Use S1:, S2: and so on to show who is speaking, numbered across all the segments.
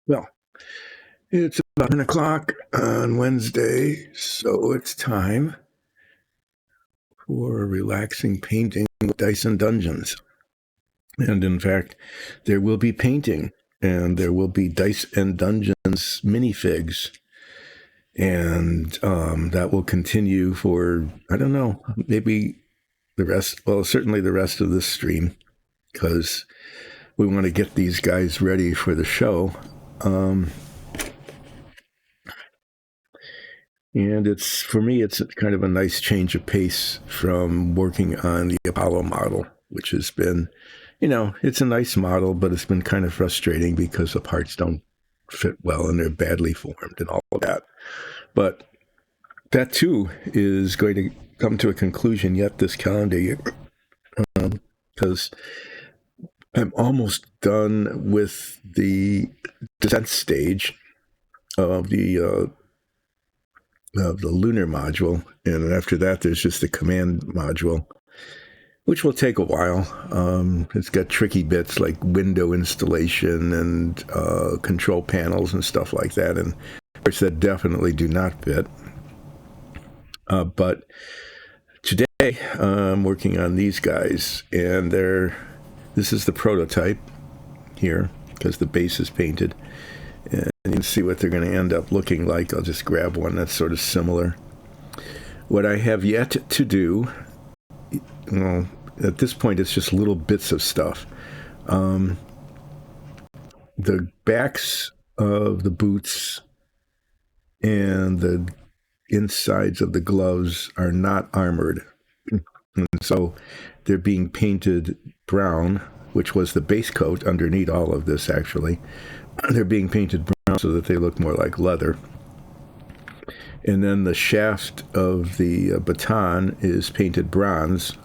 S1: Well, it's about 10 o'clock on Wednesday, so it's time for relaxing painting with Dice and Dungeons. And in fact, there will be painting, and there will be Dice and Dungeons minifigs. And that will continue for, I don't know, maybe the rest, well, certainly the rest of this stream, because we want to get these guys ready for the show. And it's, for me, it's kind of a nice change of pace from working on the Apollo model, which has been, it's a nice model, but it's been kind of frustrating because the parts don't fit well and they're badly formed and all of that. But that too is going to come to a conclusion yet this calendar year, because I'm almost done with the descent stage of the lunar module, and after that there's just the command module, which will take a while. It's got tricky bits like window installation and control panels and stuff like that, and parts that definitely do not fit. But today I'm working on these guys, and this is the prototype here because the base is painted. And you can see what they're going to end up looking like. I'll just grab one that's sort of similar. What I have yet to do, at this point, it's just little bits of stuff. The backs of the boots and the insides of the gloves are not armored. And so they're being painted brown, which was the base coat underneath all of this, actually. They're being painted brown so that they look more like leather. And then the shaft of the baton is painted bronze.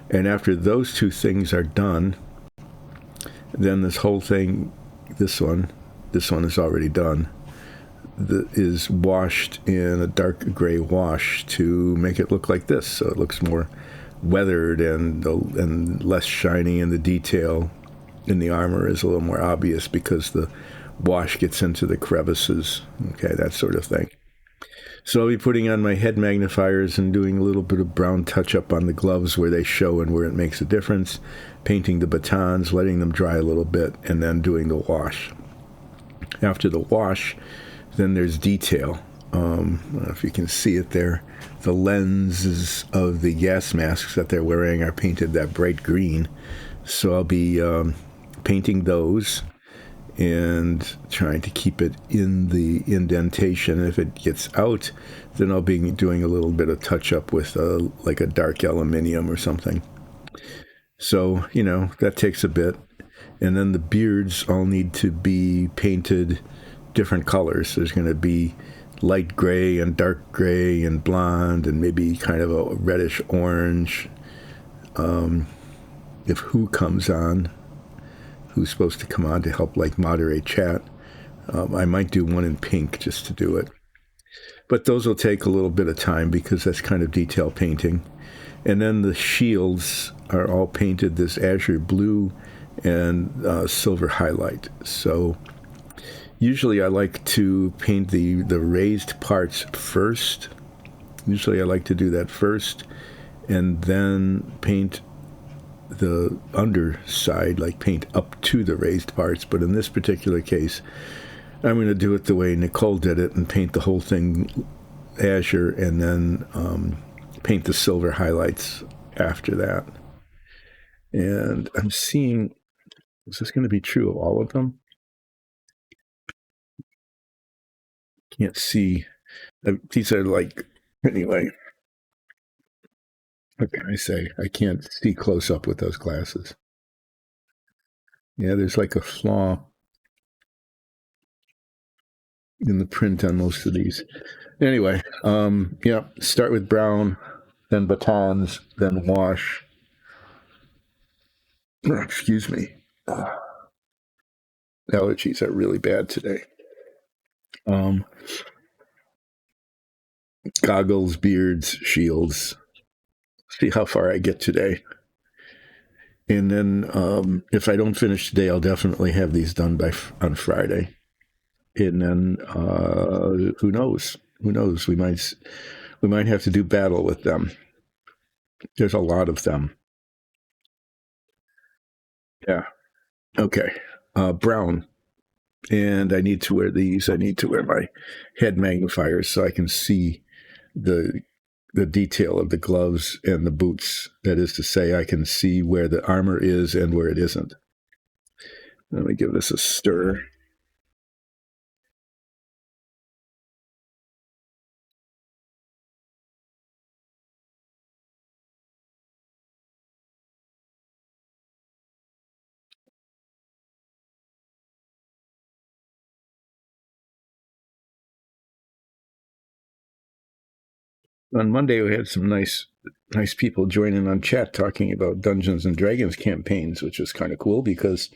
S1: And after those two things are done, then this whole thing, this one is already done, is washed in a dark gray wash to make it look like this. So it looks more weathered and less shiny, and the detail in the armor is a little more obvious because the wash gets into the crevices, okay, that sort of thing. So I'll be putting on my head magnifiers and doing a little bit of brown touch-up on the gloves where they show and where it makes a difference, painting the batons, letting them dry a little bit, and then doing the wash. After the wash, then there's detail. I don't know if you can see it there. The lenses of the gas masks that they're wearing are painted that bright green. So I'll be painting those and trying to keep it in the indentation. If it gets out, then I'll be doing a little bit of touch-up with like a dark aluminium or something. So, that takes a bit. And then the beards all need to be painted different colors. There's going to be light gray and dark gray and blonde and maybe kind of a reddish orange. If Who comes on, who's supposed to come on to help moderate chat, I might do one in pink just to do it. But those will take a little bit of time because that's kind of detail painting. And then the shields are all painted this azure blue and silver highlight. So usually I like to paint the raised parts first. Usually I like to do that first and then paint the underside, paint up to the raised parts. But in this particular case, I'm going to do it the way Nicole did it and paint the whole thing azure and then paint the silver highlights after that. And I'm seeing, is this going to be true of all of them? Can't see. These are anyway. What can I say? I can't see close up with those glasses. Yeah, there's a flaw in the print on most of these. Anyway, start with brown, then batons, then wash. Excuse me. Allergies are really bad today. Goggles, beards, shields. See how far I get today. And then if I don't finish today, I'll definitely have these done on Friday. And then who knows? Who knows? We might have to do battle with them. There's a lot of them. Yeah. Okay. Brown. And I need to wear these. I need to wear my head magnifiers so I can see the detail of the gloves and the boots. That is to say, I can see where the armor is and where it isn't. Let me give this a stir. On Monday, we had some nice people joining on chat talking about Dungeons and Dragons campaigns, which was kind of cool because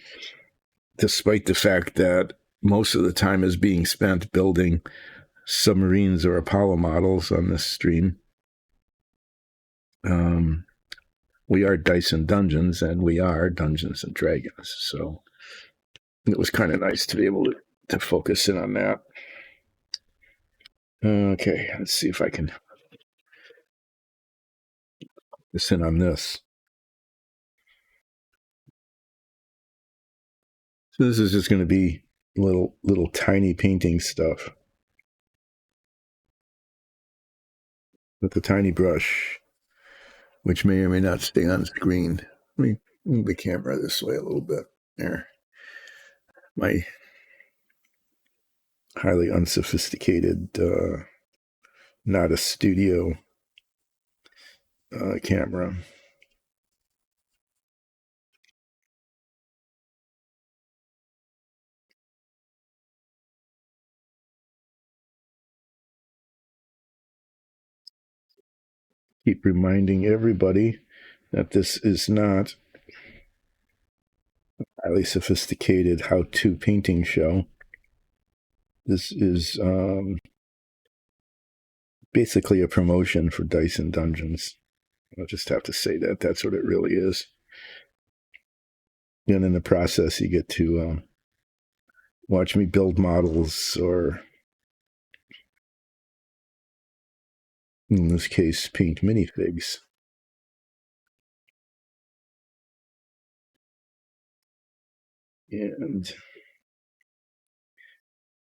S1: despite the fact that most of the time is being spent building submarines or Apollo models on this stream, we are Dice and Dungeons, and we are Dungeons and Dragons. So it was kind of nice to be able to focus in on that. Okay, let's see if I can focus in on this. So this is just going to be little tiny painting stuff with the tiny brush, which may or may not stay on screen. Let me move the camera this way a little bit. There. My highly unsophisticated, not a studio camera. Keep reminding everybody that this is not a highly sophisticated how-to painting show. This is basically a promotion for Dice and Dungeons. I'll just have to say that. That's what it really is. And in the process, you get to watch me build models, or in this case, paint minifigs. And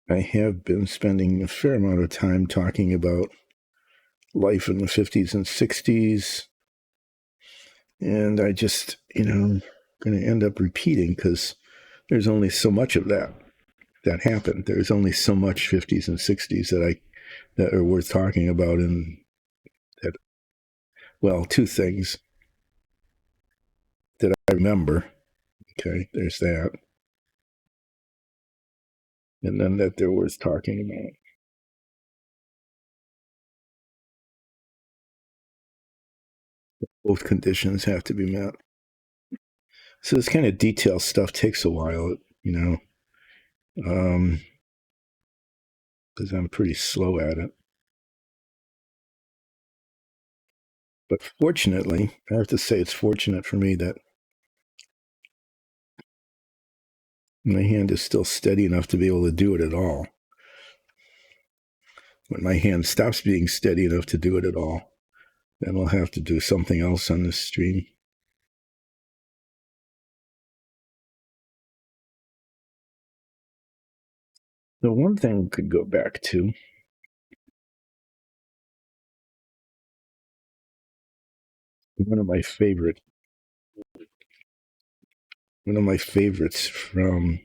S1: I have been spending a fair amount of time talking about life in the 50s and 60s. And I just, going to end up repeating because there's only so much of that happened. There's only so much 50s and 60s that are worth talking about. And that, well, two things that I remember. Okay, there's that. And then that they're worth talking about. Both conditions have to be met. So this kind of detail stuff takes a while, because I'm pretty slow at it. But fortunately, I have to say it's fortunate for me that my hand is still steady enough to be able to do it at all. When my hand stops being steady enough to do it at all, then we'll have to do something else on this stream. The one thing we could go back to, one of my favorites from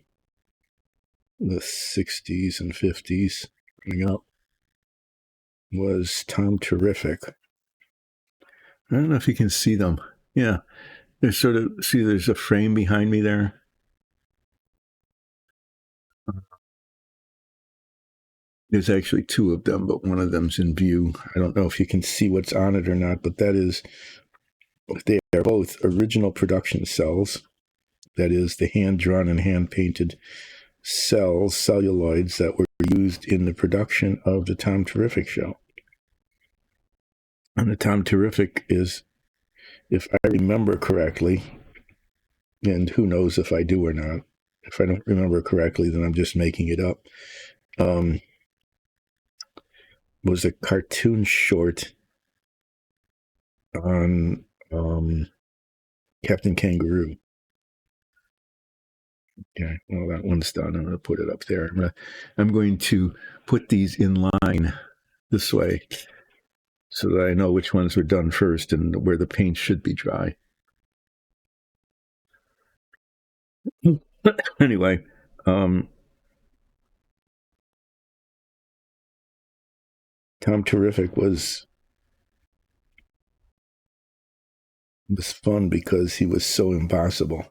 S1: the 60s and 50s coming up was Tom Terrific. I don't know if you can see them. Yeah, there's there's a frame behind me there. There's actually two of them, but one of them's in view. I don't know if you can see what's on it or not, but they are both original production cells. That is, the hand-drawn and hand-painted celluloids that were used in the production of the Tom Terrific show. And the Tom Terrific is, if I remember correctly, and who knows if I do or not, if I don't remember correctly, then I'm just making it up. was a cartoon short on Captain Kangaroo. Yeah, well, that one's done. I'm going to put it up there. I'm going to put these in line this way so that I know which ones were done first and where the paint should be dry. Anyway, Tom Terrific was fun because he was so impossible.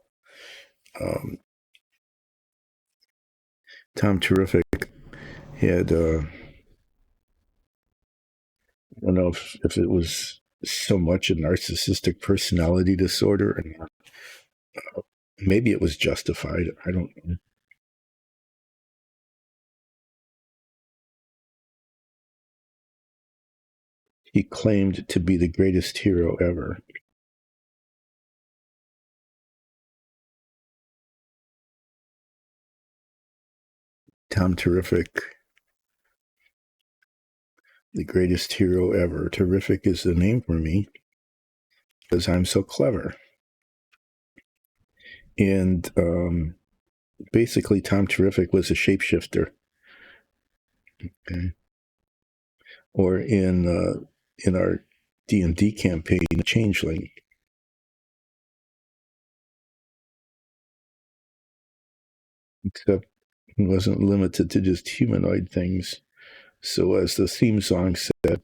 S1: Tom Terrific had I don't know if it was so much a narcissistic personality disorder or not. Maybe it was justified. I don't know. He claimed to be the greatest hero ever. Tom Terrific, the greatest hero ever. Terrific is the name for me because I'm so clever. And basically, Tom Terrific was a shapeshifter. Okay. Or in our D&D campaign, a changeling. Except he wasn't limited to just humanoid things. So as the theme song said,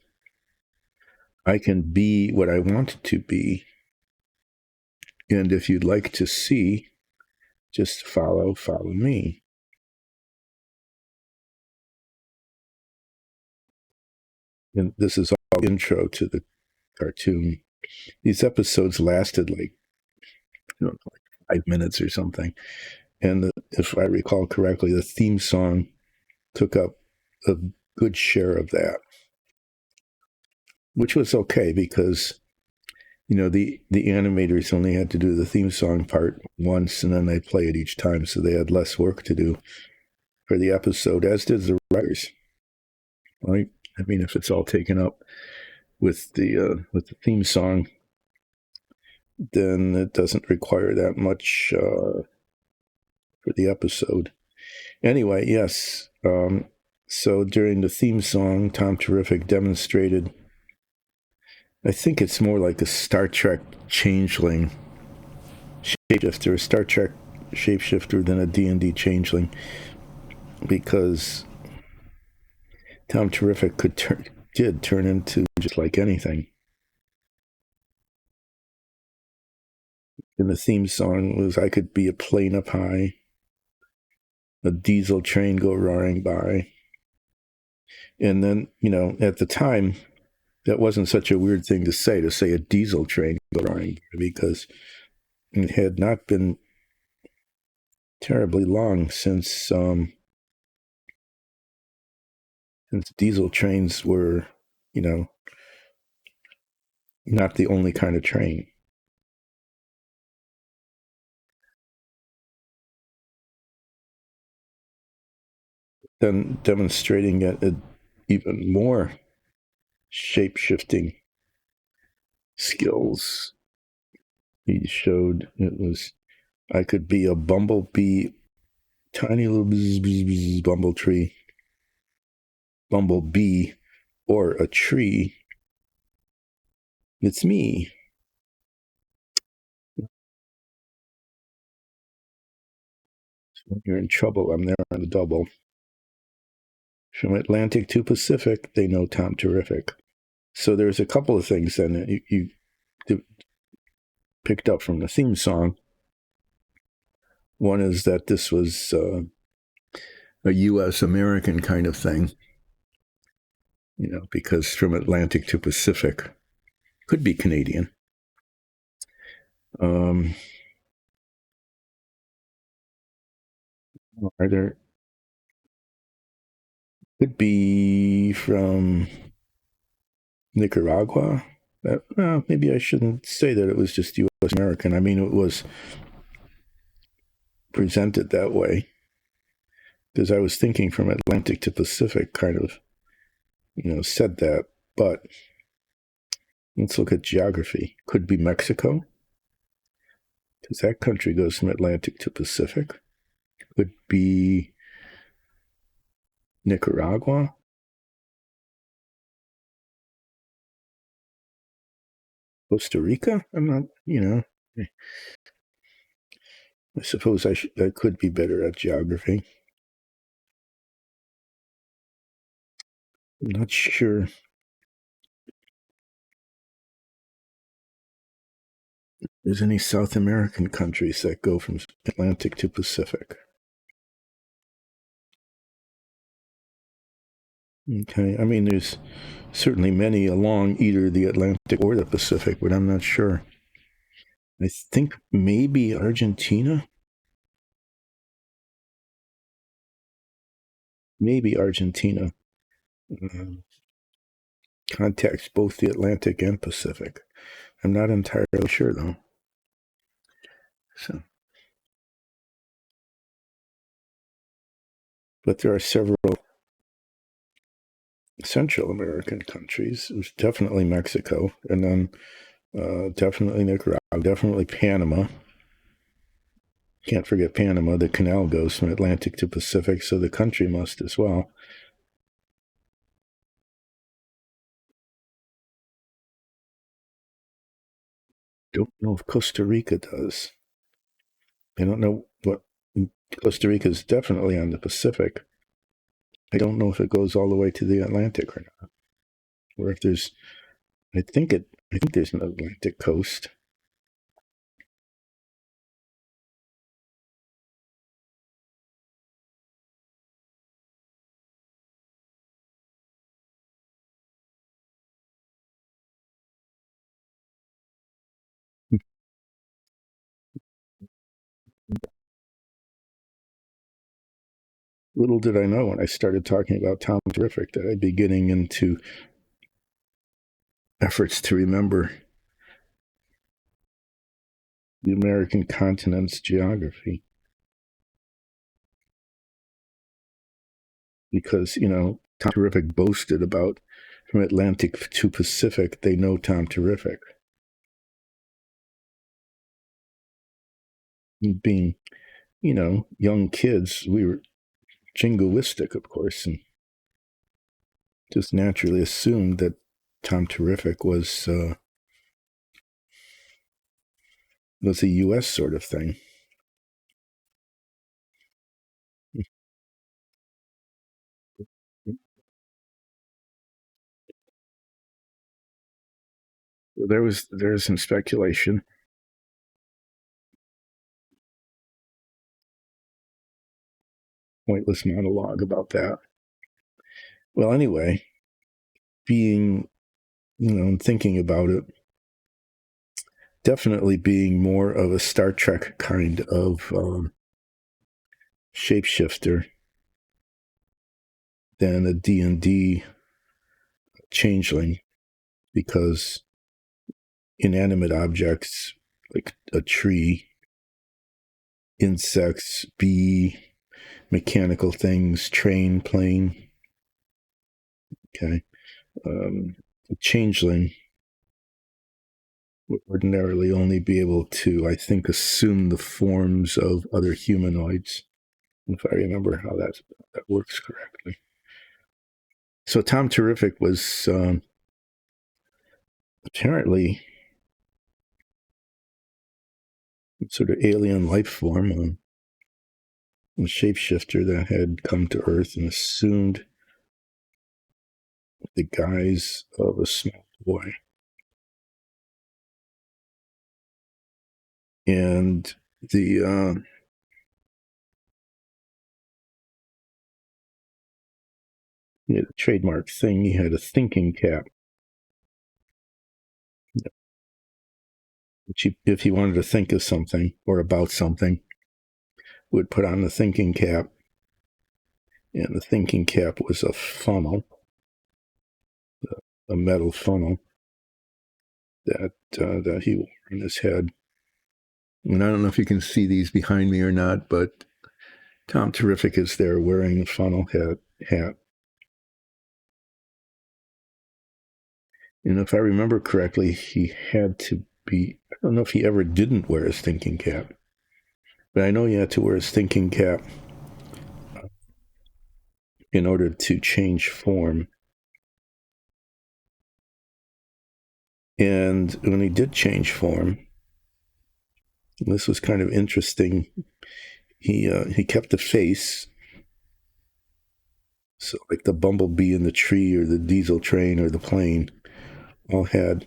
S1: I can be what I want to be. And if you'd like to see, just follow me. And this is all intro to the cartoon. These episodes lasted like 5 minutes or something. And if I recall correctly, the theme song took up a good share of that, which was okay because, the animators only had to do the theme song part once and then they play it each time. So they had less work to do for the episode, as did the writers. Right? I mean, if it's all taken up with the theme song, then it doesn't require that much for the episode. Anyway, yes. So during the theme song, Tom Terrific demonstrated, I think it's more like a Star Trek changeling shapeshifter, a Star Trek shapeshifter than a D&D changeling, because Tom Terrific did turn into just like anything. And the theme song was, I could be a plane up high, a diesel train go roaring by. And then, at the time, that wasn't such a weird thing to say a diesel train go roaring by, because it had not been terribly long since diesel trains were, not the only kind of train. Then demonstrating even more shape-shifting skills. He showed it was, I could be a bumblebee, tiny little bumblebee, or a tree. It's me. When you're in trouble, I'm there on the double. From Atlantic to Pacific, they know Tom Terrific. So there's a couple of things then that you picked up from the theme song. One is that this was a U.S. American kind of thing, because from Atlantic to Pacific could be Canadian. Could be from Nicaragua. Maybe I shouldn't say that it was just U.S. American. I mean, it was presented that way. because I was thinking from Atlantic to Pacific kind of, said that. But let's look at geography. Could be Mexico, because that country goes from Atlantic to Pacific. Could be Nicaragua. Costa Rica? I'm not, I suppose I could be better at geography. I'm not sure. There's any South American countries that go from Atlantic to Pacific. Okay, I mean, there's certainly many along either the Atlantic or the Pacific, but I'm not sure. I think maybe Argentina. Maybe Argentina contacts both the Atlantic and Pacific. I'm not entirely sure, though. So, but there are several Central American countries. There's definitely Mexico, and then definitely Nicaragua, definitely Panama. Can't forget Panama. The canal goes from Atlantic to Pacific, so the country must as well. Don't know if Costa Rica does. I don't know what Costa Rica is definitely on the Pacific. I don't know if it goes all the way to the Atlantic or not, or if there's. I think there's an Atlantic coast. Little did I know when I started talking about Tom Terrific that I'd be getting into efforts to remember the American continent's geography. Because, Tom Terrific boasted about from Atlantic to Pacific, they know Tom Terrific. Being, young kids, we were jingoistic, of course, and just naturally assumed that Tom Terrific was a U.S. sort of thing. There's some speculation. Pointless monologue about that. Well, anyway, being, thinking about it, definitely being more of a Star Trek kind of shapeshifter than a D&D changeling, because inanimate objects like a tree, insects, bee, mechanical things, train, plane. Okay. A changeling would ordinarily only be able to, I think, assume the forms of other humanoids, if I remember how that works correctly. So Tom Terrific was apparently sort of alien life form, a shapeshifter that had come to Earth and assumed the guise of a small boy. And the he had a trademark thing. He had a thinking cap, which if he wanted to think of something or about something, would put on the thinking cap. And the thinking cap was a funnel, a metal funnel that he wore on his head. And I don't know if you can see these behind me or not, but Tom Terrific is there wearing a funnel hat. And if I remember correctly, he had to be, I don't know if he ever didn't wear his thinking cap, but I know he had to wear his thinking cap in order to change form. And when he did change form, this was kind of interesting. He kept the face, so like the bumblebee in the tree or the diesel train or the plane all had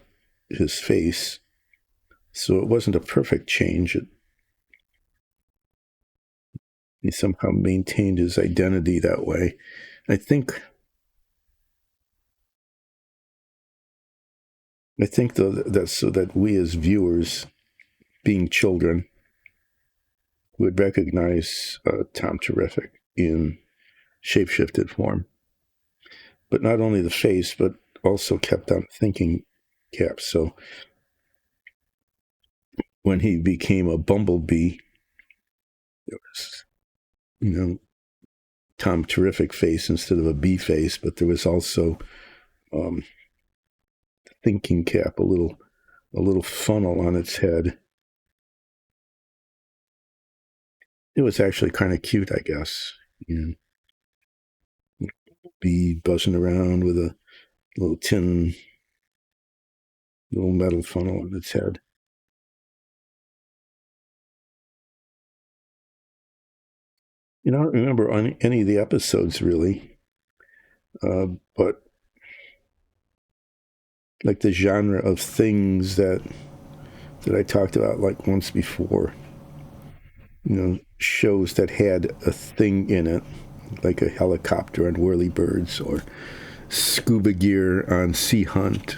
S1: his face. So it wasn't a perfect change. He somehow maintained his identity that way. I think though that's so that we as viewers, being children, would recognize Tom Terrific in shapeshifted form. But not only the face, but also kept on thinking cap. So when he became a bumblebee, it was, Tom Terrific face instead of a bee face, but there was also thinking cap, a little funnel on its head. It was actually kind of cute, I guess. Bee buzzing around with a little metal funnel on its head. I don't remember any of the episodes really, but like the genre of things that I talked about like once before, shows that had a thing in it, like a helicopter on Whirlybirds or scuba gear on Sea Hunt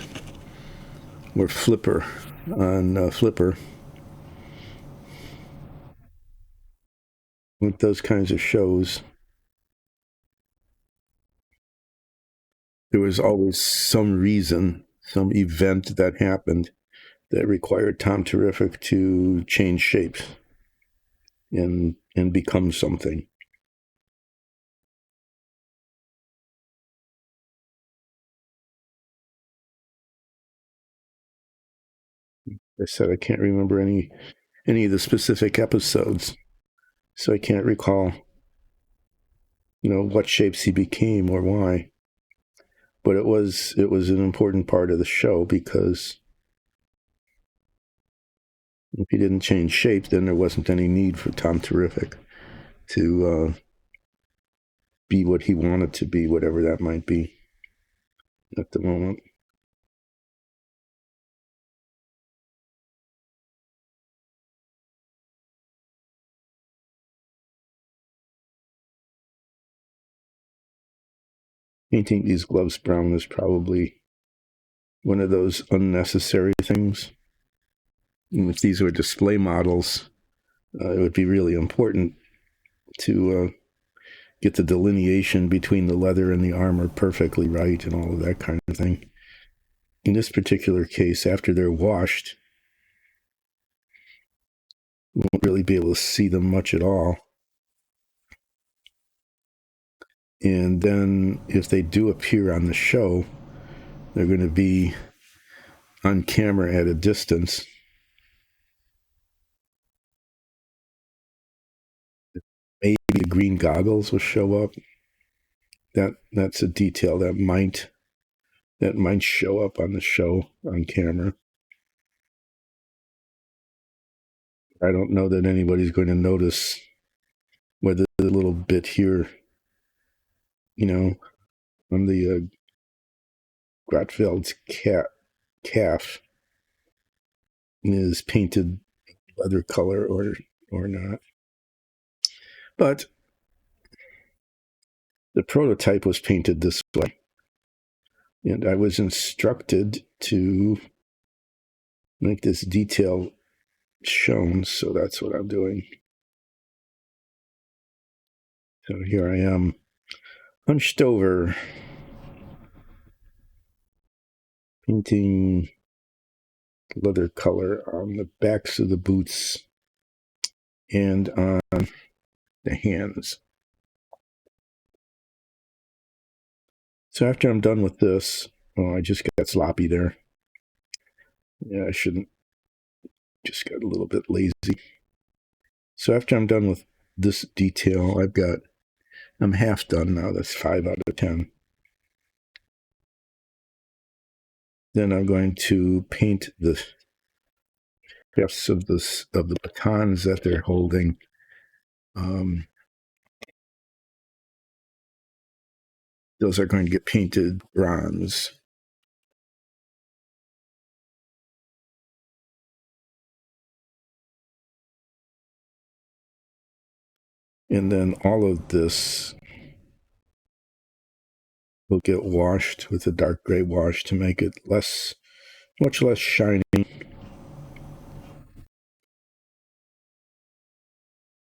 S1: or Flipper on Flipper. With those kinds of shows, there was always some reason, some event that happened that required Tom Terrific to change shapes and become something. I said I can't remember any of the specific episodes, so I can't recall, what shapes he became or why. But it was an important part of the show because if he didn't change shape, then there wasn't any need for Tom Terrific to be what he wanted to be, whatever that might be at the moment. Painting these gloves brown is probably one of those unnecessary things. And if these were display models, it would be really important to get the delineation between the leather and the armor perfectly right and all of that kind of thing. In this particular case, after they're washed, you won't really be able to see them much at all. And then if they do appear on the show, they're going to be on camera at a distance. Maybe the green goggles will show up. That's a detail that might show up on the show on camera. I don't know that anybody's going to notice whether the little bit here, on the Grotfeld's calf is painted leather color or not. But the prototype was painted this way. And I was instructed to make this detail shown, so that's what I'm doing. So here I am, hunched over, painting leather color on the backs of the boots and on the hands. So after I'm done with this, I just got sloppy there. Yeah, I shouldn't. Just got a little bit lazy. So after I'm done with this detail, I'm half done now. That's 5 out of 10. Then I'm going to paint the crafts of the batons that they're holding. Those are going to get painted bronze. And then all of this will get washed with a dark gray wash to make it much less shiny.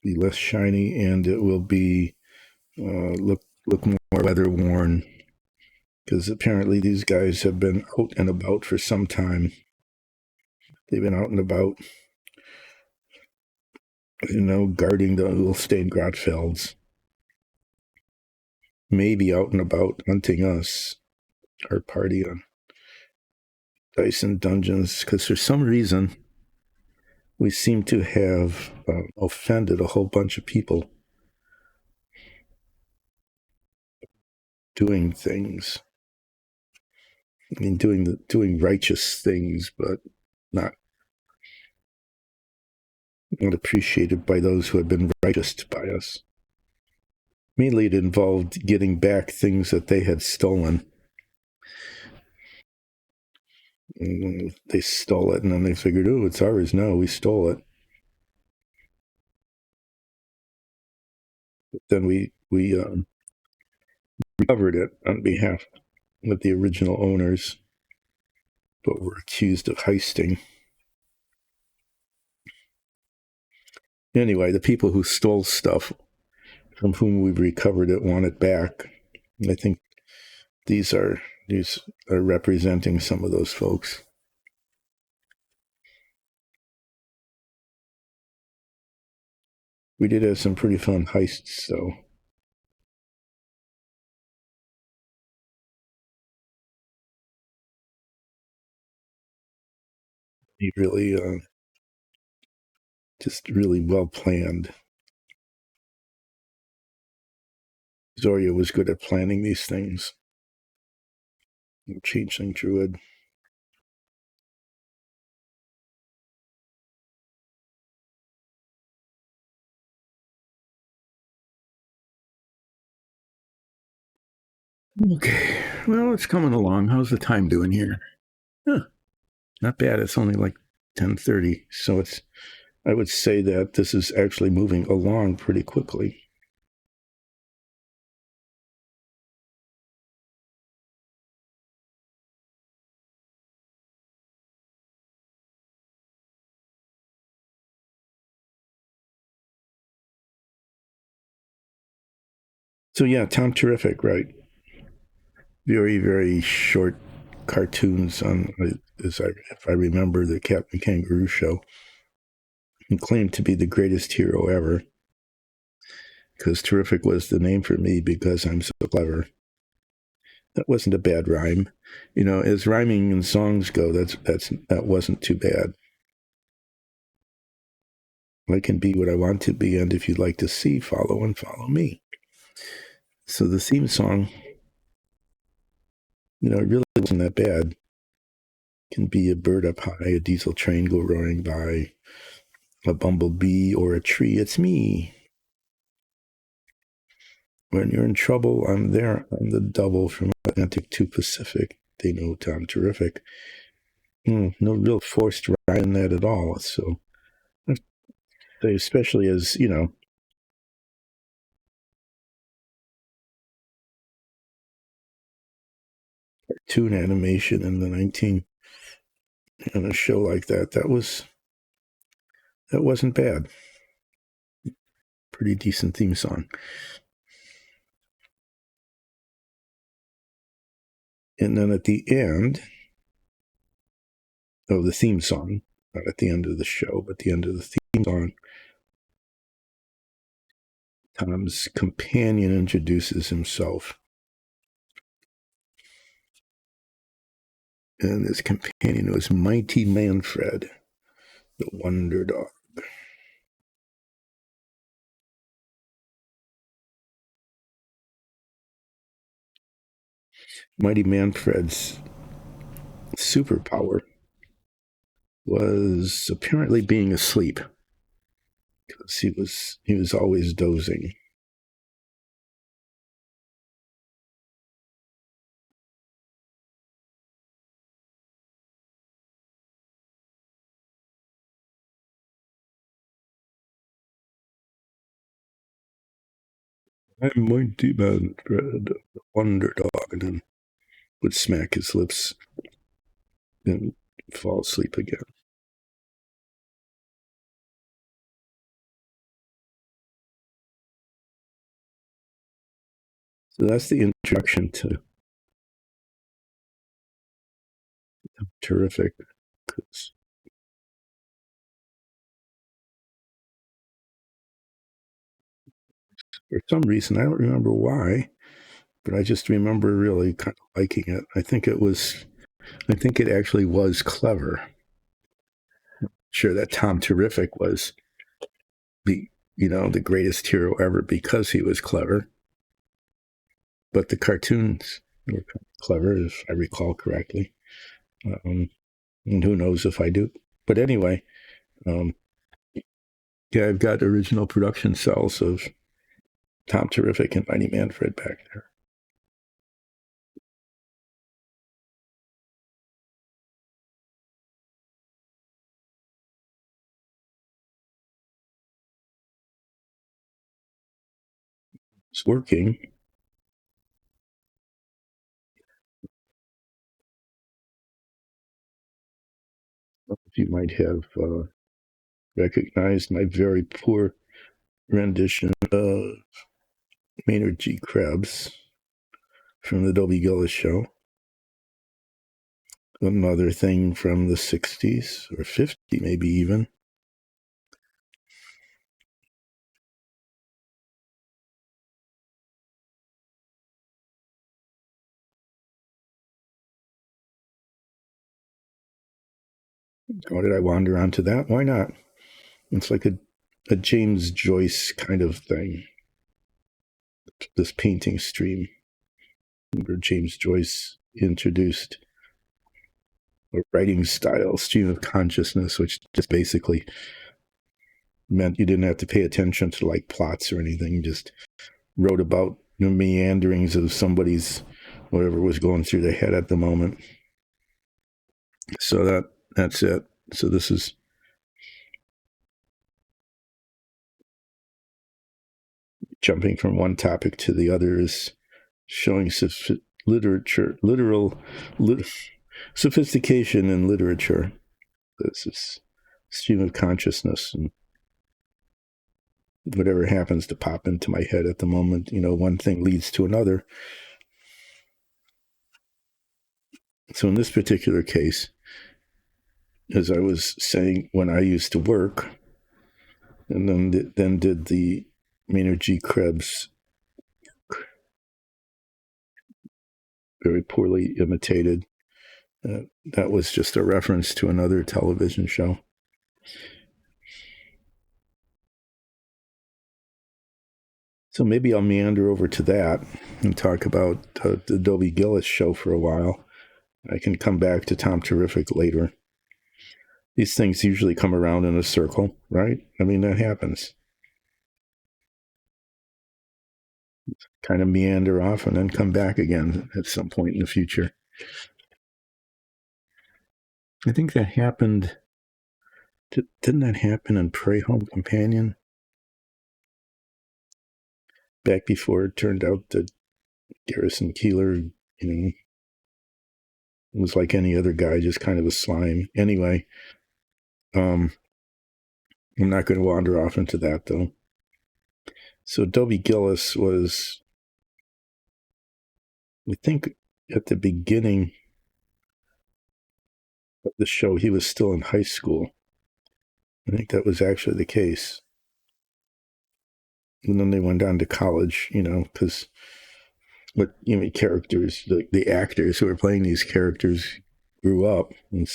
S1: Be less shiny, and it will be look more weather worn, because apparently these guys have been out and about for some time. They've been out and about, guarding the Ulstein Grotfelds. Maybe out and about hunting us, our party, on Dyson Dungeons, because for some reason we seem to have offended a whole bunch of people doing things. I mean, doing righteous things, but not appreciated by those who had been righteous by us. Mainly, it involved getting back things that they had stolen. And they stole it, and then they figured, "Oh, it's ours." No, we stole it. But then we recovered it on behalf of the original owners, but were accused of heisting. Anyway, the people who stole stuff from whom we recovered it want it back. I think these are representing some of those folks. We did have some pretty fun heists, though. He really, just really well planned. Zoria was good at planning these things. Changeling Druid. Okay, well, it's coming along. How's the time doing here? Not bad. It's only like 10:30, so I would say that this is actually moving along pretty quickly. So yeah, Tom Terrific, right? Very, very short cartoons on, if I remember, the Captain Kangaroo show. He claimed to be the greatest hero ever, because Terrific was the name for me because I'm so clever. That wasn't a bad rhyme. As rhyming and songs go, that wasn't too bad. I can be what I want to be, and if you'd like to see, follow me. So the theme song, it really wasn't that bad. It can be a bird up high, a diesel train go roaring by, a bumblebee, or a tree. It's me. When you're in trouble, I'm there. I'm the double from Atlantic to Pacific. They know Tom Terrific. No real forced rhyme in that at all. So, especially as, cartoon animation in the in a show like that wasn't bad. Pretty decent theme song. And then at the end of the theme song, not at the end of the show, but the end of the theme song, Tom's companion introduces himself. And his companion was Mighty Manfred, the Wonder Dog. Mighty Manfred's superpower was apparently being asleep, because he was always dozing. I'm Mighty Manfred, the Wonder Dog, and then would smack his lips and fall asleep again. So that's the introduction to Terrific. For some reason, I don't remember why, but I just remember really kind of liking it. I think it actually was clever. Sure, that Tom Terrific was the greatest hero ever because he was clever. But the cartoons were clever, if I recall correctly. And who knows if I do. But anyway, yeah, I've got original production cells of Tom Terrific and Mighty Manfred back there. It's working. You might have recognized my very poor rendition of Maynard G. Krebs from the Dobie Gillis show. Another thing from the 60s or 50s, maybe even. How did I wander onto that? Why not? It's like a James Joyce kind of thing. This painting stream where James Joyce introduced a writing style, stream of consciousness, which just basically meant you didn't have to pay attention to like plots or anything. You just wrote about the meanderings of somebody's whatever was going through their head at the moment. So that's it. So this is jumping from one topic to the other, is showing sophistication in literature. This is stream of consciousness, and whatever happens to pop into my head at the moment, one thing leads to another. So in this particular case, as I was saying, when I used to work, and then did the Maynard G. Krebs, very poorly imitated. That was just a reference to another television show. So maybe I'll meander over to that and talk about the Dobie Gillis show for a while. I can come back to Tom Terrific later. These things usually come around in a circle, right? I mean, that happens. Kind of meander off and then come back again at some point in the future. I think that happened. Didn't that happen in Prey Home Companion? Back before it turned out that Garrison Keillor, was like any other guy, just kind of a slime. Anyway, I'm not going to wander off into that, though. So Dobie Gillis was, I think, at the beginning of the show, he was still in high school. I think that was actually the case. And then they went on to college, because characters, the actors who were playing these characters grew up, and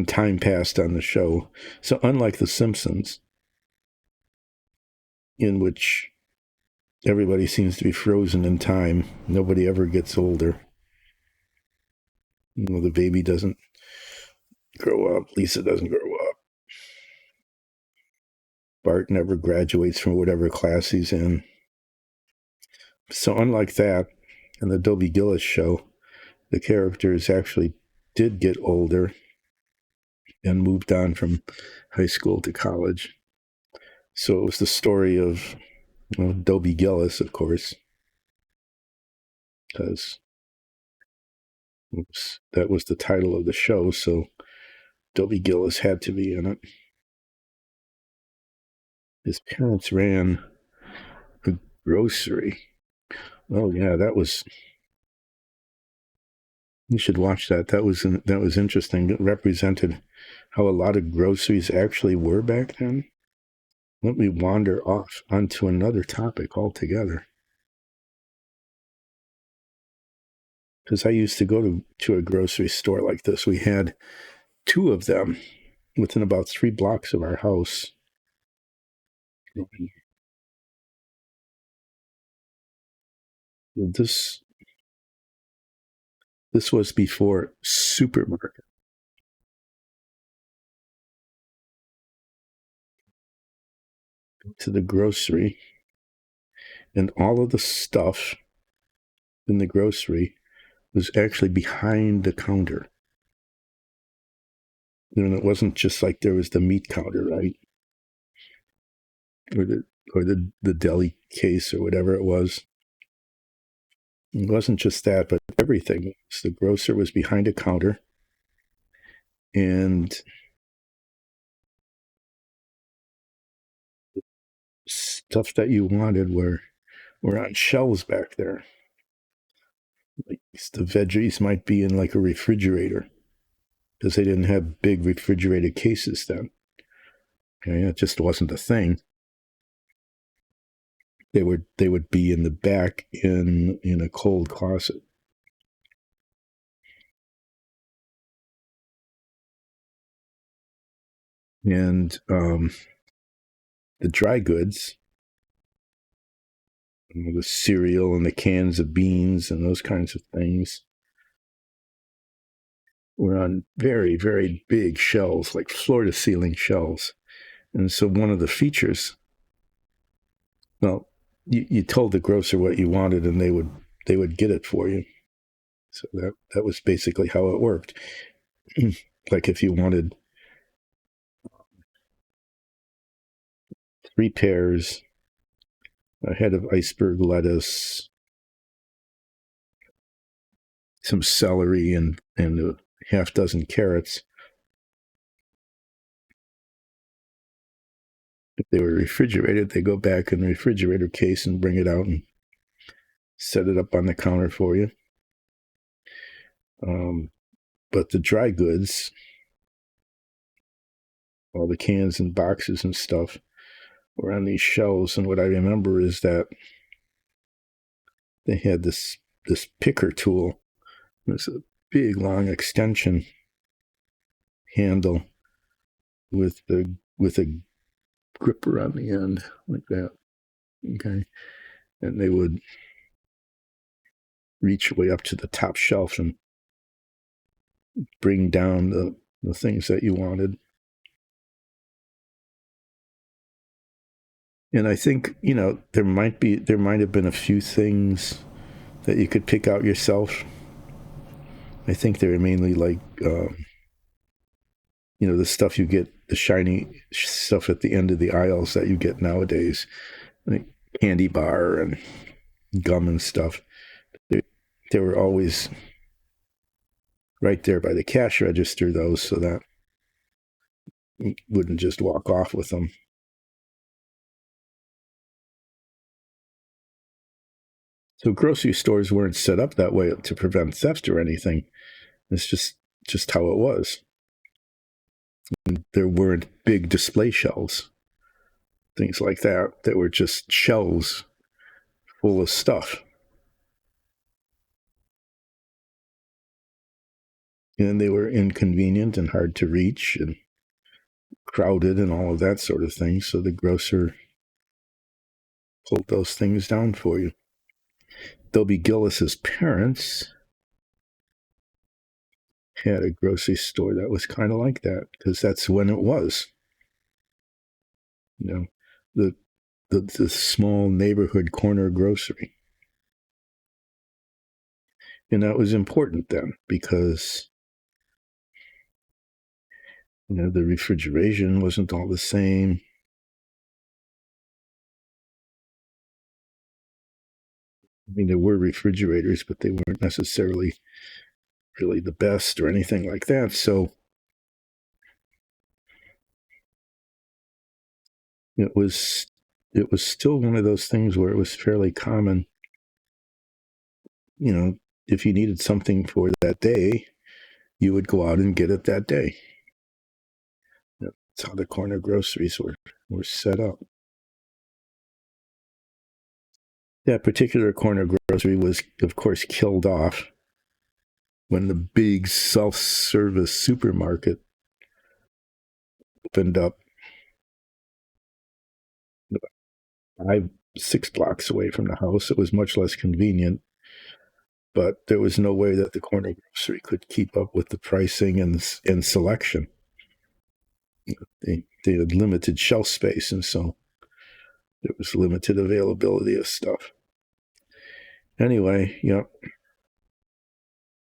S1: time passed on the show. So unlike The Simpsons, in which everybody seems to be frozen in time, nobody ever gets older. The baby doesn't grow up. Lisa doesn't grow up. Bart never graduates from whatever class he's in. So unlike that, in the Dobie Gillis show, the characters actually did get older and moved on from high school to college. So it was the story of Dobie Gillis, of course, because that was the title of the show. So Dobie Gillis had to be in it. His parents ran a grocery. Oh yeah, you should watch that. That was interesting. It represented how a lot of groceries actually were back then. Let me wander off onto another topic altogether. Because I used to go to a grocery store like this. We had 2 of them within about 3 blocks of our house. This was before supermarket. To the grocery, and all of the stuff in the grocery was actually behind the counter. And it wasn't just like there was the meat counter, right? Or the deli case or whatever it was. It wasn't just that, but everything. So the grocer was behind a counter, and stuff that you wanted were on shelves back there. Like the veggies might be in like a refrigerator, because they didn't have big refrigerated cases then. Okay, it just wasn't a thing. They would be in the back in a cold closet. And the dry goods, the cereal and the cans of beans and those kinds of things, were on very, very big shelves, like floor-to-ceiling shelves. And so one of the features, well, you told the grocer what you wanted, and they would get it for you. So that was basically how it worked. Like if you wanted 3 pears, a head of iceberg lettuce, some celery, and a half dozen carrots. If they were refrigerated, they go back in the refrigerator case and bring it out and set it up on the counter for you. But the dry goods, all the cans and boxes and stuff, were on these shelves. And what I remember is that they had this picker tool. It was a big, long extension handle with a gripper on the end, like that. Okay. And they would reach way up to the top shelf and bring down the things that you wanted. And I think, there might have been a few things that you could pick out yourself. I think they were mainly like, the stuff you get, the shiny stuff at the end of the aisles that you get nowadays, like candy bar and gum and stuff. They were always right there by the cash register, though, so that you wouldn't just walk off with them. So grocery stores weren't set up that way to prevent theft or anything. It's just how it was. And there weren't big display shelves. things like that that were just shelves full of stuff. And they were inconvenient and hard to reach and crowded and all of that sort of thing. So the grocer pulled those things down for you. Dobie Gillis's parents had a grocery store that was kind of like that, because that's when it was. You know, the small neighborhood corner grocery. And that was important then, because the refrigeration wasn't all the same. I mean, there were refrigerators, but they weren't necessarily really the best or anything like that. So it was still one of those things where it was fairly common. If you needed something for that day, you would go out and get it that day. That's how the corner groceries were set up. That particular corner grocery was, of course, killed off when the big self-service supermarket opened up 5-6 blocks away from the house. It was much less convenient, but there was no way that the corner grocery could keep up with the pricing and selection. They had limited shelf space, and so there was limited availability of stuff. Anyway,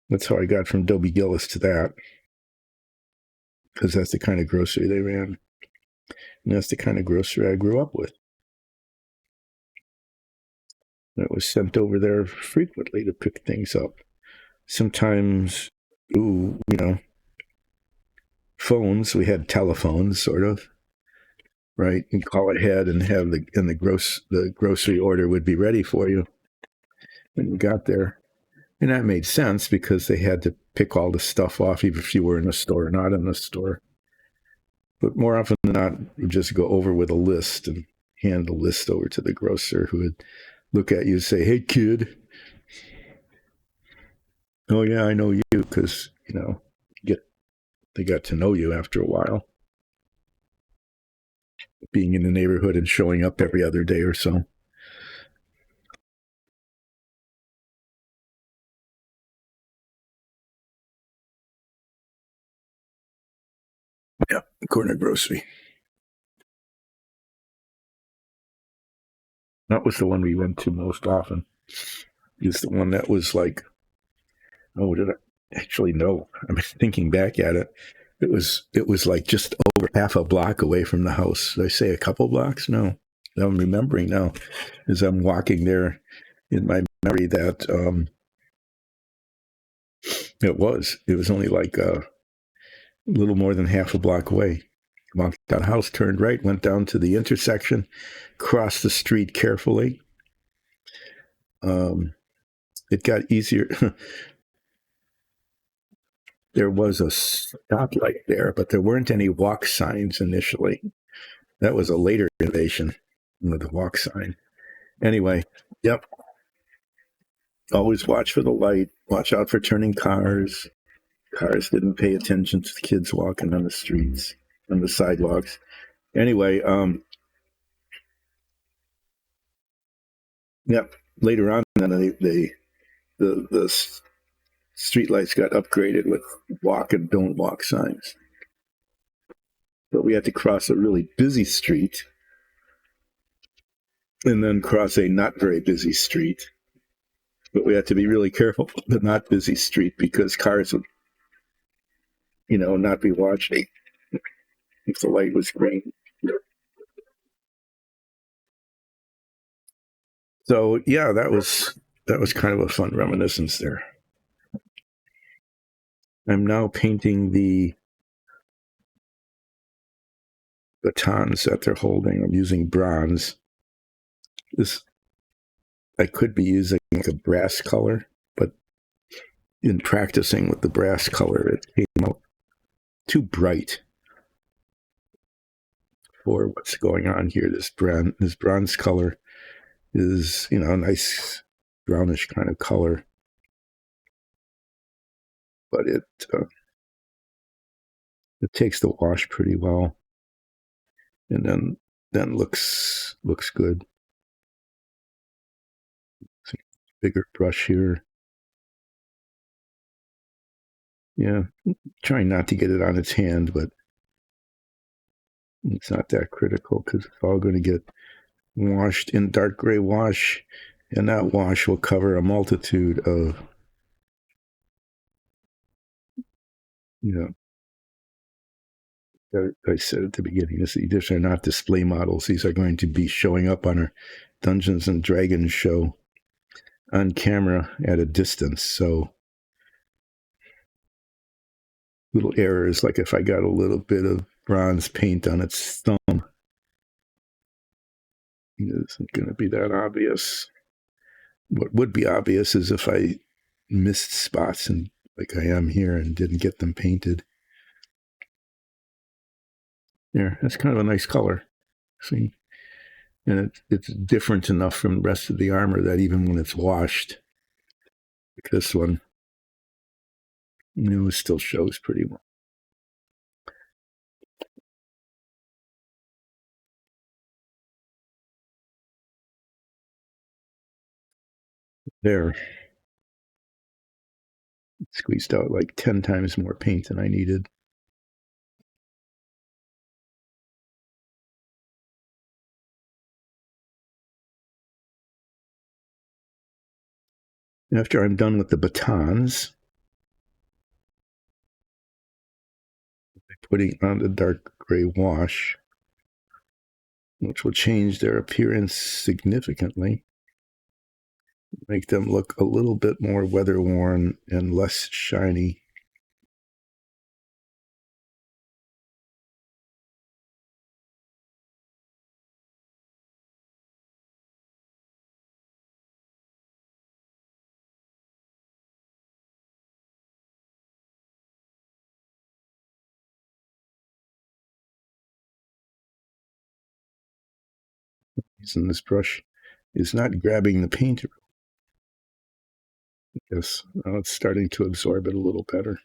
S1: that's how I got from Dobie Gillis to that, because that's the kind of grocery they ran. And that's the kind of grocery I grew up with. That was sent over there frequently to pick things up. Sometimes, phones, we had telephones, sort of, right? You'd call ahead and have the grocery order would be ready for you when you got there. And that made sense because they had to pick all the stuff off, even if you were in a store or not in a store. But more often than not, you'd just go over with a list and hand the list over to the grocer, who would look at you and say, "Hey, kid." "Oh, yeah, I know you," because, they got to know you after a while, being in the neighborhood and showing up every other day or so. Yeah, corner grocery. That was the one we went to most often. It's the one that was like, did I actually know? I'm thinking back at it. It was like just over half a block away from the house. Did I say a couple blocks? No. I'm remembering now as I'm walking there in my memory that it was only like a little more than half a block away. Walked out of the house, turned right, went down to the intersection, crossed the street carefully. It got easier. There was a stoplight there, but there weren't any walk signs initially. That was a later innovation with the walk sign. Anyway, yep. Always watch for the light. Watch out for turning cars. Cars didn't pay attention to the kids walking on the streets, on the sidewalks. Anyway, yep. Later on, then the streetlights got upgraded with walk and don't walk signs. But we had to cross a really busy street and then cross a not very busy street. But we had to be really careful the not busy street, because cars would, not be watching if the light was green. So yeah, that was kind of a fun reminiscence there. I'm now painting the batons that they're holding. I'm using bronze. I could be using like a brass color, but in practicing with the brass color, it came out too bright for what's going on here. This bronze color is, a nice brownish kind of color, but it takes the wash pretty well, and then looks good. Bigger brush here. Yeah, trying not to get it on its hand, but it's not that critical because it's all going to get washed in dark gray wash, and that wash will cover a multitude of, I said at the beginning, these are not display models. These are going to be showing up on our Dungeons and Dragons show on camera at a distance. So little errors, like if I got a little bit of bronze paint on its thumb, it isn't going to be that obvious. What would be obvious is if I missed spots, and like I am here, and didn't get them painted. There, that's kind of a nice color. See? And it's different enough from the rest of the armor that even when it's washed, like this one, it still shows pretty well. There. Squeezed out like 10 times more paint than I needed. After I'm done with the batons, putting on the dark gray wash, which will change their appearance significantly, make them look a little bit more weather-worn and less shiny. Using this brush is not grabbing the paint. Yes, now it's starting to absorb it a little better.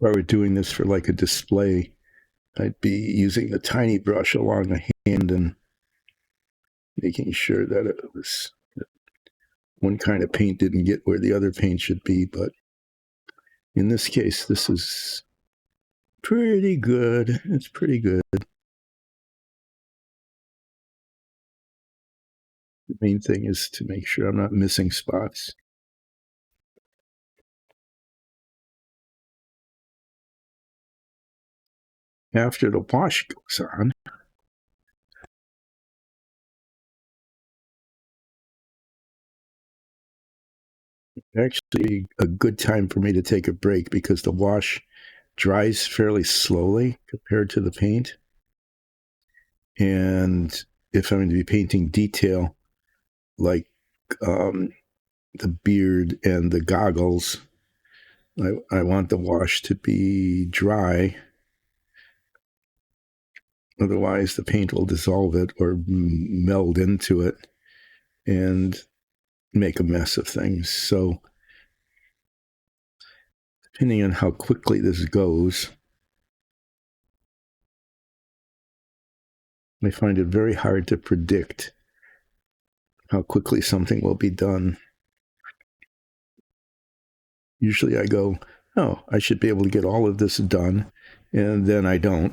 S1: If I were doing this for like a display, I'd be using the tiny brush along the hand and making sure that it was one kind of paint didn't get where the other paint should be. But in this case, this is pretty good. It's pretty good. The main thing is to make sure I'm not missing spots. After the wash goes on, actually a good time for me to take a break because the wash dries fairly slowly compared to the paint. And if I'm going to be painting detail, like the beard and the goggles, I want the wash to be dry. Otherwise, the paint will dissolve it or meld into it and make a mess of things. So depending on how quickly this goes, I find it very hard to predict how quickly something will be done. Usually I go, oh, I should be able to get all of this done, and then I don't.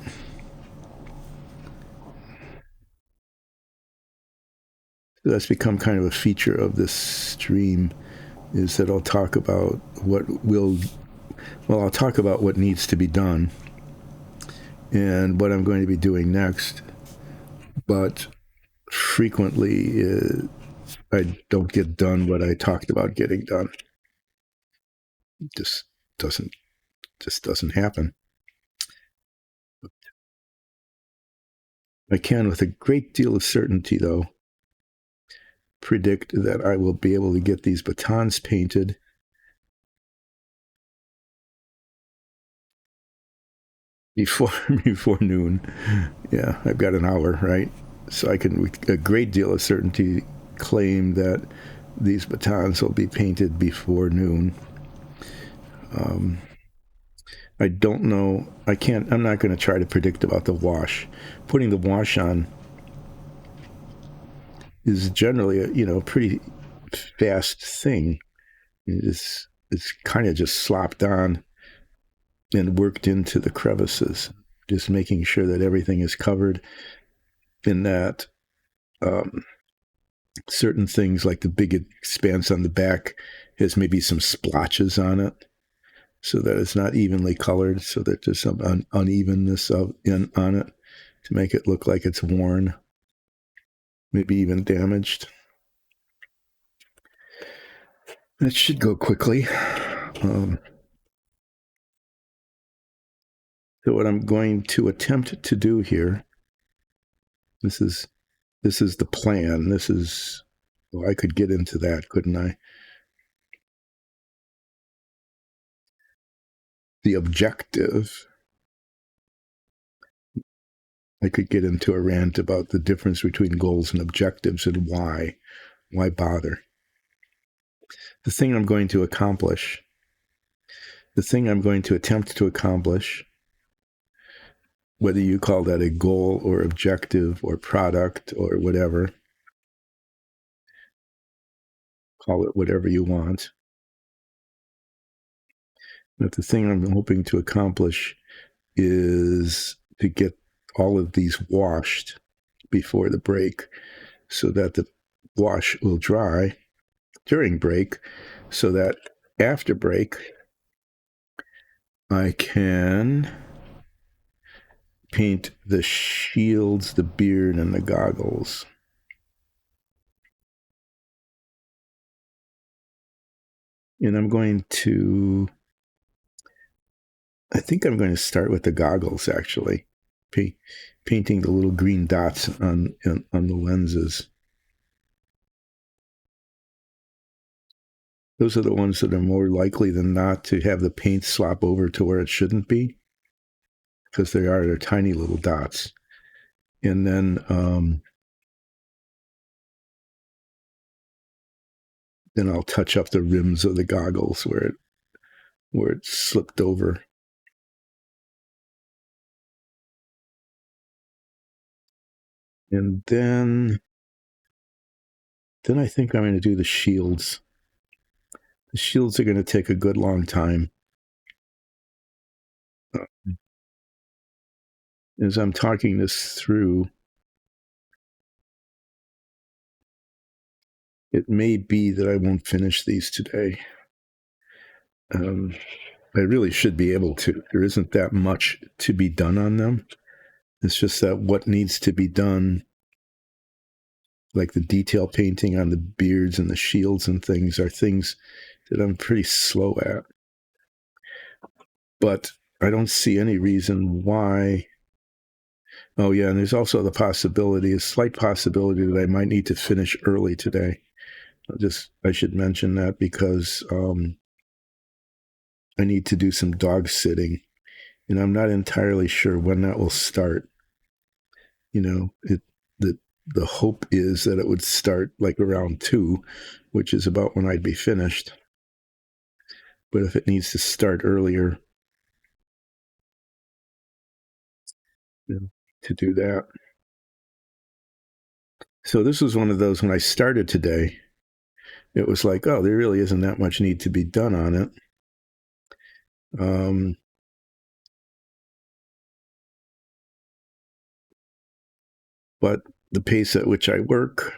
S1: So that's become kind of a feature of this stream, is that I'll talk about I'll talk about what needs to be done and what I'm going to be doing next. But frequently, I don't get done what I talked about getting done. It just doesn't happen. I can, with a great deal of certainty, though, predict that I will be able to get these batons painted before noon. Yeah, I've got an hour, right? So I can, with a great deal of certainty, claim that these batons will be painted before noon. I don't know. I'm not going to try to predict about the wash. Putting the wash on is generally a pretty fast thing. It's kind of just slopped on and worked into the crevices, just making sure that everything is covered, and that certain things like the big expanse on the back has maybe some splotches on it, so that it's not evenly colored, so that there's some unevenness on it to make it look like it's worn, maybe even damaged. It should go quickly. So what I'm going to attempt to do here, this is the plan. Well, I could get into that, couldn't I? The objective, I could get into a rant about the difference between goals and objectives and why bother. The thing I'm going to accomplish, the thing I'm going to attempt to accomplish, whether you call that a goal or objective or product or whatever, call it whatever you want. But the thing I'm hoping to accomplish is to get all of these washed before the break, so that the wash will dry during break, so that after break I can paint the shields, the beard, and the goggles. And I think I'm going to start with the goggles, actually. Painting the little green dots on the lenses. Those are the ones that are more likely than not to have the paint slop over to where it shouldn't be, because they're tiny little dots. And then I'll touch up the rims of the goggles where it slipped over. And then I think I'm going to do the shields. The shields are going to take a good long time. As I'm talking this through, it may be that I won't finish these today. I really should be able to. There isn't that much to be done on them. It's just that what needs to be done, like the detail painting on the beards and the shields and things, are things that I'm pretty slow at. But I don't see any reason why. Oh yeah, and there's also a slight possibility that I might need to finish early today. I should mention that because I need to do some dog sitting, and I'm not entirely sure when that will start. The hope is that it would start like around 2, which is about when I'd be finished. But if it needs to start earlier, to do that. So this was one of those, when I started today, it was like, oh, there really isn't that much need to be done on it. But the pace at which I work,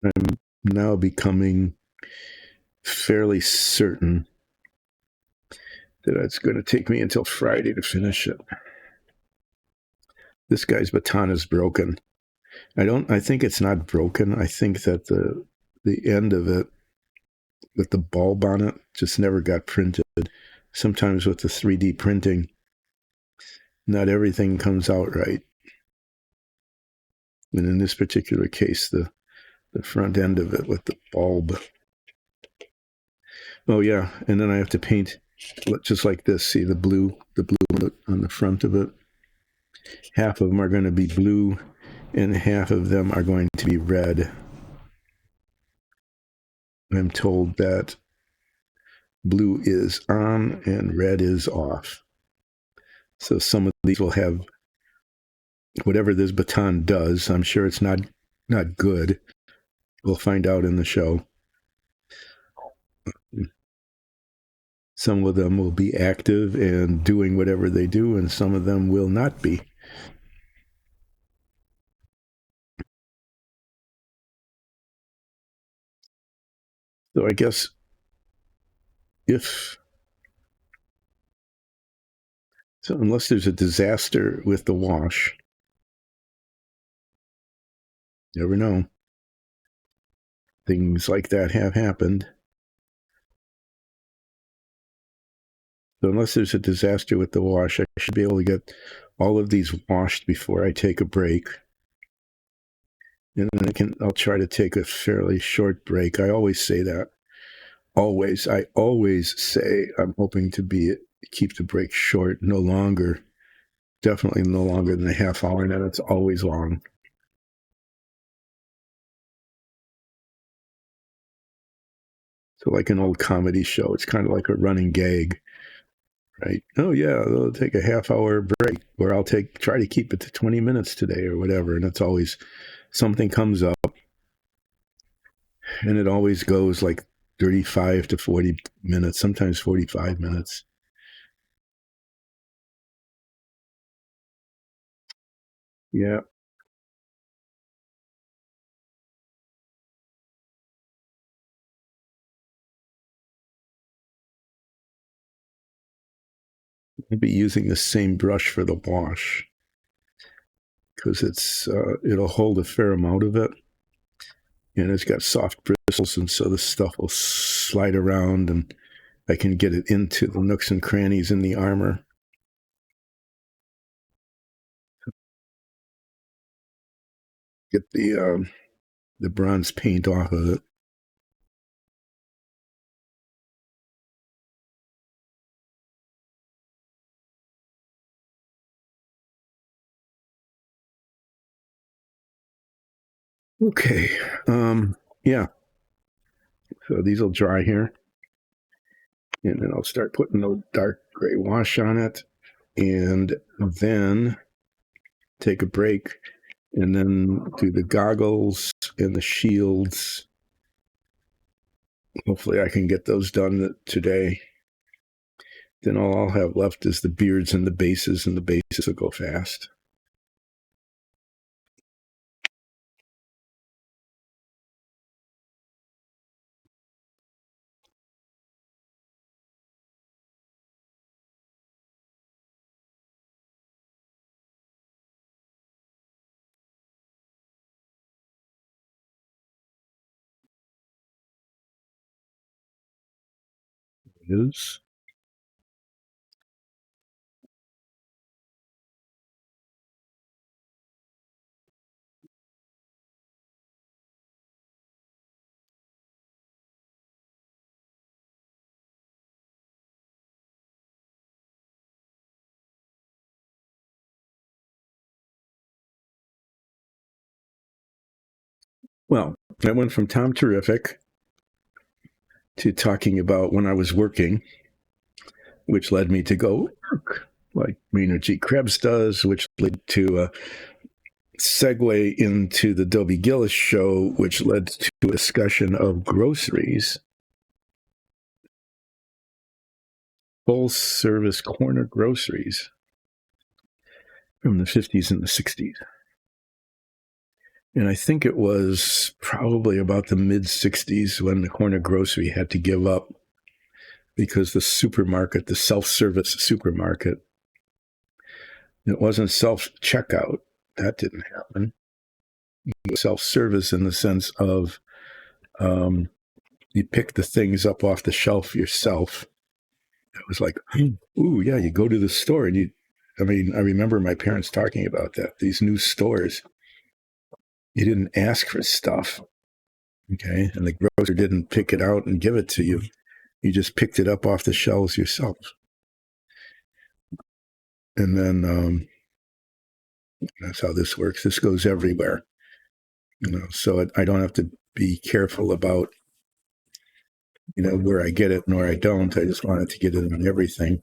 S1: I'm now becoming fairly certain that it's going to take me until Friday to finish it. This guy's baton is broken. I think it's not broken. I think that the end of it with the bulb on it just never got printed. Sometimes with the 3D printing, not everything comes out right. And in this particular case, the front end of it with the bulb. Oh yeah, and then I have to paint just like this. See the blue on the front of it. Half of them are going to be blue, and half of them are going to be red. I'm told that blue is on and red is off. So some of these will have whatever this baton does. I'm sure it's not good. We'll find out in the show. Some of them will be active and doing whatever they do, and some of them will not be. So I guess unless there's a disaster with the wash, never know. Things like that have happened. So unless there's a disaster with the wash, I should be able to get all of these washed before I take a break. And then I'll try to take a fairly short break. I always say that. I always say I'm hoping to keep the break short, no longer, definitely no longer than a half hour, and it's always long. So like an old comedy show, it's kind of like a running gag, right? Oh yeah, I'll take a half hour break, or I'll try to keep it to 20 minutes today or whatever. And it's always something comes up, and it always goes like 35 to 40 minutes, sometimes 45 minutes. Yeah. I'll be using the same brush for the wash because it'll hold a fair amount of it, and it's got soft bristles, and so the stuff will slide around, and I can get it into the nooks and crannies in the armor. Get the bronze paint off of it. Okay. Yeah. So these will dry here. And then I'll start putting the dark gray wash on it. And then take a break. And then do the goggles and the shields. Hopefully I can get those done today. Then all I'll have left is the beards and the bases will go fast. Is well, I went from Tom Terrific to talking about when I was working, which led me to go work like Maynard G. Krebs does, which led to a segue into the Dobie Gillis show, which led to a discussion of groceries. Full service corner groceries from the 50s and the 60s. And I think it was probably about the mid 60s when the corner grocery had to give up because the self-service supermarket, it wasn't self-checkout. That didn't happen. Self-service in the sense of you pick the things up off the shelf yourself. It was like, ooh, yeah, you go to the store and I remember my parents talking about that, these new stores. You didn't ask for stuff, okay? And the grocer didn't pick it out and give it to you. You just picked it up off the shelves yourself. And then that's how this works. This goes everywhere, so I don't have to be careful about, where I get it and where I don't. I just wanted to get it on everything.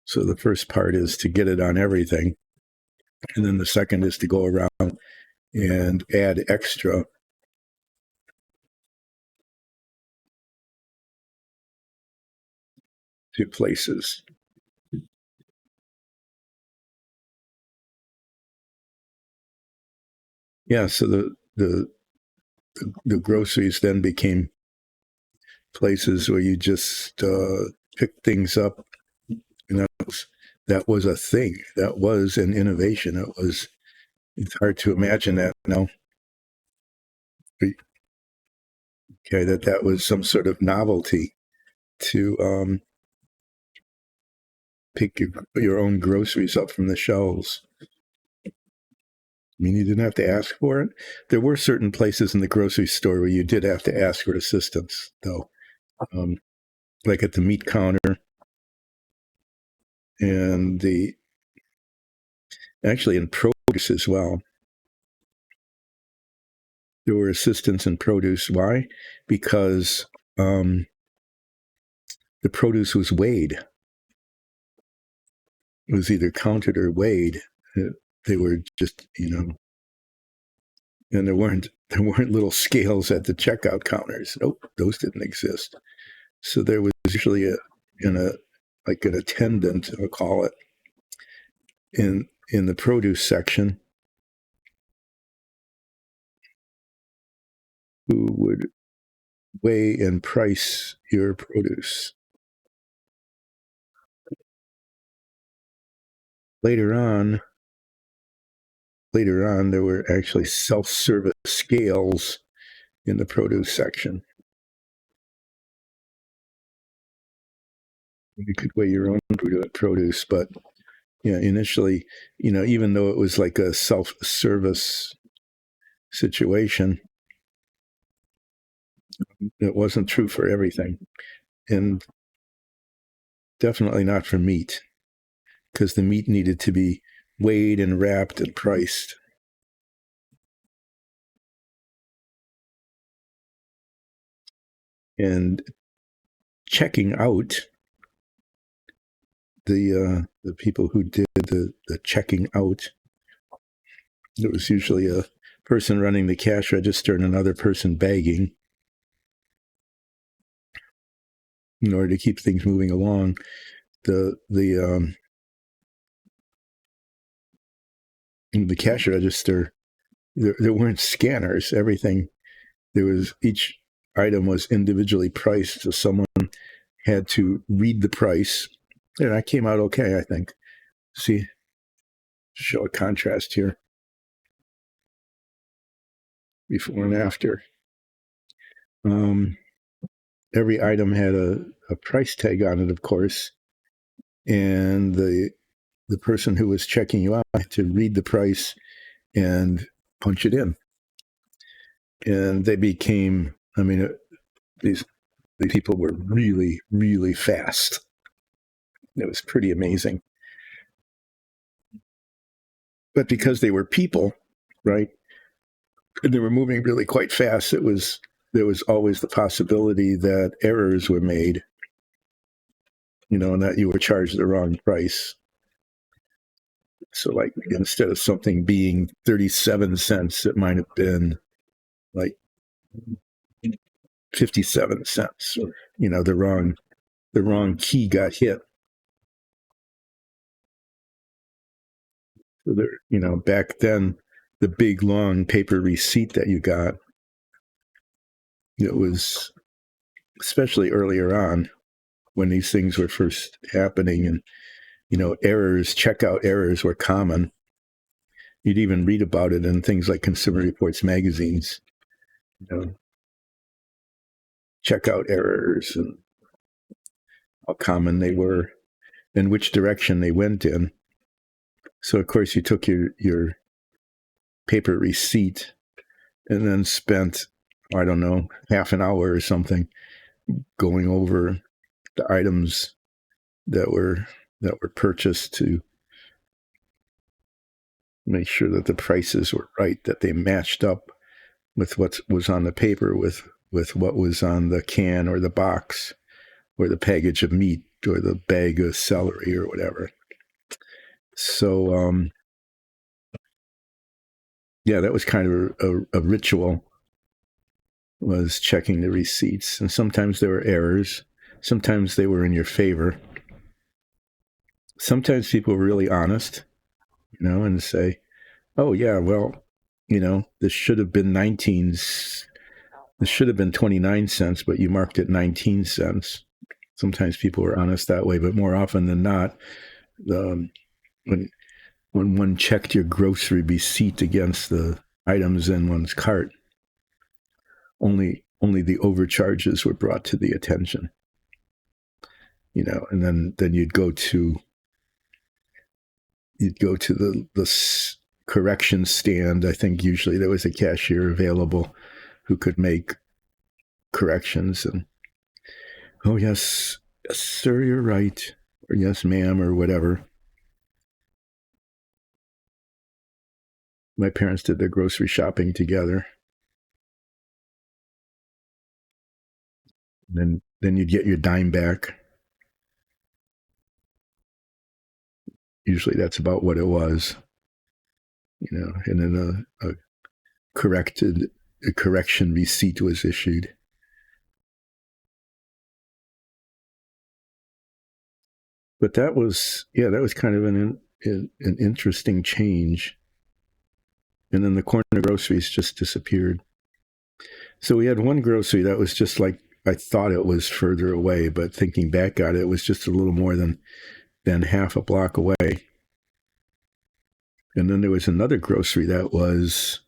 S1: So the first part is to get it on everything. And then the second is to go around and add extra to places. Yeah, so the groceries then became places where you just pick things up. And that was a thing. That was an innovation. It's hard to imagine that now. Okay, that was some sort of novelty to pick your own groceries up from the shelves. I mean, you didn't have to ask for it. There were certain places in the grocery store where you did have to ask for assistance, though, like at the meat counter and actually in produce as well. There were assistants in produce. Why? Because the produce was weighed. It was either counted or weighed. They were just, and there weren't little scales at the checkout counters. Nope, those didn't exist. So there was usually an attendant, I'll call it, in the produce section, who would weigh and price your produce. Later on, there were actually self-service scales in the produce section. You could weigh your own produce, but initially, even though it was like a self-service situation, it wasn't true for everything, and definitely not for meat, because the meat needed to be weighed and wrapped and priced. And checking out, the people who did the checking out, there was usually a person running the cash register and another person bagging in order to keep things moving along. The cash register, there weren't scanners. Everything, each item was individually priced, so someone had to read the price. And I came out okay, I think. See, show a contrast here, before and after. Every item had a price tag on it, of course, and the person who was checking you out had to read the price and punch it in. And they became, these people were really, really fast. It was pretty amazing. But because they were people, right, and they were moving really quite fast, there was always the possibility that errors were made, and that you were charged the wrong price. So, like, instead of something being 37 cents, it might have been like 57 cents, or, the wrong key got hit. So there, back then, the big long paper receipt that you got, it was, especially earlier on when these things were first happening, and errors, checkout errors were common. You'd even read about it in things like Consumer Reports magazines, checkout errors and how common they were and which direction they went in. So of course you took your paper receipt and then spent, I don't know, half an hour or something going over the items that were purchased to make sure that the prices were right, that they matched up with what was on the paper with what was on the can or the box or the package of meat or the bag of celery or whatever. So yeah, that was kind of a ritual, was checking the receipts. And sometimes there were errors. Sometimes they were in your favor. Sometimes people were really honest, and say, oh yeah, well, this should have been 29 cents, but you marked it 19 cents. Sometimes people were honest that way, but more often than not, when one checked your grocery receipt against the items in one's cart, only the overcharges were brought to the attention. And then you'd go to the correction stand. I think usually there was a cashier available who could make corrections, and oh yes, sir, you're right, or yes ma'am, or whatever. My parents did their grocery shopping together. And then you'd get your dime back. Usually that's about what it was. And then a correction receipt was issued. But that was kind of an interesting change. And then the corner groceries just disappeared. So we had one grocery that was just like, I thought it was further away, but thinking back at it, it was just a little more than half a block away. And then there was another grocery that was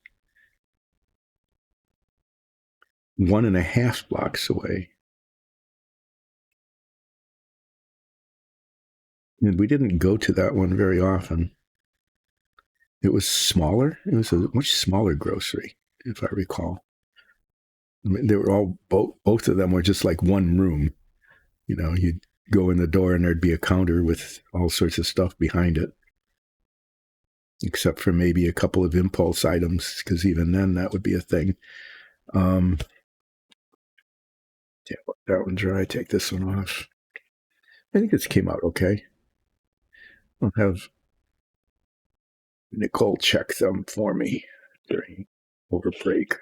S1: 1.5 blocks away. And we didn't go to that one very often. It was smaller. It was a much smaller grocery, if I recall. I mean, they were all, both of them were just like one room. You'd go in the door and there'd be a counter with all sorts of stuff behind it, except for maybe a couple of impulse items, because even then that would be a thing. Yeah, that one dry. Take this one off. I think this came out okay. I'll have Nicole check them for me during over break.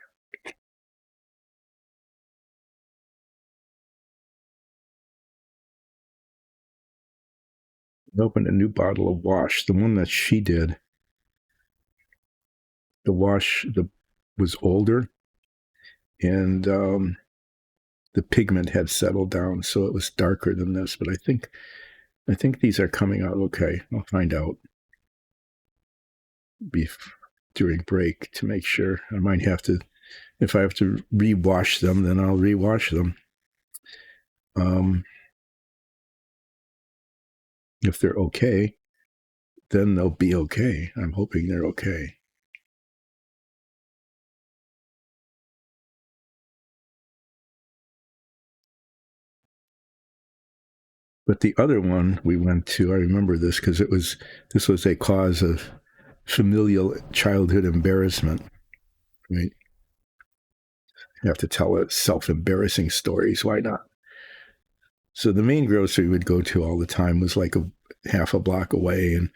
S1: I opened a new bottle of wash, the one that she did. The wash was older, and the pigment had settled down, so it was darker than this. But I think these are coming out okay. I'll find out during break to make sure. I might have to, if I have to rewash them, then I'll rewash them. If they're okay, then they'll be okay. I'm hoping they're okay. But the other one we went to, I remember this because this was a cause of familial childhood embarrassment. Right? You have to tell self-embarrassing stories. Why not? So the main grocery we'd go to all the time was like half a block away, and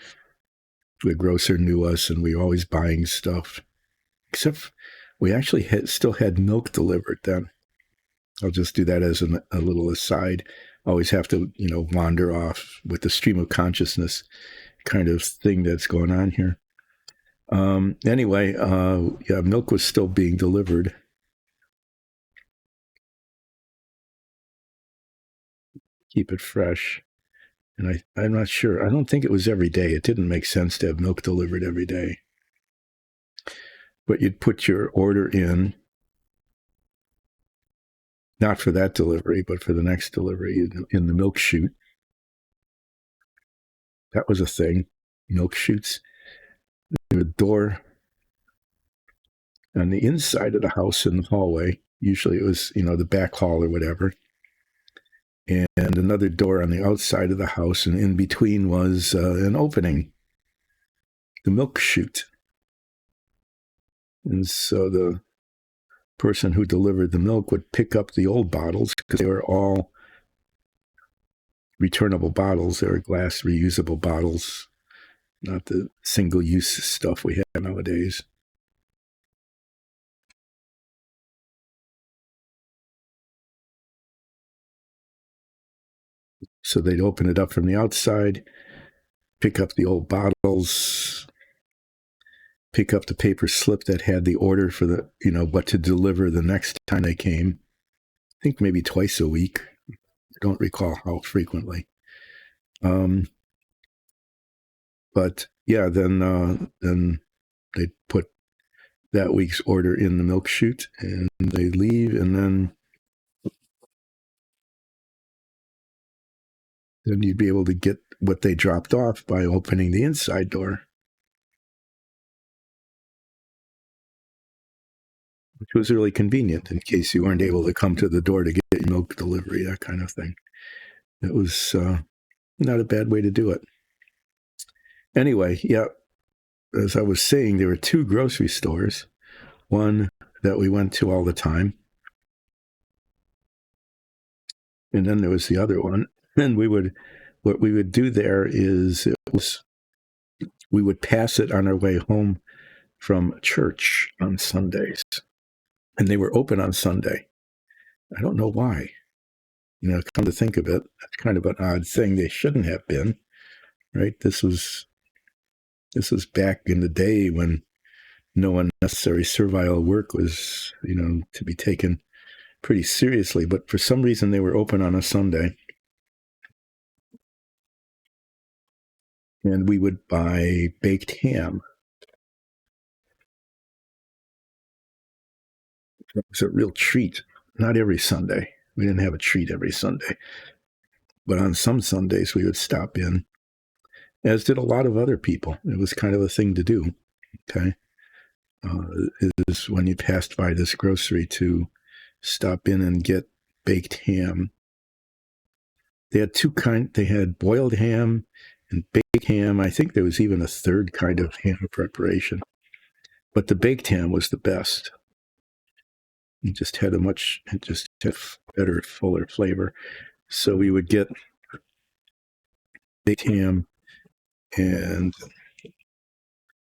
S1: the grocer knew us, and we were always buying stuff. Except we actually still had milk delivered then. I'll just do that as a little aside. Always have to, wander off with the stream of consciousness kind of thing that's going on here. Anyway, yeah, milk was still being delivered. Keep it fresh. And I'm not sure. I don't think it was every day. It didn't make sense to have milk delivered every day. But you'd put your order in, not for that delivery, but for the next delivery in the milk chute. That was a thing. Milk chutes. The door On the inside of the house in the hallway, usually it was, the back hall or whatever, and another door on the outside of the house, and in between was an opening, the milk chute. And so the person who delivered the milk would pick up the old bottles because they were all returnable bottles. They were glass reusable bottles, not the single-use stuff we have nowadays. So they'd open it up from the outside, pick up the old bottles, pick up the paper slip that had the order for the, what to deliver the next time they came. I think maybe twice a week. I don't recall how frequently. But yeah, then they put that week's order in the milk chute and they leave, and then you'd be able to get what they dropped off by opening the inside door, which was really convenient in case you weren't able to come to the door to get your milk delivery, that kind of thing. It was not a bad way to do it. Anyway, yeah, as I was saying, there were two grocery stores, one that we went to all the time, and then there was the other one. And what we would do there is we would pass it on our way home from church on Sundays. And they were open on Sunday. I don't know why. Come to think of it, that's kind of an odd thing. They shouldn't have been, right? This was back in the day when no unnecessary servile work was, to be taken pretty seriously. But for some reason, they were open on a Sunday. And we would buy baked ham. It was a real treat. Not every Sunday. We didn't have a treat every Sunday. But on some Sundays, we would stop in, as did a lot of other people. It was kind of a thing to do, okay? Is when you passed by this grocery to stop in and get baked ham. They had two kinds. They had boiled ham and baked ham. I think there was even a third kind of ham preparation. But the baked ham was the best. It just had better, fuller flavor. So we would get baked ham, and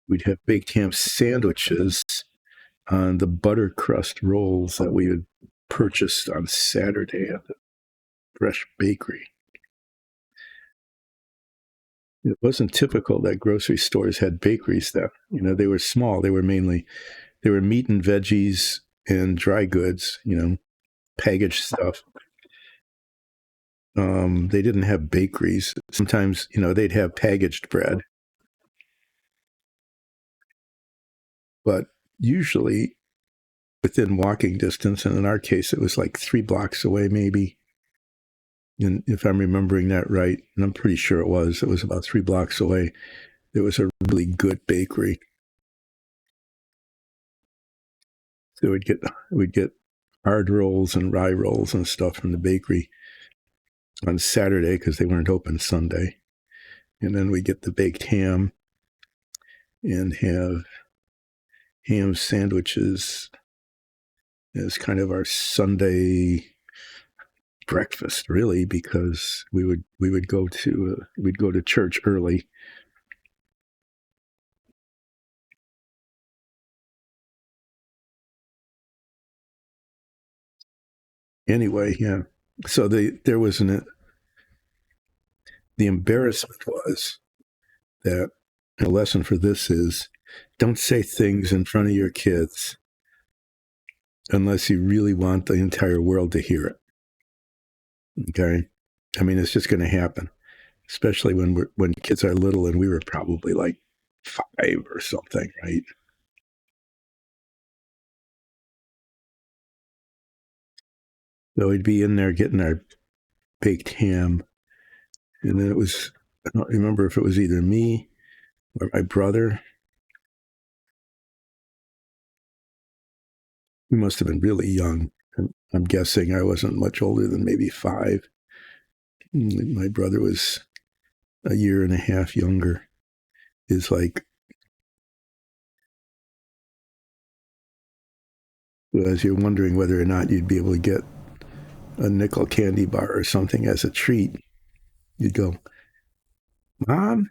S1: we'd have baked ham sandwiches on the butter crust rolls that we had purchased on Saturday at the Fresh Bakery. It wasn't typical that grocery stores had bakeries then. They were small. They were meat and veggies and dry goods, packaged stuff. They didn't have bakeries. Sometimes, they'd have packaged bread. But usually within walking distance, and in our case, it was like 3 blocks away, maybe. And if I'm remembering that right, and I'm pretty sure it was about 3 blocks away, there was a really good bakery. So we'd get hard rolls and rye rolls and stuff from the bakery on Saturday because they weren't open Sunday. And then we get the baked ham and have ham sandwiches as kind of our Sunday breakfast, really, because we'd go to church early. Anyway, yeah. So there was the embarrassment was that a lesson for this is don't say things in front of your kids unless you really want the entire world to hear it. Okay? I mean, it's just going to happen, especially when kids are little, and we were probably like 5 or something, right? So we'd be in there getting our baked ham, and then I don't remember if it was either me or my brother. We must have been really young. I'm guessing I wasn't much older than maybe 5. My brother was a year and a half younger. Is like, as you're wondering whether or not you'd be able to get a nickel candy bar or something as a treat, you'd go, Mom,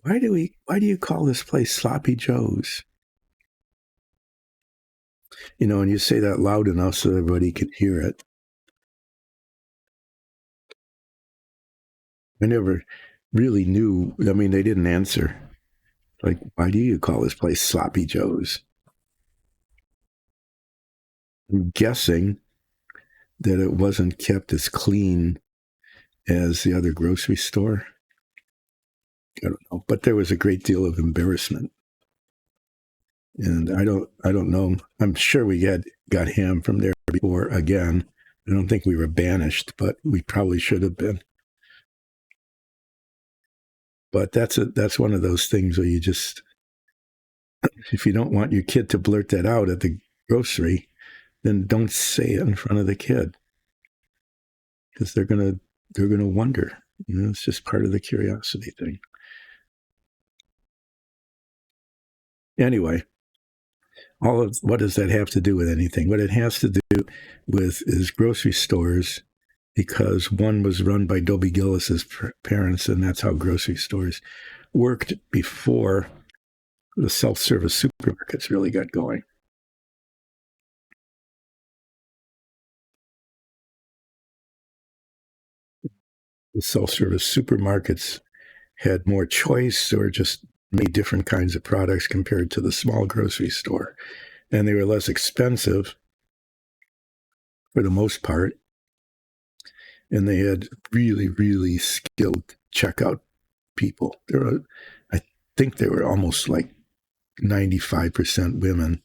S1: why do you call this place Sloppy Joe's? And you say that loud enough so everybody can hear it. I never really knew. I mean, they didn't answer. Like, why do you call this place Sloppy Joe's? I'm guessing that it wasn't kept as clean as the other grocery store. I don't know, but there was a great deal of embarrassment, and I don't know. I'm sure we got ham from there before again. I don't think we were banished, but we probably should have been. But that's one of those things where you just, if you don't want your kid to blurt that out at the grocery, then don't say it in front of the kid, because they're gonna wonder. It's just part of the curiosity thing. Anyway, all of what does that have to do with anything? What it has to do with is grocery stores, because one was run by Dobie Gillis's parents, and that's how grocery stores worked before the self-service supermarkets really got going. The self-service supermarkets had more choice, or just made different kinds of products compared to the small grocery store. And they were less expensive for the most part. And they had really, really skilled checkout people. I think they were almost like 95% women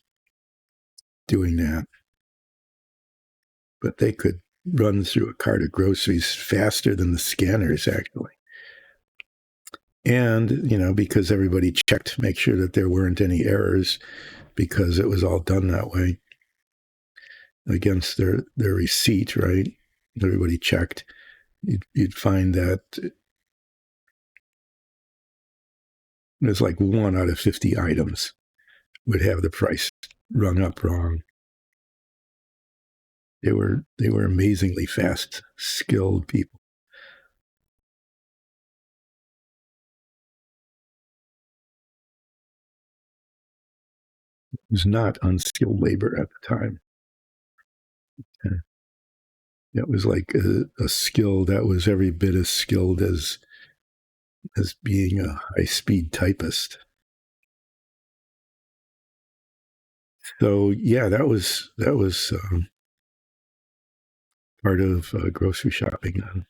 S1: doing that. But they could run through a cart of groceries faster than the scanners, actually. And, because everybody checked to make sure that there weren't any errors, because it was all done that way against their receipt, right? Everybody checked. You'd find that there's like 1 out of 50 items would have the price rung up wrong. They were amazingly fast, skilled people. It was not unskilled labor at the time. It was like a skill that was every bit as skilled as being a high-speed typist. So yeah, that was part of grocery shopping then.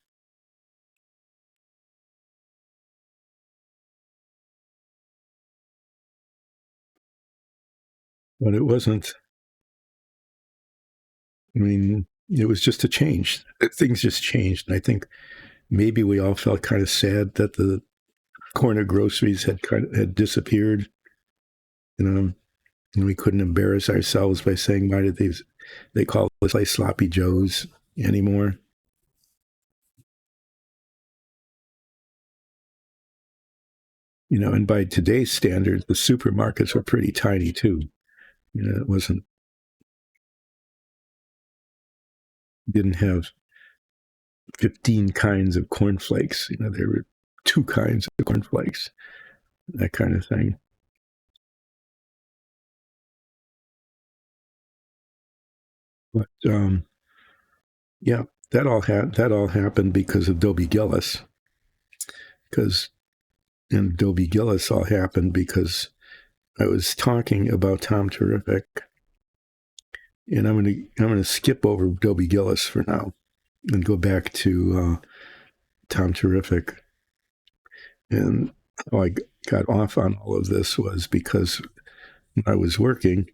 S1: But it wasn't. I mean, it was just a change. Things just changed, and I think maybe we all felt kind of sad that the corner groceries had disappeared. And we couldn't embarrass ourselves by saying, why did they call this place Sloppy Joe's anymore? And by today's standards, the supermarkets were pretty tiny too. It didn't have 15 kinds of cornflakes. There were 2 kinds of cornflakes, that kind of thing. But yeah, that all happened because of Dobie Gillis. And Dobie Gillis all happened because I was talking about Tom Terrific, and I'm gonna skip over Dobie Gillis for now and go back to Tom Terrific. And how I got off on all of this was because when I was working,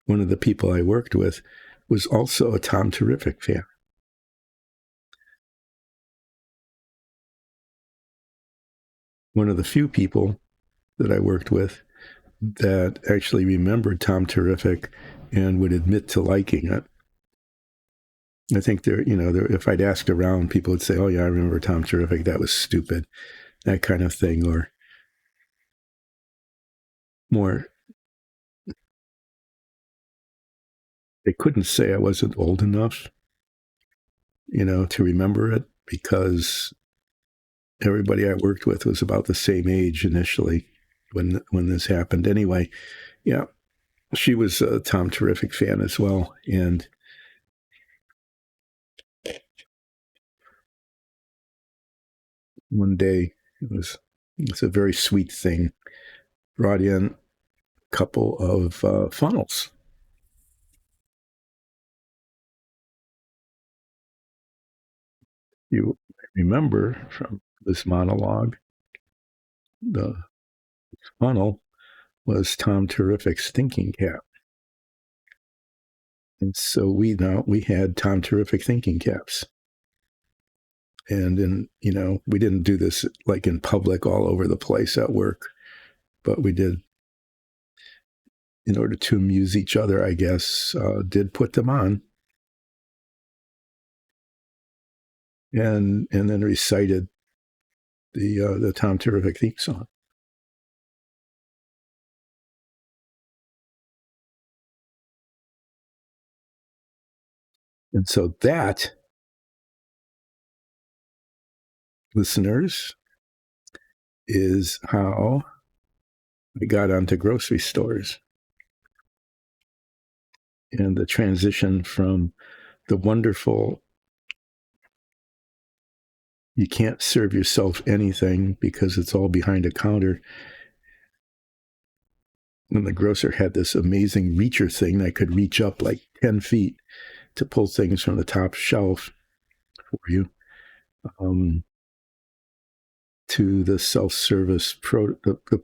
S1: one of the people I worked with was also a Tom Terrific fan. One of the few people that I worked with that actually remembered Tom Terrific and would admit to liking it. I think if I'd asked around, people would say, "Oh yeah, I remember Tom Terrific. That was stupid," that kind of thing, or more. They couldn't say I wasn't old enough, to remember it because everybody I worked with was about the same age initially when this happened. Anyway, yeah, she was a Tom Terrific fan as well, and one day it's a very sweet thing. Brought in a couple of funnels. You remember from this monologue, the funnel was Tom Terrific's thinking cap. And so we had Tom Terrific thinking caps. And we didn't do this like in public all over the place at work, but we did, in order to amuse each other, I guess, did put them on and then recited the Tom Terrific theme song. And so that, listeners, is how I got onto grocery stores and the transition from the wonderful, you can't serve yourself anything because it's all behind a counter. And the grocer had this amazing reacher thing that could reach up like 10 feet to pull things from the top shelf for you, to the self-service, the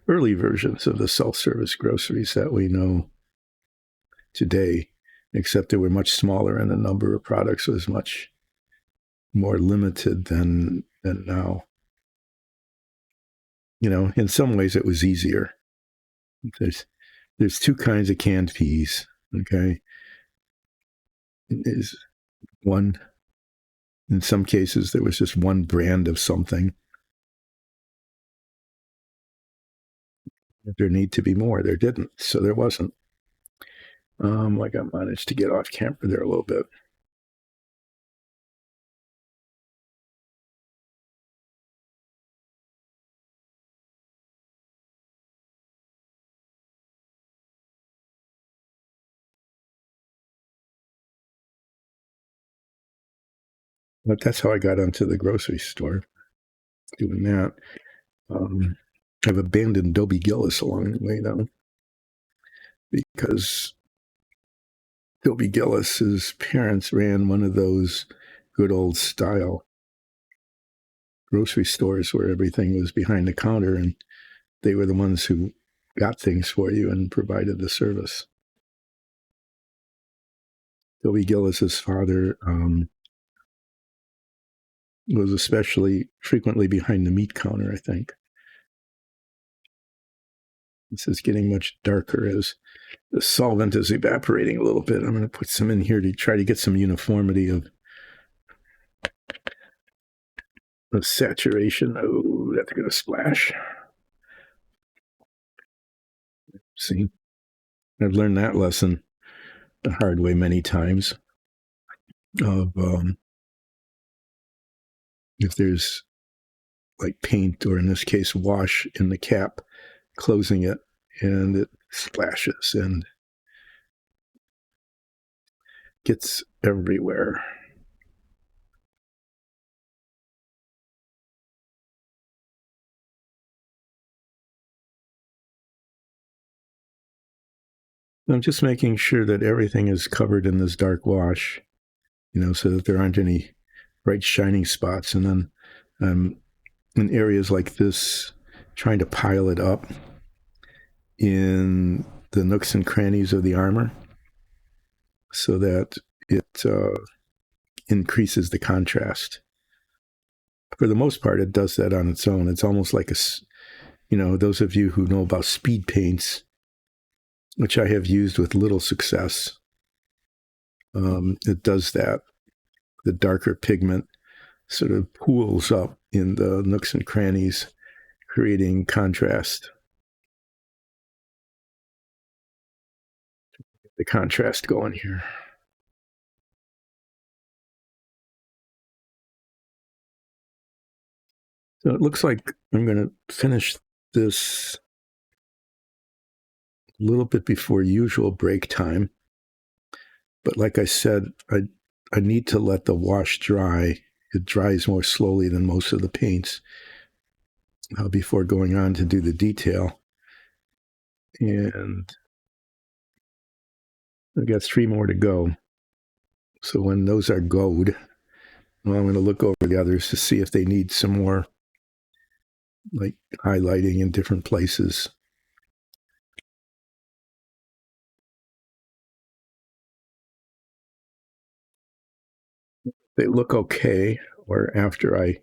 S1: early versions of the self-service groceries that we know today, except they were much smaller and the number of products was much more limited than now. In some ways it was easier. There's two kinds of canned peas, okay? Is one, in some cases there was just one brand of something. There need to be more. There didn't, so there wasn't. Like I managed to get off camera there a little bit. But that's how I got onto the grocery store, doing that. I've abandoned Dobie Gillis along the way now, because Dobie Gillis's parents ran one of those good old style grocery stores where everything was behind the counter, and they were the ones who got things for you and provided the service. Dobie Gillis's father was especially frequently behind the meat counter, I think. This is getting much darker as the solvent is evaporating a little bit. I'm going to put some in here to try to get some uniformity of saturation. Oh, that's going to splash. See, I've learned that lesson the hard way many times. Of if there's like paint, or in this case wash, in the cap, closing it, and it splashes and gets everywhere. I'm just making sure that everything is covered in this dark wash, so that there aren't any bright shining spots. And then in areas like this, trying to pile it up in the nooks and crannies of the armor so that it increases the contrast. For the most part, it does that on its own. It's almost like those of you who know about speed paints, which I have used with little success, it does that. The darker pigment sort of pools up in the nooks and crannies, creating contrast. The contrast going here. So it looks like I'm going to finish this a little bit before usual break time. But like I said, I need to let the wash dry. It dries more slowly than most of the paints before going on to do the detail. And I've got 3 more to go. So when those are gold, I'm going to look over the others to see if they need some more like highlighting in different places. They look okay, or after I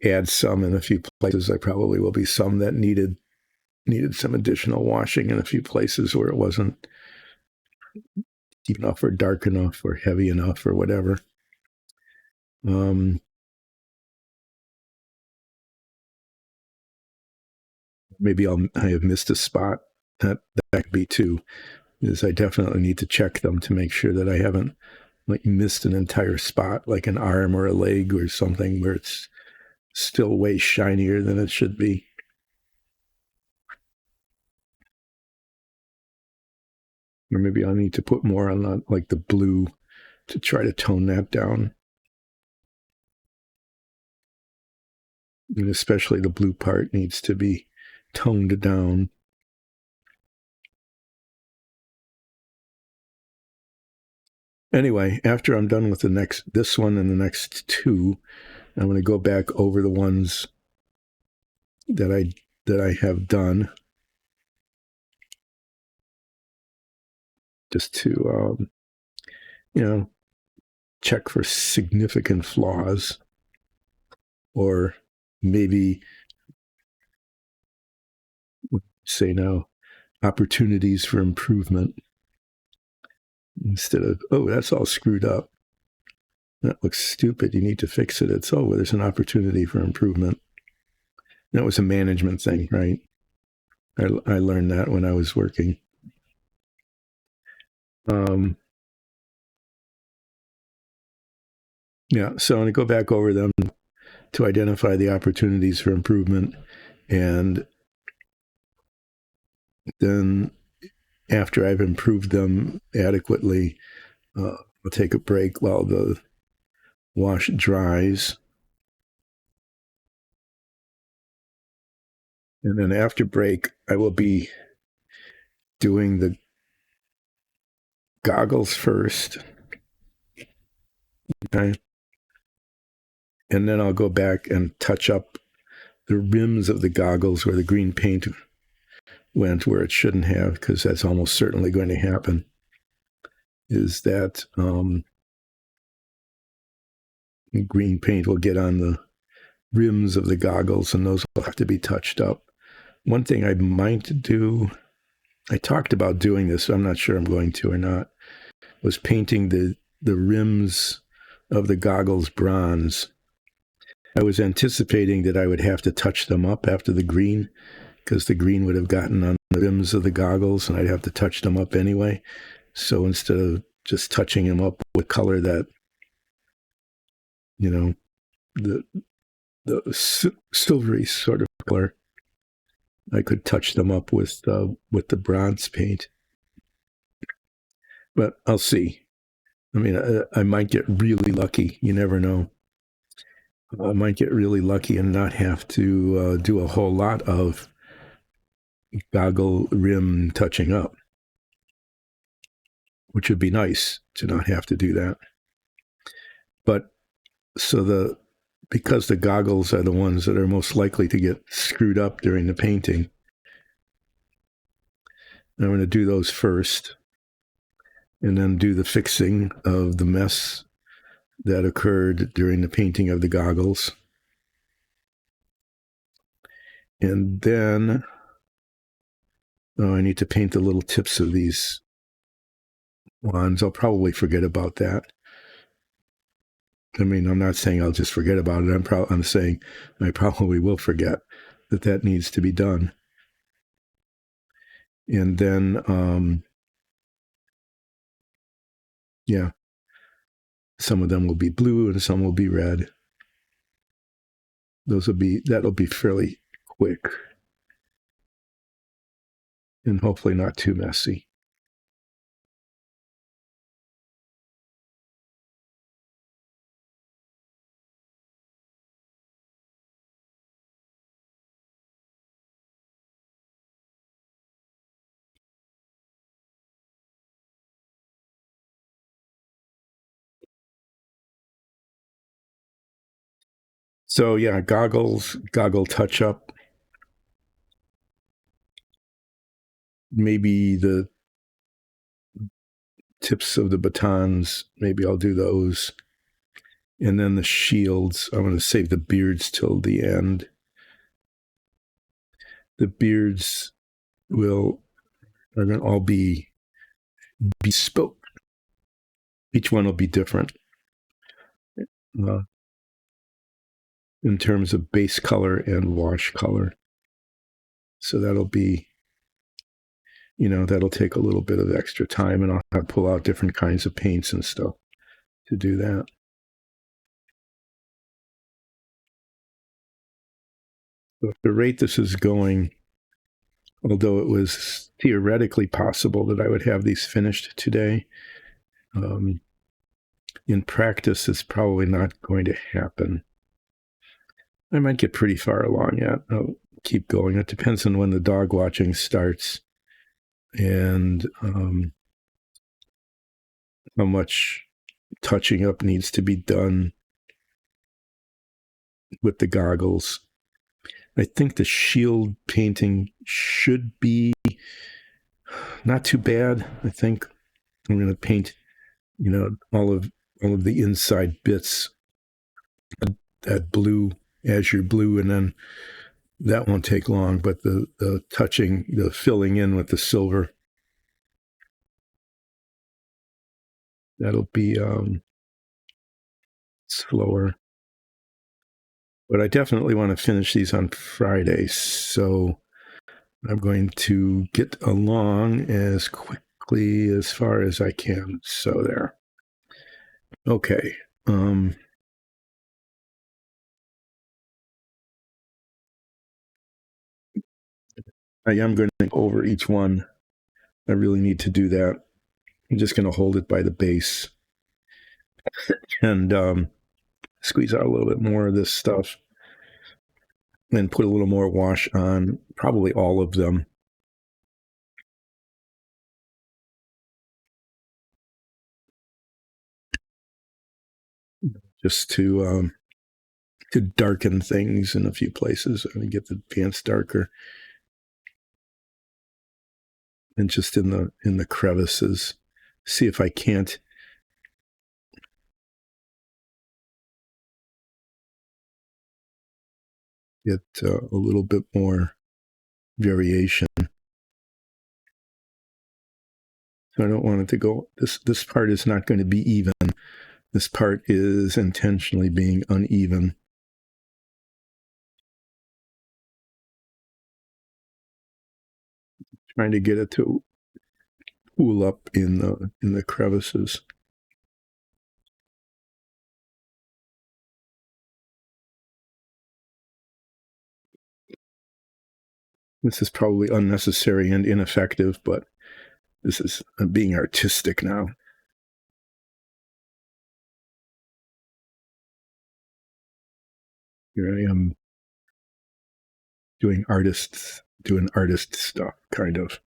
S1: add some in a few places, I probably will be some that needed some additional washing in a few places where it wasn't deep enough or dark enough or heavy enough or whatever. Maybe I have missed a spot. That could be too. Is I definitely need to check them to make sure that I haven't like missed an entire spot, like an arm or a leg or something where it's still way shinier than it should be. Or maybe I'll need to put more on like the blue to try to tone that down. And especially the blue part needs to be toned down. Anyway, after I'm done with this one and the next 2, I'm going to go back over the ones that I have done, just to check for significant flaws, or maybe say now opportunities for improvement, instead of, oh, that's all screwed up, that looks stupid, you need to fix it. It's, oh, well, there's an opportunity for improvement. That was a management thing, right? I learned that when I was working. Yeah, so I'm going to go back over them to identify the opportunities for improvement. And then after I've improved them adequately, I'll take a break while the wash dries. And then after break, I will be doing the goggles first. Okay. And then I'll go back and touch up the rims of the goggles where the green paint went where it shouldn't have, because that's almost certainly going to happen, is that green paint will get on the rims of the goggles, and those will have to be touched up. One thing I might do, I talked about doing this, so I'm not sure I'm going to or not, was painting the rims of the goggles bronze. I was anticipating that I would have to touch them up after the green, because the green would have gotten on the rims of the goggles and I'd have to touch them up anyway. So instead of just touching them up with color that, the silvery sort of color, I could touch them up with the bronze paint. But I'll see. I mean, I might get really lucky. You never know. I might get really lucky and not have to do a whole lot of goggle rim touching up, which would be nice to not have to do that. But so because the goggles are the ones that are most likely to get screwed up during the painting, I'm going to do those first and then do the fixing of the mess that occurred during the painting of the goggles. And then I need to paint the little tips of these wands. I'll probably forget about that. I mean, I'm not saying I'll just forget about it. I'm saying I probably will forget that needs to be done. And then, yeah, some of them will be blue and some will be red. That'll be fairly quick and hopefully not too messy. So yeah, goggle touch up. Maybe the tips of the batons, maybe I'll do those. And then the shields, I'm going to save the beards till the end. The beards are going to all be bespoke. Each one will be different in terms of base color and wash color. So that'll be, that'll take a little bit of extra time, and I'll have to pull out different kinds of paints and stuff to do that. So at the rate this is going, although it was theoretically possible that I would have these finished today, in practice, it's probably not going to happen. I might get pretty far along yet. I'll keep going. It depends on when the dog watching starts and how much touching up needs to be done with the goggles. I think the shield painting should be not too bad. I think I'm going to paint, all of the inside bits, that blue, azure blue, and then that won't take long. But the touching, the filling in with the silver, that'll be slower. But I definitely want to finish these on Friday, so I'm going to get along as quickly as far as I can. So there. Okay. I am going to go over each one. I really need to do that. I'm just going to hold it by the base and squeeze out a little bit more of this stuff and put a little more wash on probably all of them. Just to darken things in a few places and get the pants darker. And just in the crevices, see if I can't get a little bit more variation. So I don't want it to go, this part is not going to be even. This part is intentionally being uneven. Trying to get it to pool up in the crevices. This is probably unnecessary and ineffective, but this is being artistic now. Here I am doing artist stuff, kind of.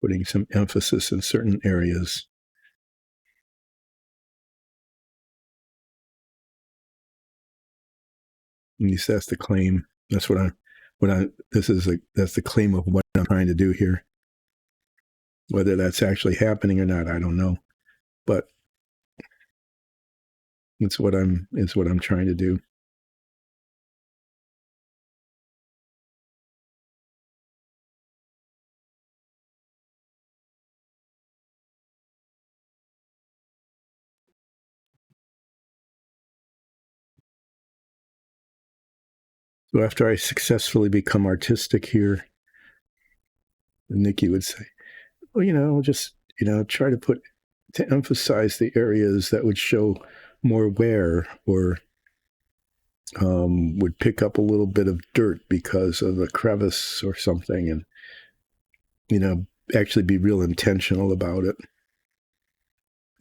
S1: Putting some emphasis in certain areas. At least that's the claim. That's that's the claim of what I'm trying to do here. Whether that's actually happening or not, I don't know. But it's what I'm trying to do. So after I successfully become artistic here, Nikki would say, well, just, try to emphasize the areas that would show more wear or would pick up a little bit of dirt because of a crevice or something, and, actually be real intentional about it.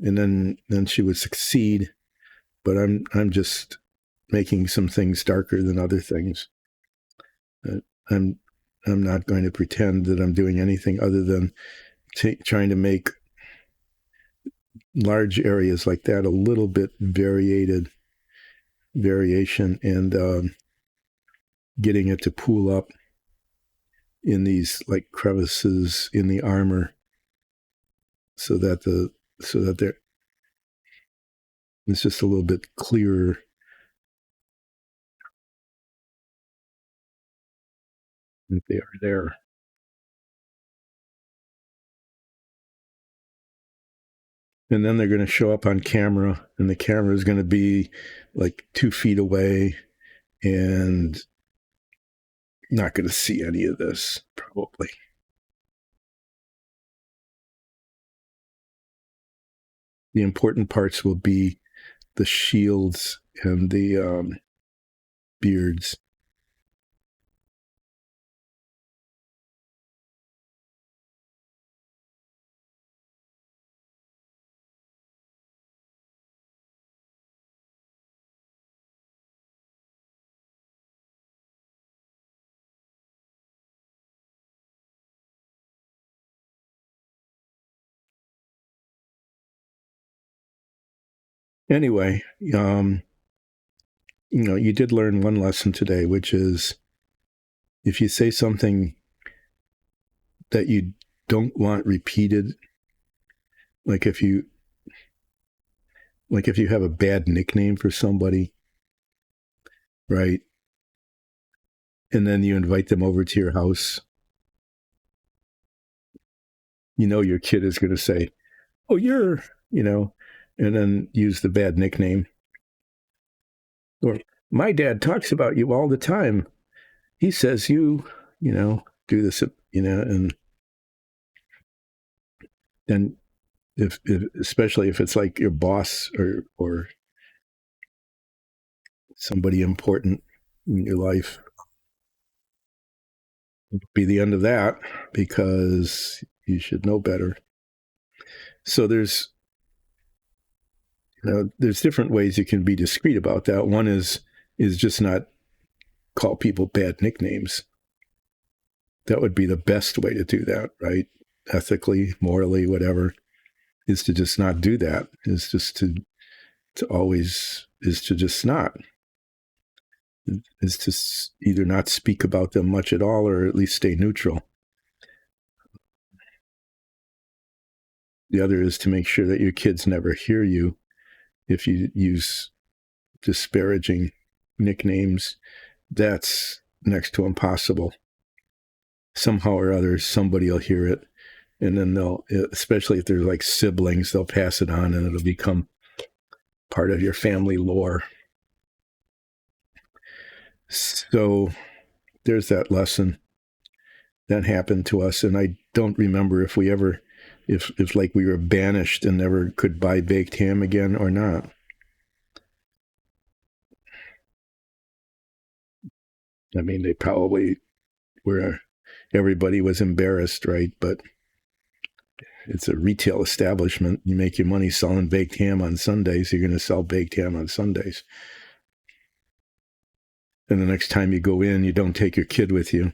S1: And then she would succeed, but I'm just making some things darker than other things. I'm not going to pretend that I'm doing anything other than trying to make large areas like that a little bit variation and getting it to pool up in these like crevices in the armor so that it's just a little bit clearer. That they are there. And then they're going to show up on camera, and the camera is going to be like 2 feet away and not going to see any of this, probably. The important parts will be the shields and the beards. Anyway, you did learn one lesson today, which is if you say something that you don't want repeated, like if you have a bad nickname for somebody, right? And then you invite them over to your house, your kid is going to say, oh, you're, and then use the bad nickname. Or my dad talks about you all the time. He says you do this, and then if especially if it's like your boss or somebody important in your life, it'll be the end of that because you should know better. So there's different ways you can be discreet about that. One is just not call people bad nicknames. That would be the best way to do that, right? Ethically, morally, whatever, is to just not do that. Is just to just not. Is to either not speak about them much at all or at least stay neutral. The other is to make sure that your kids never hear you if you use disparaging nicknames. That's next to impossible. Somehow or other, somebody will hear it, and then they'll, especially if they're like siblings, they'll pass it on and it'll become part of your family lore. So there's that lesson that happened to us. And I don't remember if we ever, if like we were banished and never could buy baked ham again or not. I mean, they probably were, everybody was embarrassed, right? But it's a retail establishment. You make your money selling baked ham on Sundays. You're going to sell baked ham on Sundays. And the next time you go in, you don't take your kid with you.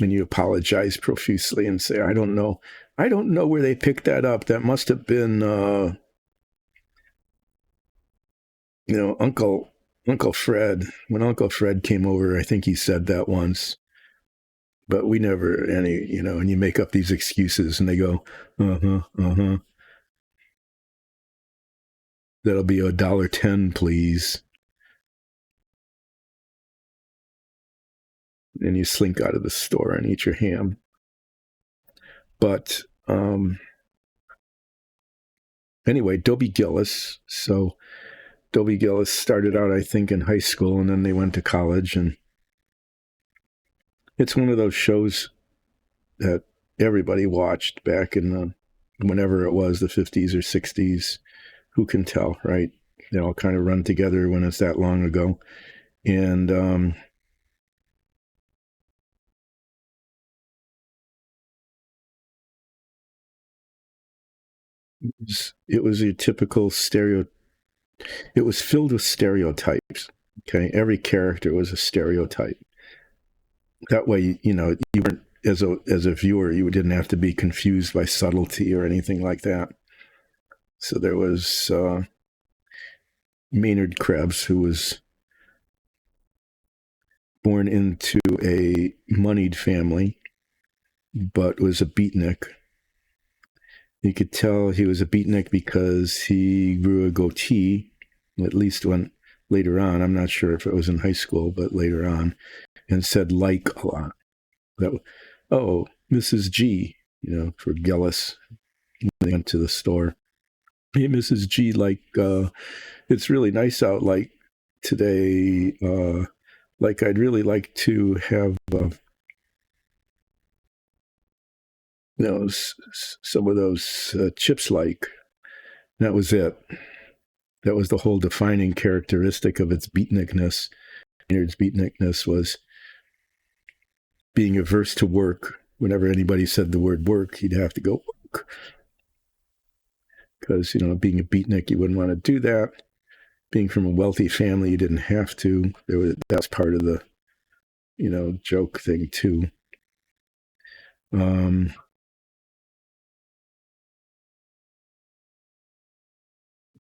S1: And you apologize profusely and say, I don't know where they picked that up. That must have been, Uncle Fred. When Uncle Fred came over, I think he said that once. But we never and you make up these excuses and they go, that'll be $1.10, please. And you slink out of the store and eat your ham. But anyway, Dobie Gillis. So Dobie Gillis started out, I think, in high school, and then they went to college. And it's one of those shows that everybody watched back in the whenever it was, the 50s or 60s. Who can tell, right? They all kind of run together when it's that long ago. And it was a typical stereo. It was filled with stereotypes. Okay, every character was a stereotype. That way, you weren't as a viewer, you didn't have to be confused by subtlety or anything like that. So there was Maynard Krebs, who was born into a moneyed family, but was a beatnik. You could tell he was a beatnik because he grew a goatee, at least when later on, I'm not sure if it was in high school, but later on, and said like a lot. That, oh, Mrs. G, for Gillis, when they went to the store. Hey, Mrs. G, it's really nice out, like, today. Like, I'd really like to have, some of those chips, like. That was it. That was the whole defining characteristic of its beatnikness. Maynard's beatnikness was being averse to work. Whenever anybody said the word work, he'd have to go work. Because, being a beatnik, you wouldn't want to do that. Being from a wealthy family, you didn't have to. That's part of the, joke thing, too.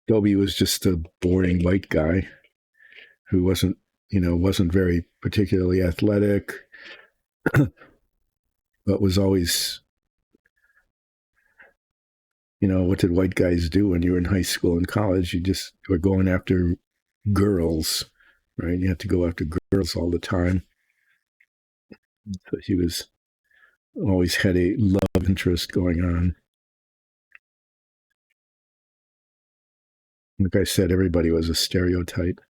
S1: Dobie was just a boring white guy who wasn't very particularly athletic, but was always, what did white guys do when you were in high school and college? You just were going after girls, right? You had to go after girls all the time. So he was always had a love interest going on. Like I said, everybody was a stereotype.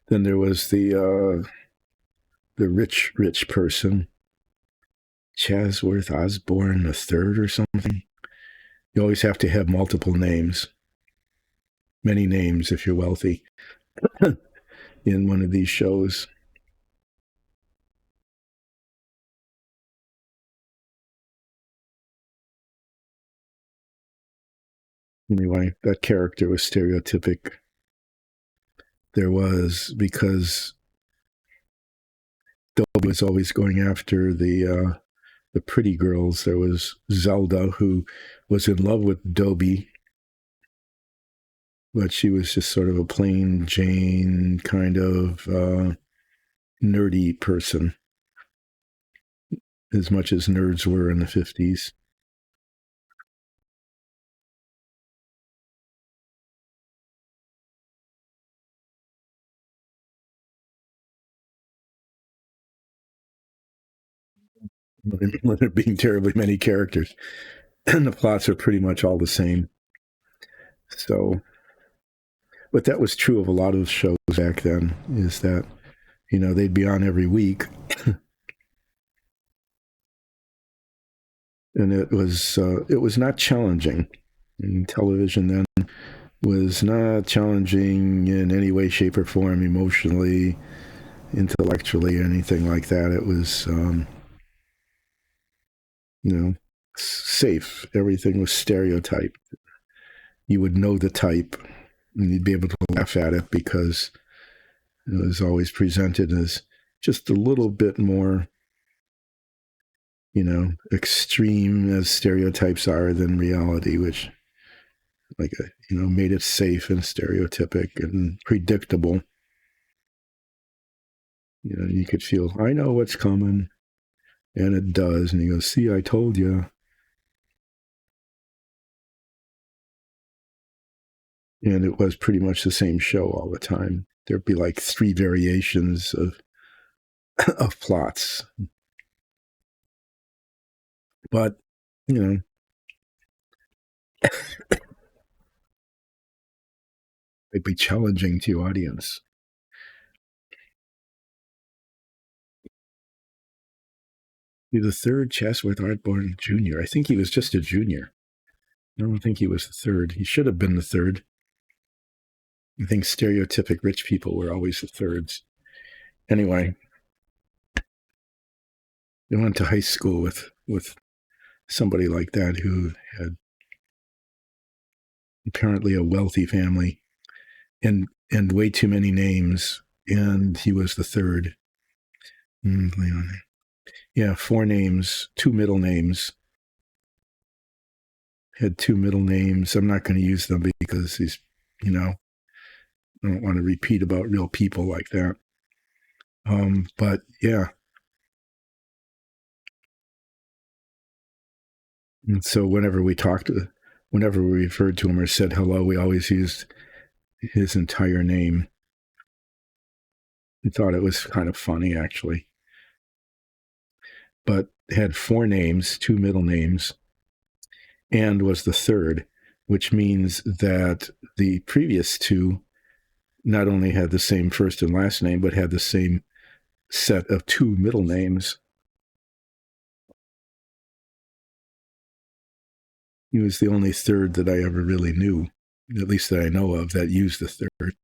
S1: Then there was the rich person, Chasworth Osborne the Third or something. You always have to have multiple names, many names if you're wealthy, in one of these shows. Anyway, that character was stereotypic. There was, because Dobie was always going after the pretty girls. There was Zelda, who was in love with Dobie, but she was just sort of a plain Jane kind of nerdy person, as much as nerds were in the 50s. There being terribly many characters, and the plots are pretty much all the same. So, but that was true of a lot of shows back then, is that, they'd be on every week. And it was not challenging. And television then was not challenging in any way, shape, or form, emotionally, intellectually, anything like that. It was, safe. Everything was stereotyped. You would know the type, and you'd be able to laugh at it because it was always presented as just a little bit more, extreme as stereotypes are than reality, which, made it safe and stereotypic and predictable. You could feel, I know what's coming, and it does. And you go, see, I told you. And it was pretty much the same show all the time. There'd be like 3 variations of plots. But, I'd be challenging to your audience. He's the third Chatsworth Osborne Jr. I think he was just a junior. I don't think he was the third. He should have been the third. I think stereotypic rich people were always the thirds. Anyway, I went to high school with somebody like that who had apparently a wealthy family and way too many names, and he was the third. Yeah, 4 names, 2 middle names. Had 2 middle names. I'm not going to use them because he's, I don't want to repeat about real people like that. But yeah. And so whenever we referred to him or said hello, we always used his entire name. We thought it was kind of funny, actually. But had 4 names, 2 middle names, and was the third, which means that the previous 2 not only had the same first and last name, but had the same set of 2 middle names. He was the only third that I ever really knew, at least that I know of, that used the third.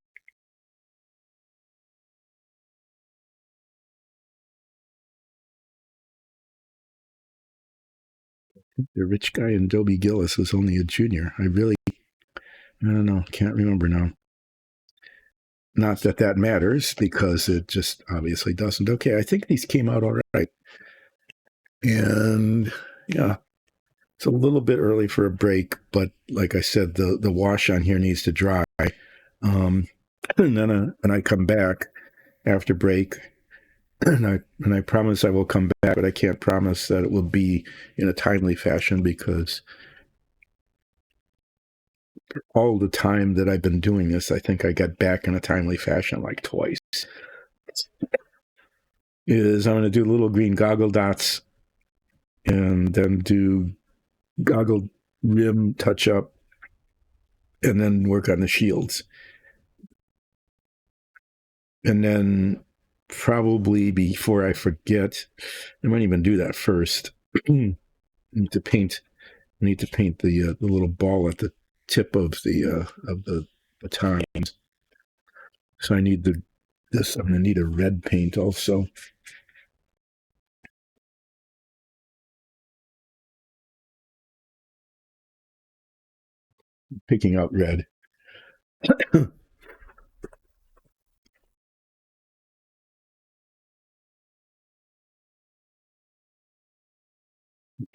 S1: The rich guy in Dobie Gillis was only a junior. I don't know. Can't remember now. Not that that matters, because it just obviously doesn't. Okay, I think these came out all right. And yeah, it's a little bit early for a break, but like I said, the wash on here needs to dry. And then I come back after break, and I promise I will come back, but I can't promise that it will be in a timely fashion, because all the time that I've been doing this, I think I got back in a timely fashion like twice. I'm going to do little green goggle dots and then do goggle rim touch up and then work on the shields. And then probably before I forget, I might even do that first. I need to paint the little ball at the tip of the batons. So I need this. I'm going to need a red paint also. Picking out red.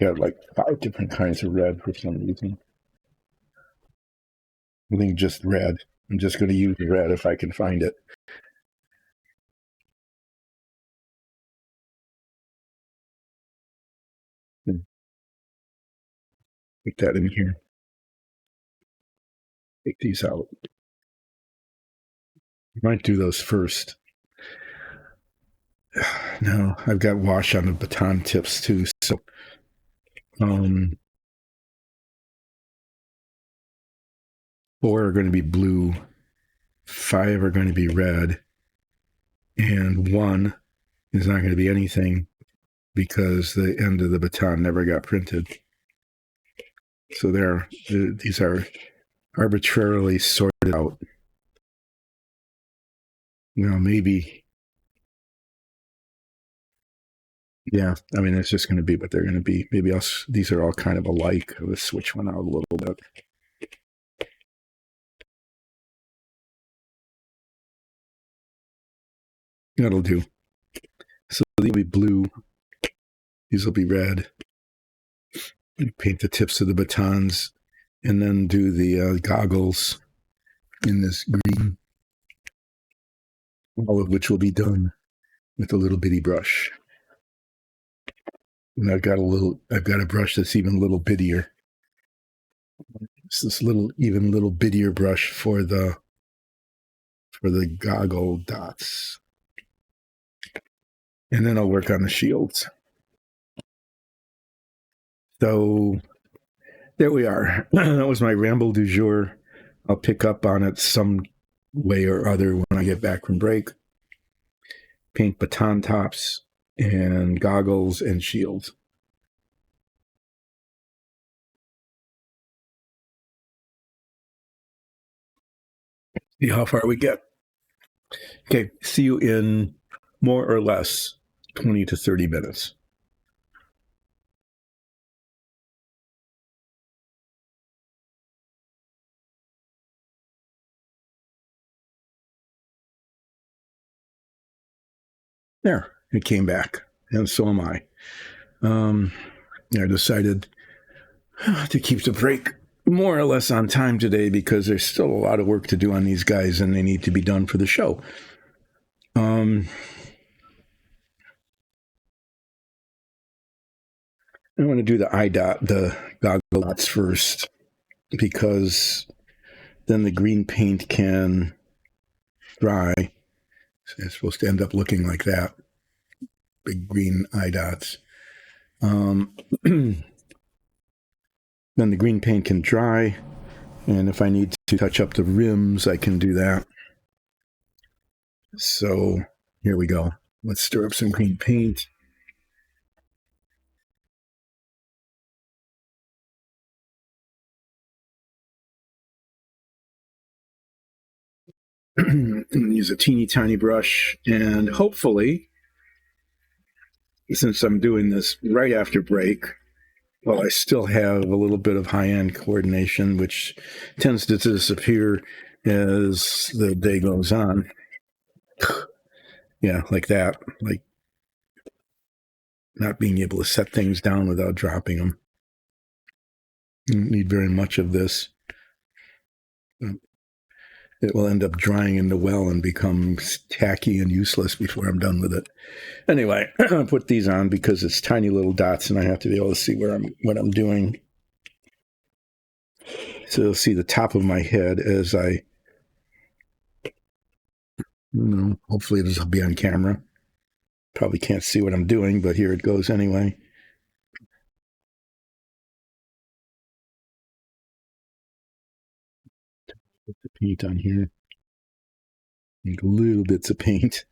S1: Got like 5 different kinds of red for some reason. I think just red. I'm just going to use red if I can find it. Put that in here. Take these out. I might do those first. No, I've got wash on the baton tips too. So, 4 are going to be blue, 5 are going to be red, and 1 is not going to be anything because the end of the baton never got printed. So these are arbitrarily sorted out. Maybe. Yeah, I mean, it's just going to be what they're going to be. Maybe these are all kind of alike. Let's switch one out a little bit. That'll do. So these will be blue. These will be red. Paint the tips of the batons, and then do the goggles in this green. All of which will be done with a little bitty brush. And I've got a brush that's even a little bittier. It's this little bittier brush for the goggle dots. And then I'll work on the shields. So there we are. That was my ramble du jour. I'll pick up on it some way or other when I get back from break. Paint baton tops and goggles and shields. See how far we get. Okay, see you in more or less 20 to 30 minutes. There, it came back, and so am I. I decided to keep the break more or less on time today because there's still a lot of work to do on these guys, and they need to be done for the show. I want to do the goggle dots first because then the green paint can dry. It's supposed to end up looking like that. Big green eye dots. Then the green paint can dry, and if I need to touch up the rims, I can do that. So here we go. Let's stir up some green paint. Use a teeny tiny brush, and hopefully, since I'm doing this right after break, well, I still have a little bit of high-end coordination, which tends to disappear as the day goes on. Yeah, like that, like not being able to set things down without dropping them. You don't need very much of this. It will end up drying in the well and become tacky and useless before I'm done with it. Anyway, I'll put these on because it's tiny little dots and I have to be able to see what I'm doing. So you'll see the top of my head as I, hopefully this will be on camera. Probably can't see what I'm doing, but here it goes anyway. Put the paint on here. Make little bits of paint.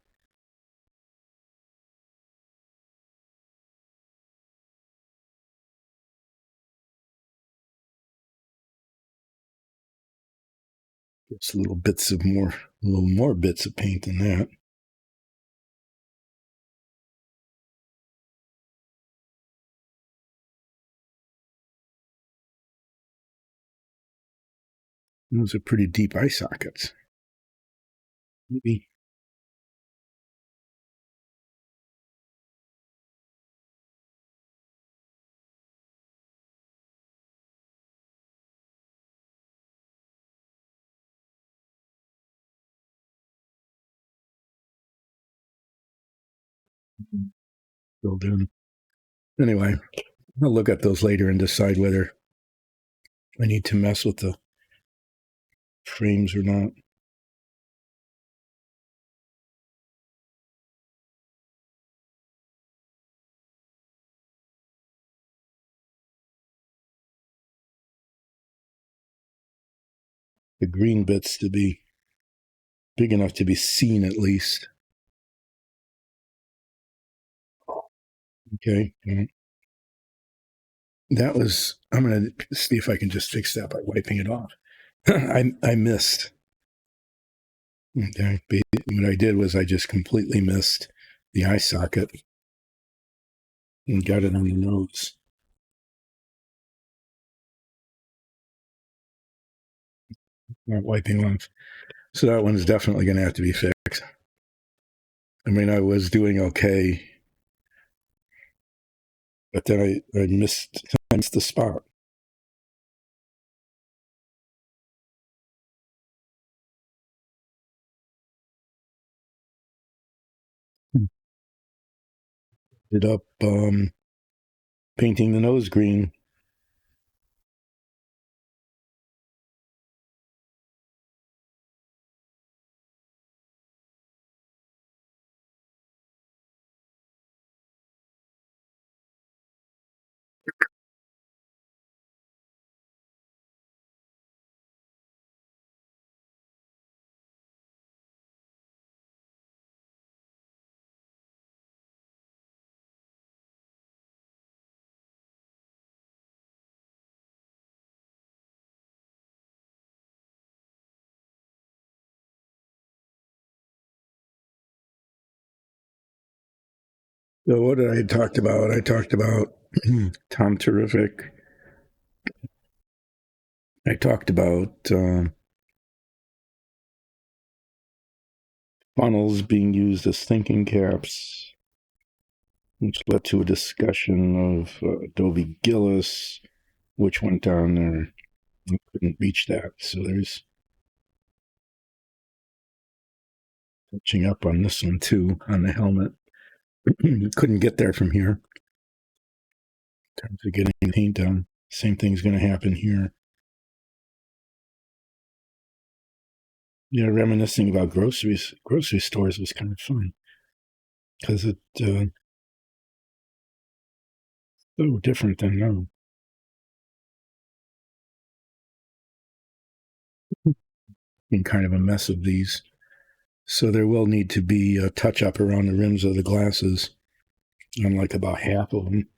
S1: Just little more bits of paint than that. Those are pretty deep eye sockets. Maybe. Filled in. Anyway, I'll look at those later and decide whether I need to mess with the frames or not. The green bits to be big enough to be seen at least. Okay. That was, I'm going to see if I can just fix that by wiping it off. I missed. Okay. What I did was I just completely missed the eye socket and got it on the nose. Not wiping off. So that one's definitely going to have to be fixed. I mean, I was doing okay, but then I missed the spot. Ended up painting the nose green. So what did I talked about? I talked about Tom Terrific. I talked about funnels being used as thinking caps, which led to a discussion of Adobe Gillis, which went down there. I couldn't reach that. So there's catching up on this one too, on the helmet. Couldn't get there from here. In terms of getting paint done. Same thing's going to happen here. Yeah, reminiscing about grocery stores was kind of fun because it's so different than now. Being kind of a mess of these. So there will need to be a touch up around the rims of the glasses on like about half of them.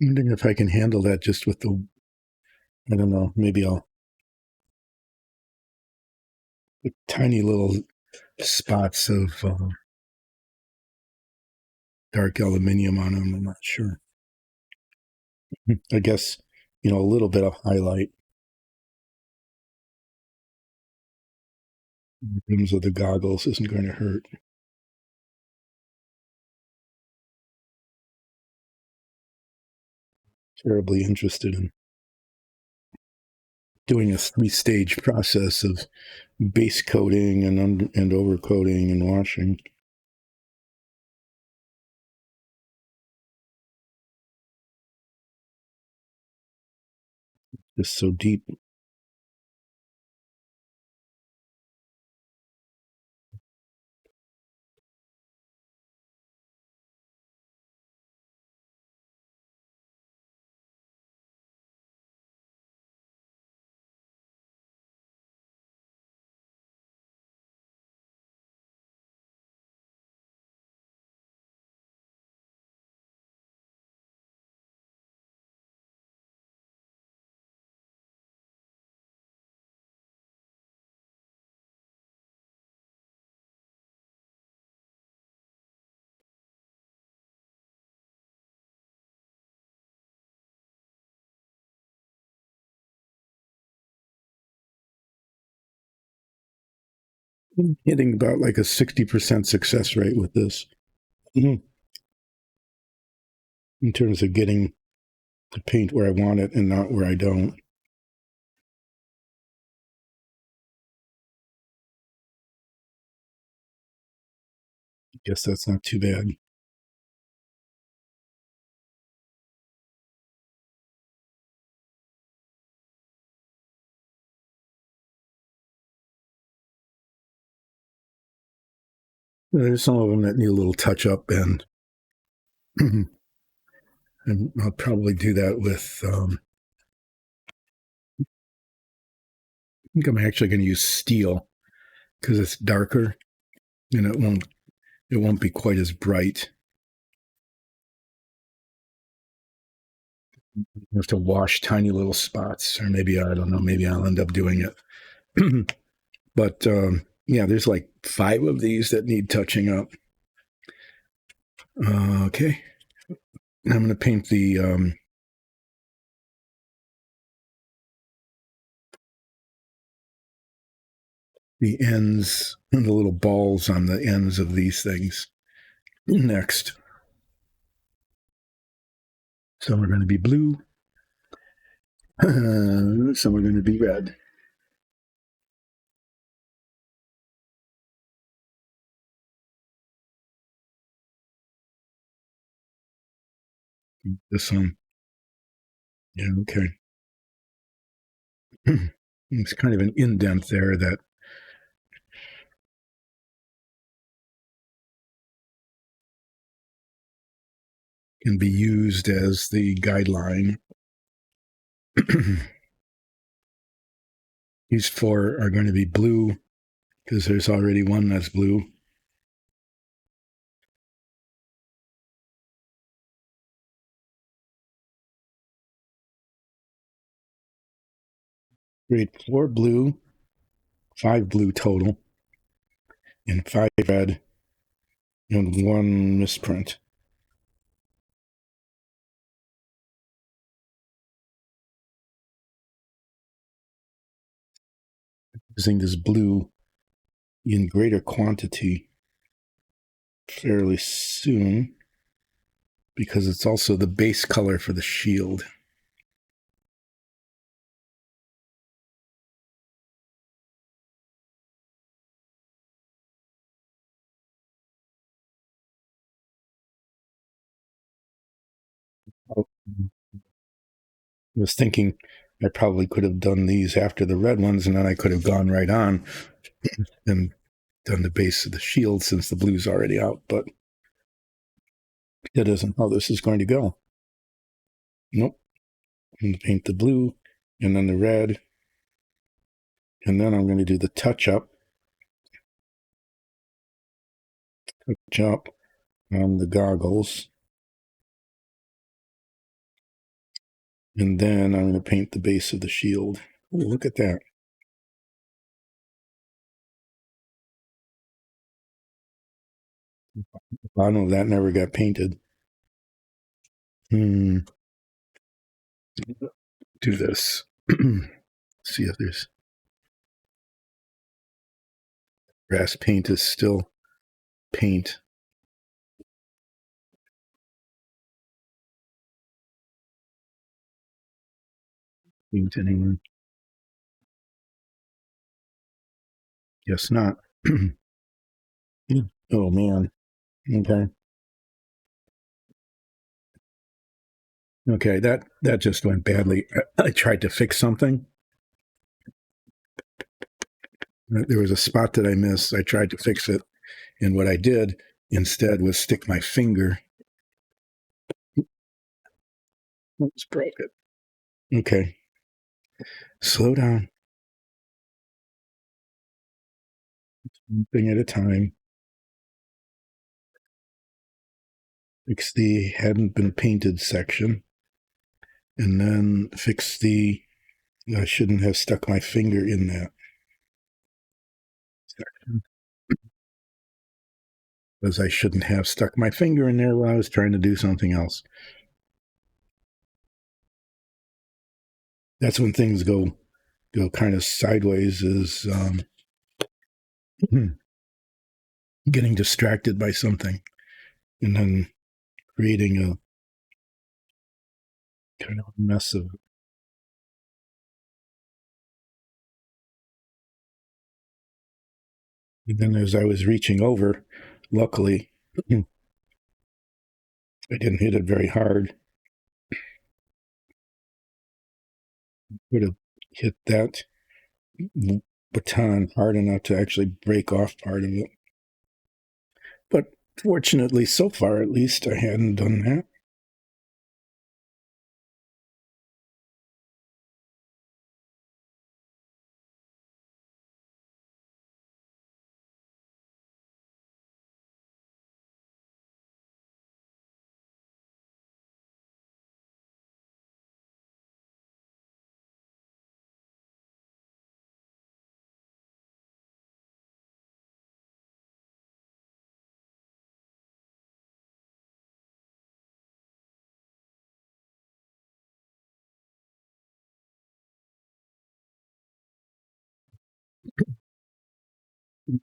S1: I'm wondering if I can handle that just with the, I don't know, maybe I'll put tiny little spots of dark aluminium on them. I'm not sure. I guess, a little bit of highlight. The rims of the goggles isn't going to hurt. Terribly interested in doing a 3-stage process of base coating and overcoating and washing. Just so deep. Hitting about like a 60% success rate with this. In terms of getting the paint where I want it and not where I don't. Guess that's not too bad. There's some of them that need a little touch up, and I'll probably do that with. I think I'm actually going to use steel because it's darker and it won't be quite as bright. You have to wash tiny little spots, or maybe I don't know. Maybe I'll end up doing it. But yeah, there's like 5 of these that need touching up. Okay, I'm going to paint the ends and the little balls on the ends of these things next. Some are going to be blue. Some are going to be red. This one. Yeah, okay. It's kind of an indent there that can be used as the guideline. These 4 are going to be blue because there's already one that's blue. create 4 blue, 5 blue total, and 5 red, and 1 misprint. Using this blue in greater quantity fairly soon because it's also the base color for the shield. I was thinking I probably could have done these after the red ones, and then I could have gone right on and done the base of the shield since the blue's already out, but that isn't how this is going to go. Nope. I'm going to paint the blue and then the red, and then I'm going to do the touch up on the goggles, and then I'm going to paint the base of the shield. Ooh, look at that. The bottom of that never got painted. Do this. See if there's grass paint is still paint. Paint anyone? Guess not. Oh man. Okay. Okay, that just went badly. I tried to fix something. There was a spot that I missed. I tried to fix it, and what I did instead was stick my finger. Let's break it. Okay. Slow down. One thing at a time. Fix the hadn't been painted section, and then fix the I shouldn't have stuck my finger in that section, because I shouldn't have stuck my finger in there while I was trying to do something else. That's when things go kind of sideways, is getting distracted by something and then creating a kind of mess of it. And then as I was reaching over, luckily, I didn't hit it very hard. Would have hit that baton hard enough to actually break off part of it. But fortunately, so far at least, I hadn't done that.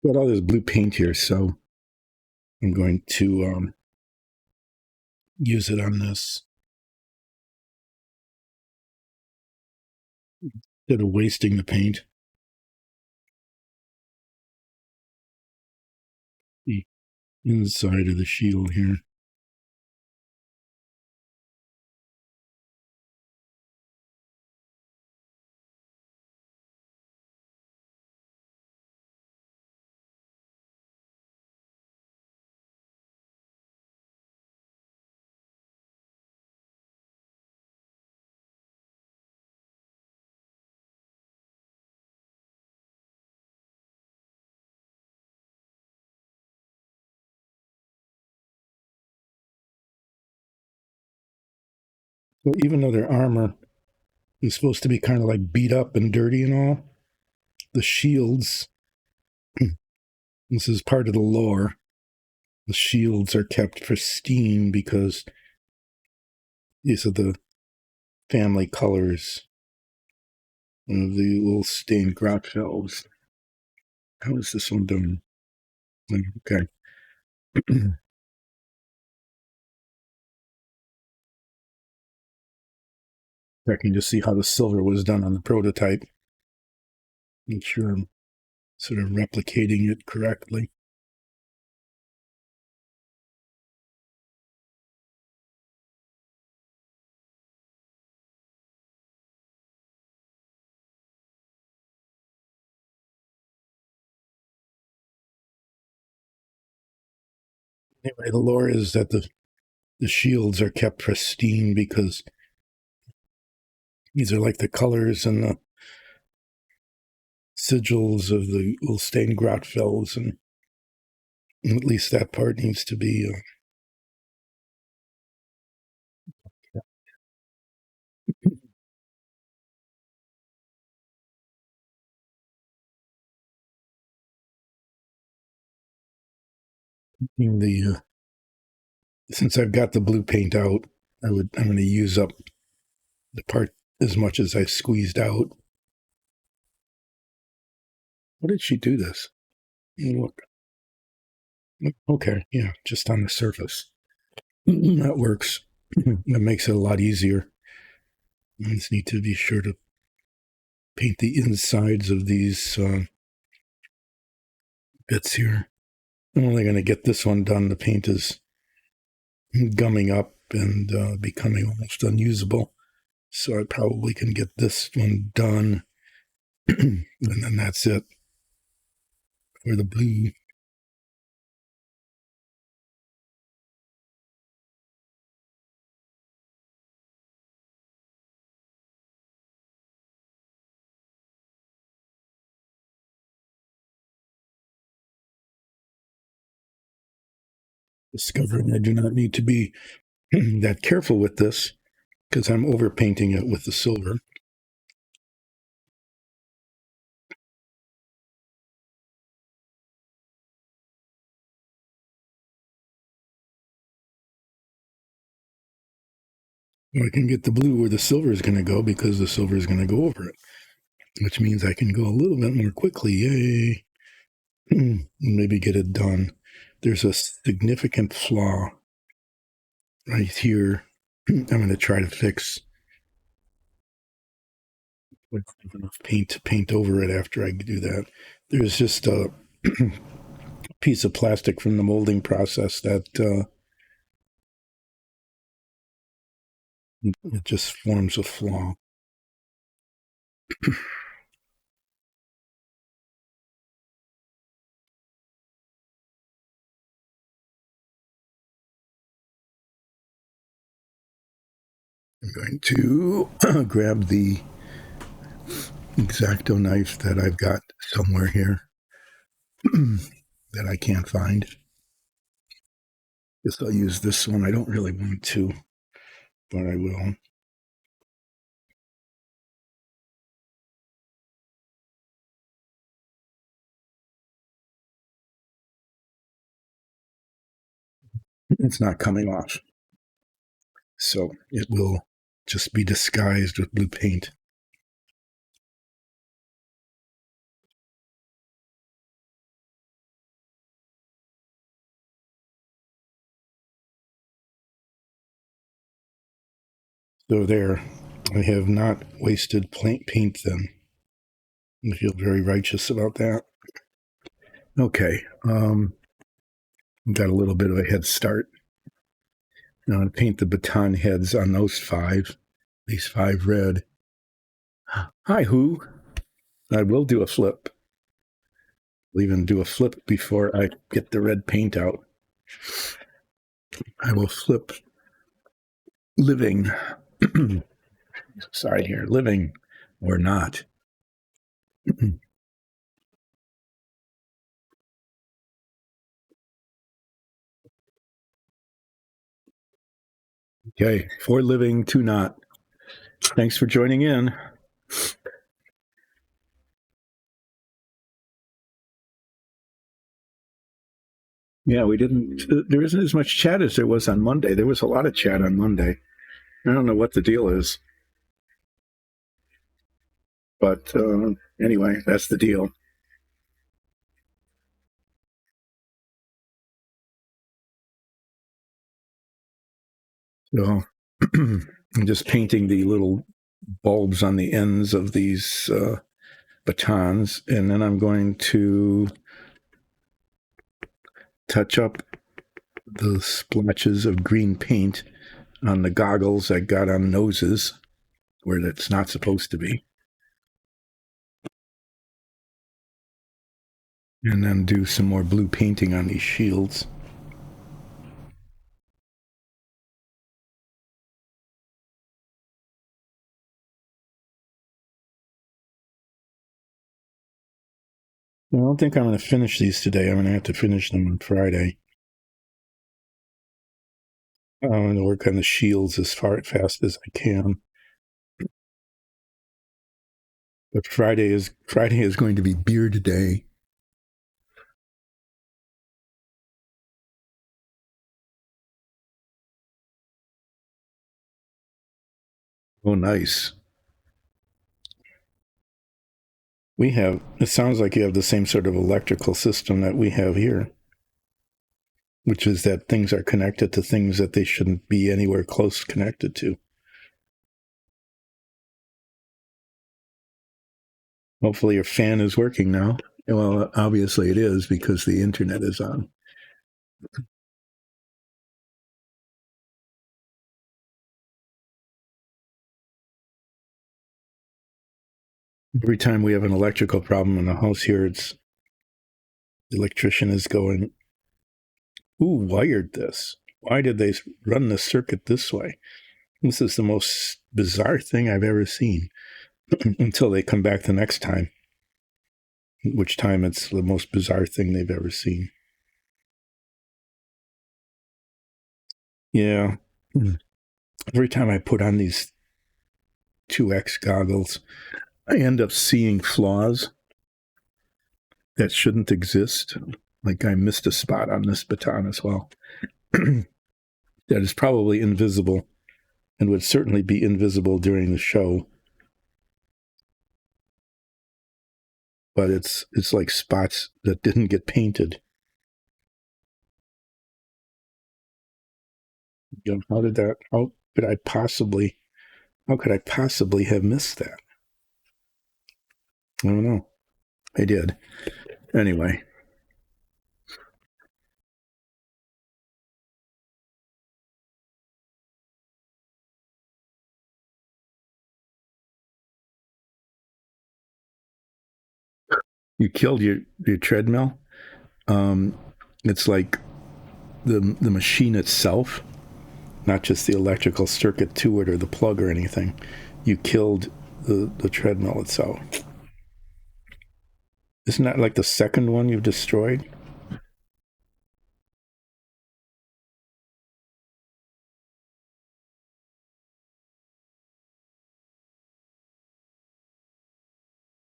S1: Got all this blue paint here, so I'm going to use it on this instead of wasting the paint. The inside of the shield here. So even though their armor
S2: is supposed to be kind of like beat up and dirty and all. The shields, this is part of the lore. The shields are kept pristine because these are the family colors of the little stained grot elves. How is this one done? Okay. I can just see how the silver was done on the prototype. Make sure I'm sort of replicating it correctly. Anyway, the lore is that the shields are kept pristine because these are like the colors and the sigils of the Ulstein Grotfells, and at least that part needs to be the since I've got the blue paint out, I'm going to use up the part as much as I squeezed out. What did she do this? Look. Okay, yeah, just on the surface. That works. That makes it a lot easier. I just need to be sure to paint the insides of these bits here. I'm only going to get this one done. The paint is gumming up and becoming almost unusable. So I probably can get this one done. And then that's it for the blue. Discovering I do not need to be that careful with this because I'm overpainting it with the silver. Or I can get the blue where the silver is going to go because the silver is going to go over it, which means I can go a little bit more quickly. Yay. Maybe get it done. There's a significant flaw right here. I'm going to try to fix with enough paint to paint over it after I do that. There's just a piece of plastic from the molding process that it just forms a flaw. I'm going to grab the X-Acto knife that I've got somewhere here that I can't find. Guess I'll use this one. I don't really want to, but I will. It's not coming off. So it will just be disguised with blue paint. So there, I have not wasted paint then. I feel very righteous about that. Okay, got a little bit of a head start. Now I'm paint the baton heads on these 5 red. Hi, who? I will do a flip. I'll even do a flip before I get the red paint out. I will flip living. Side here, living or not. Okay, 4 living, 2 not.
S1: Thanks for joining in. Yeah, we didn't. There isn't as much chat as there was on Monday. There was a lot of chat on Monday. I don't know what the deal is, but anyway, that's the deal. So I'm just painting the little bulbs on the ends of these batons, and then I'm going to touch up the splotches of green paint on the goggles I got on noses where that's not supposed to be. And then do some more blue painting on these shields. I don't think I'm going to finish these today. I'm going to have to finish them on Friday. I'm going to work on the shields as fast as I can. But Friday is going to be beard day. Oh, nice. It sounds like you have the same sort of electrical system that we have here, which is that things are connected to things that they shouldn't be anywhere close connected to. Hopefully your fan is working now. Well, obviously it is because the internet is on. Every time we have an electrical problem in the house here, the electrician is going, who wired this? Why did they run the circuit this way? This is the most bizarre thing I've ever seen until they come back the next time, which time it's the most bizarre thing they've ever seen. Yeah. Every time I put on these 2X goggles, I end up seeing flaws that shouldn't exist. Like I missed a spot on this baton as well. That is probably invisible and would certainly be invisible during the show. But it's like spots that didn't get painted. You know, how could I possibly have missed that? I don't know. I did. Anyway. You killed your treadmill. It's like the machine itself, not just the electrical circuit to it or the plug or anything. You killed the treadmill itself. Isn't that like the second one you've destroyed? I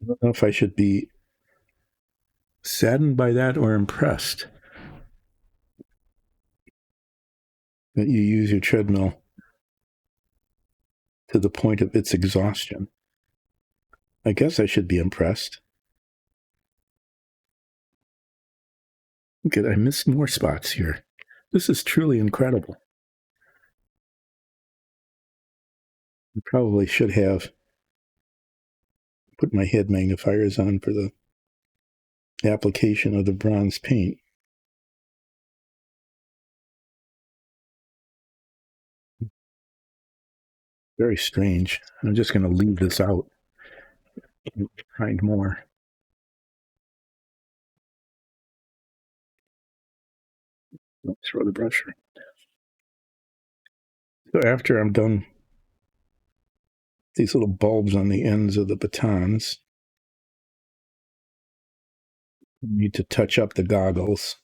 S1: don't know if I should be saddened by that or impressed that you use your treadmill to the point of its exhaustion. I guess I should be impressed. Look at, I missed more spots here. This is truly incredible. I probably should have put my head magnifiers on for the application of the bronze paint. Very strange. I'm just going to leave this out and find more. Don't throw the brush. So after I'm done these little bulbs on the ends of the batons, I need to touch up the goggles.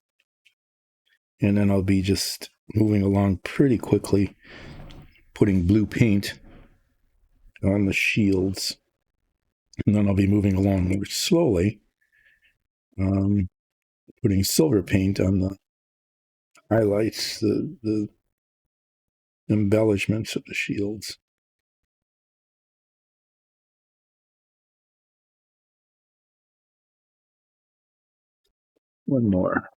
S1: And then I'll be just moving along pretty quickly, putting blue paint
S2: on the shields. And then I'll be moving along more slowly, putting silver paint on the highlights, the embellishments of the shields. One more.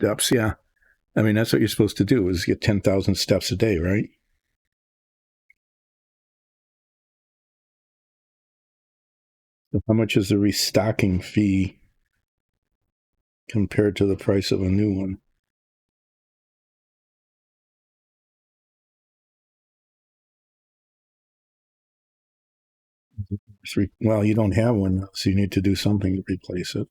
S2: Steps, yeah. I mean, that's what you're supposed to do, is get 10,000 steps a day, right? So how much is the restocking fee compared to the price of a new one? Well, you don't have one, so you need to do something to replace it.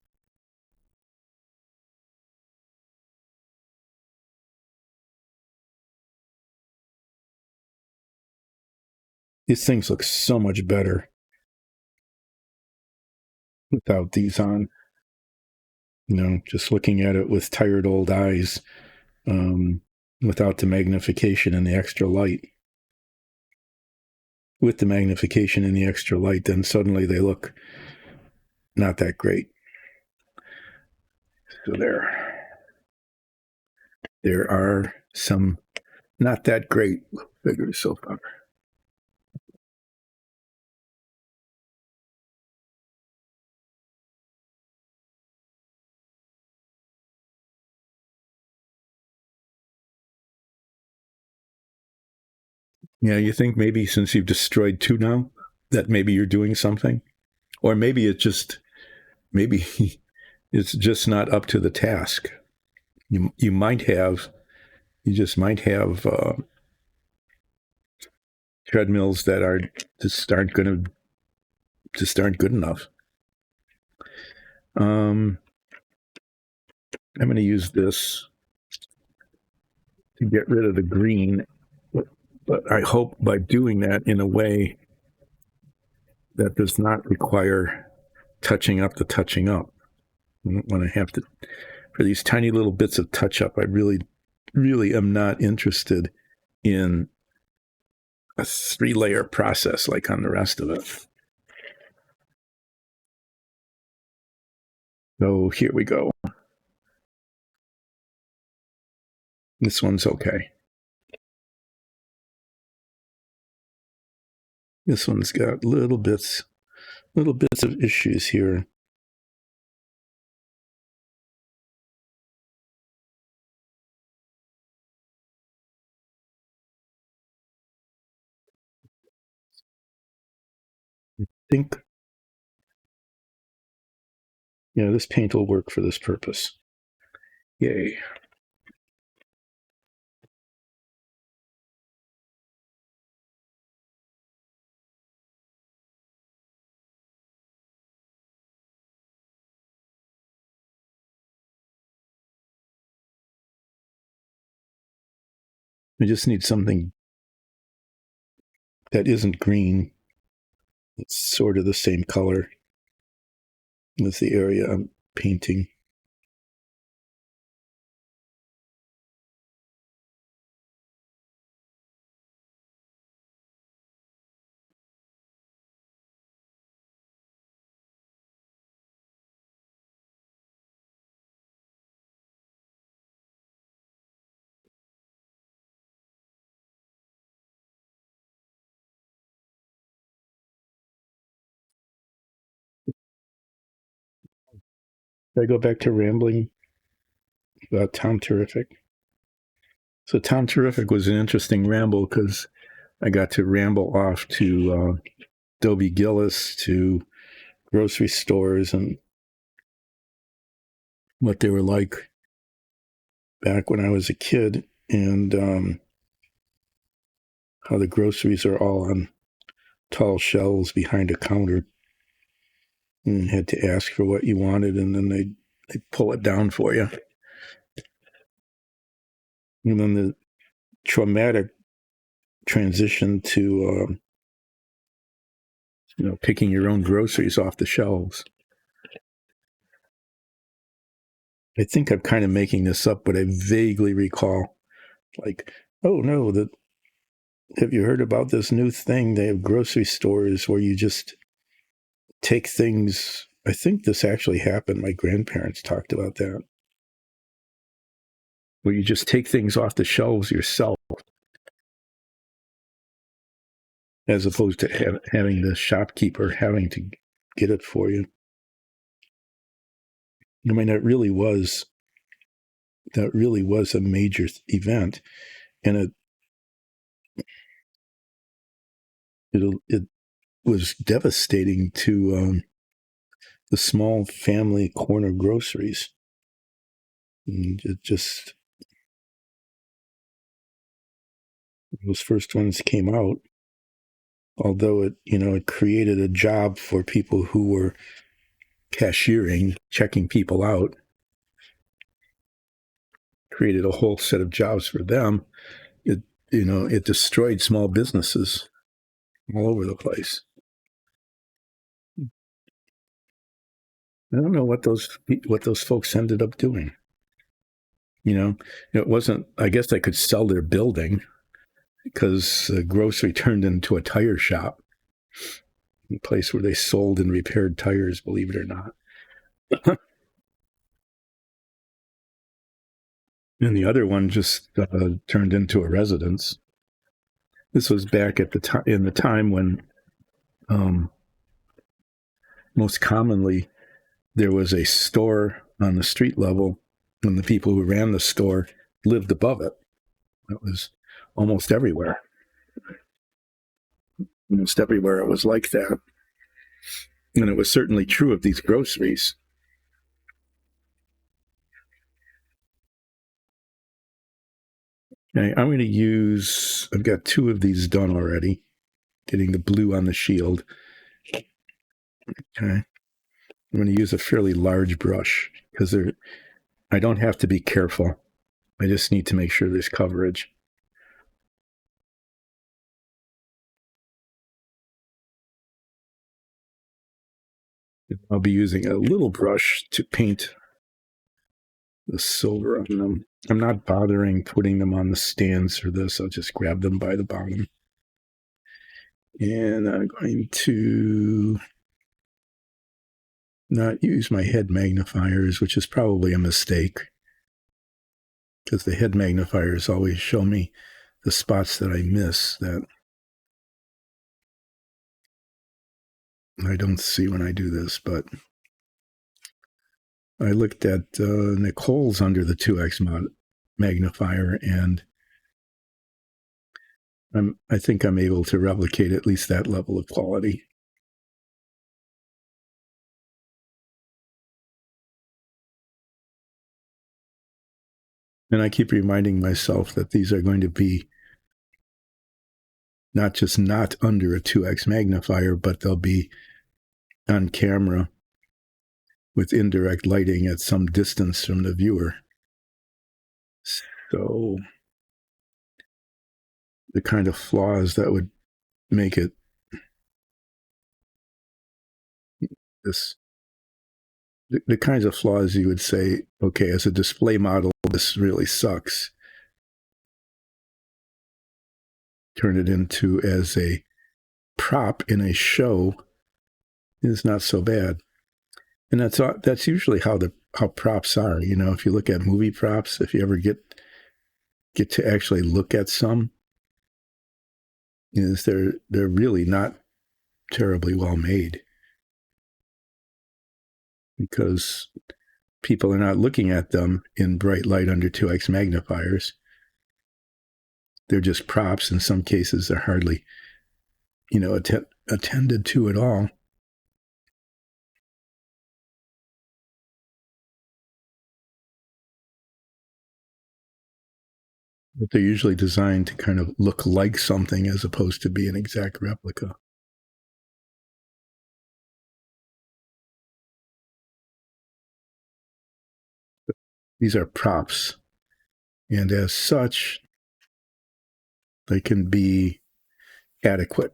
S2: These things look so much better without these on. You know, just looking at it with tired old eyes, without the magnification and the extra light. With the magnification and the extra light, then suddenly they look not that great. So there are some not that great figures so far. Yeah, you think maybe since you've destroyed two now, that maybe you're doing something? Or maybe it's just not up to the task. You just might have treadmills that are just aren't good enough. I'm going to use this to get rid of the green, but I hope by doing that in a way that does not require touching up the touching up. When I have to, for these tiny little bits of touch up, I really am not interested in a 3-layer process like on the rest of it. So here we go. This one's okay. This one's got little bits of issues here. I think, yeah, this paint will work for this purpose. Yay. I just need something that isn't green. It's sort of the same color as the area I'm painting. I go back to rambling about Tom Terrific. So Tom Terrific was an interesting ramble because I got to ramble off to Dobie Gillis, to grocery stores and what they were like back when I was a kid, and how the groceries are all on tall shelves behind a counter, and you had to ask for what you wanted, and then they'd pull it down for you. And then the traumatic transition to picking your own groceries off the shelves. I think I'm kind of making this up, but I vaguely recall, like, oh no, have you heard about this new thing? They have grocery stores where you just take things. I think this actually happened. My grandparents talked about that. Where you just take things off the shelves yourself, as opposed to having the shopkeeper having to get it for you. I mean, that really was a major event, and it was devastating to the small family corner groceries. And it just, those first ones came out, although it created a job for people who were cashiering, checking people out, created a whole set of jobs for them. It destroyed small businesses all over the place. I don't know what those folks ended up doing. It wasn't. I guess they could sell their building because the grocery turned into a tire shop, a place where they sold and repaired tires. Believe it or not. And the other one just turned into a residence. This was back at the time when most commonly there was a store on the street level, and the people who ran the store lived above it. That was almost everywhere. Almost everywhere it was like that. And it was certainly true of these groceries. Okay, I'm going to use, I've got 2 of these done already, getting the blue on the shield. Okay. I'm going to use a fairly large brush because I don't have to be careful. I just need to make sure there's coverage. I'll be using a little brush to paint the silver on them. I'm not bothering putting them on the stands for this. I'll just grab them by the bottom. And I'm going to not use my head magnifiers, which is probably a mistake, because the head magnifiers always show me the spots that I miss that I don't see when I do this. But I looked at Nicole's under the 2x magnifier, and I think I'm able to replicate at least that level of quality. And I keep reminding myself that these are going to be not just not under a 2x magnifier, but they'll be on camera with indirect lighting at some distance from the viewer. So the kind of flaws that would make it the kinds of flaws you would say, okay, as a display model, this really sucks. Turn it into as a prop in a show is not so bad. And that's usually how props are. If you look at movie props, if you ever get to actually look at some, they're really not terribly well made, because people are not looking at them in bright light under 2x magnifiers. They're just props. In some cases, they're hardly, attended to at all. But they're usually designed to kind of look like something as opposed to be an exact replica. These are props, and as such, they can be adequate.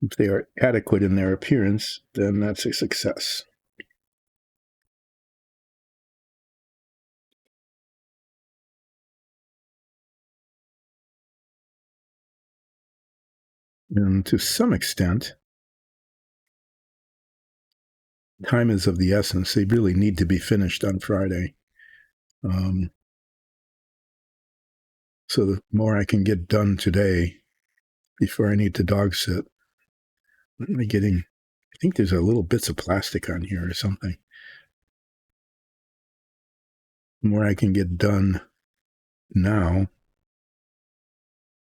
S2: If they are adequate in their appearance, then that's a success.
S1: And to some extent, time is of the essence. They really need to be finished on Friday. So the more I can get done today before I need to dog sit. What am I getting? I think there's a little bits of plastic on here or something. The more I can get done now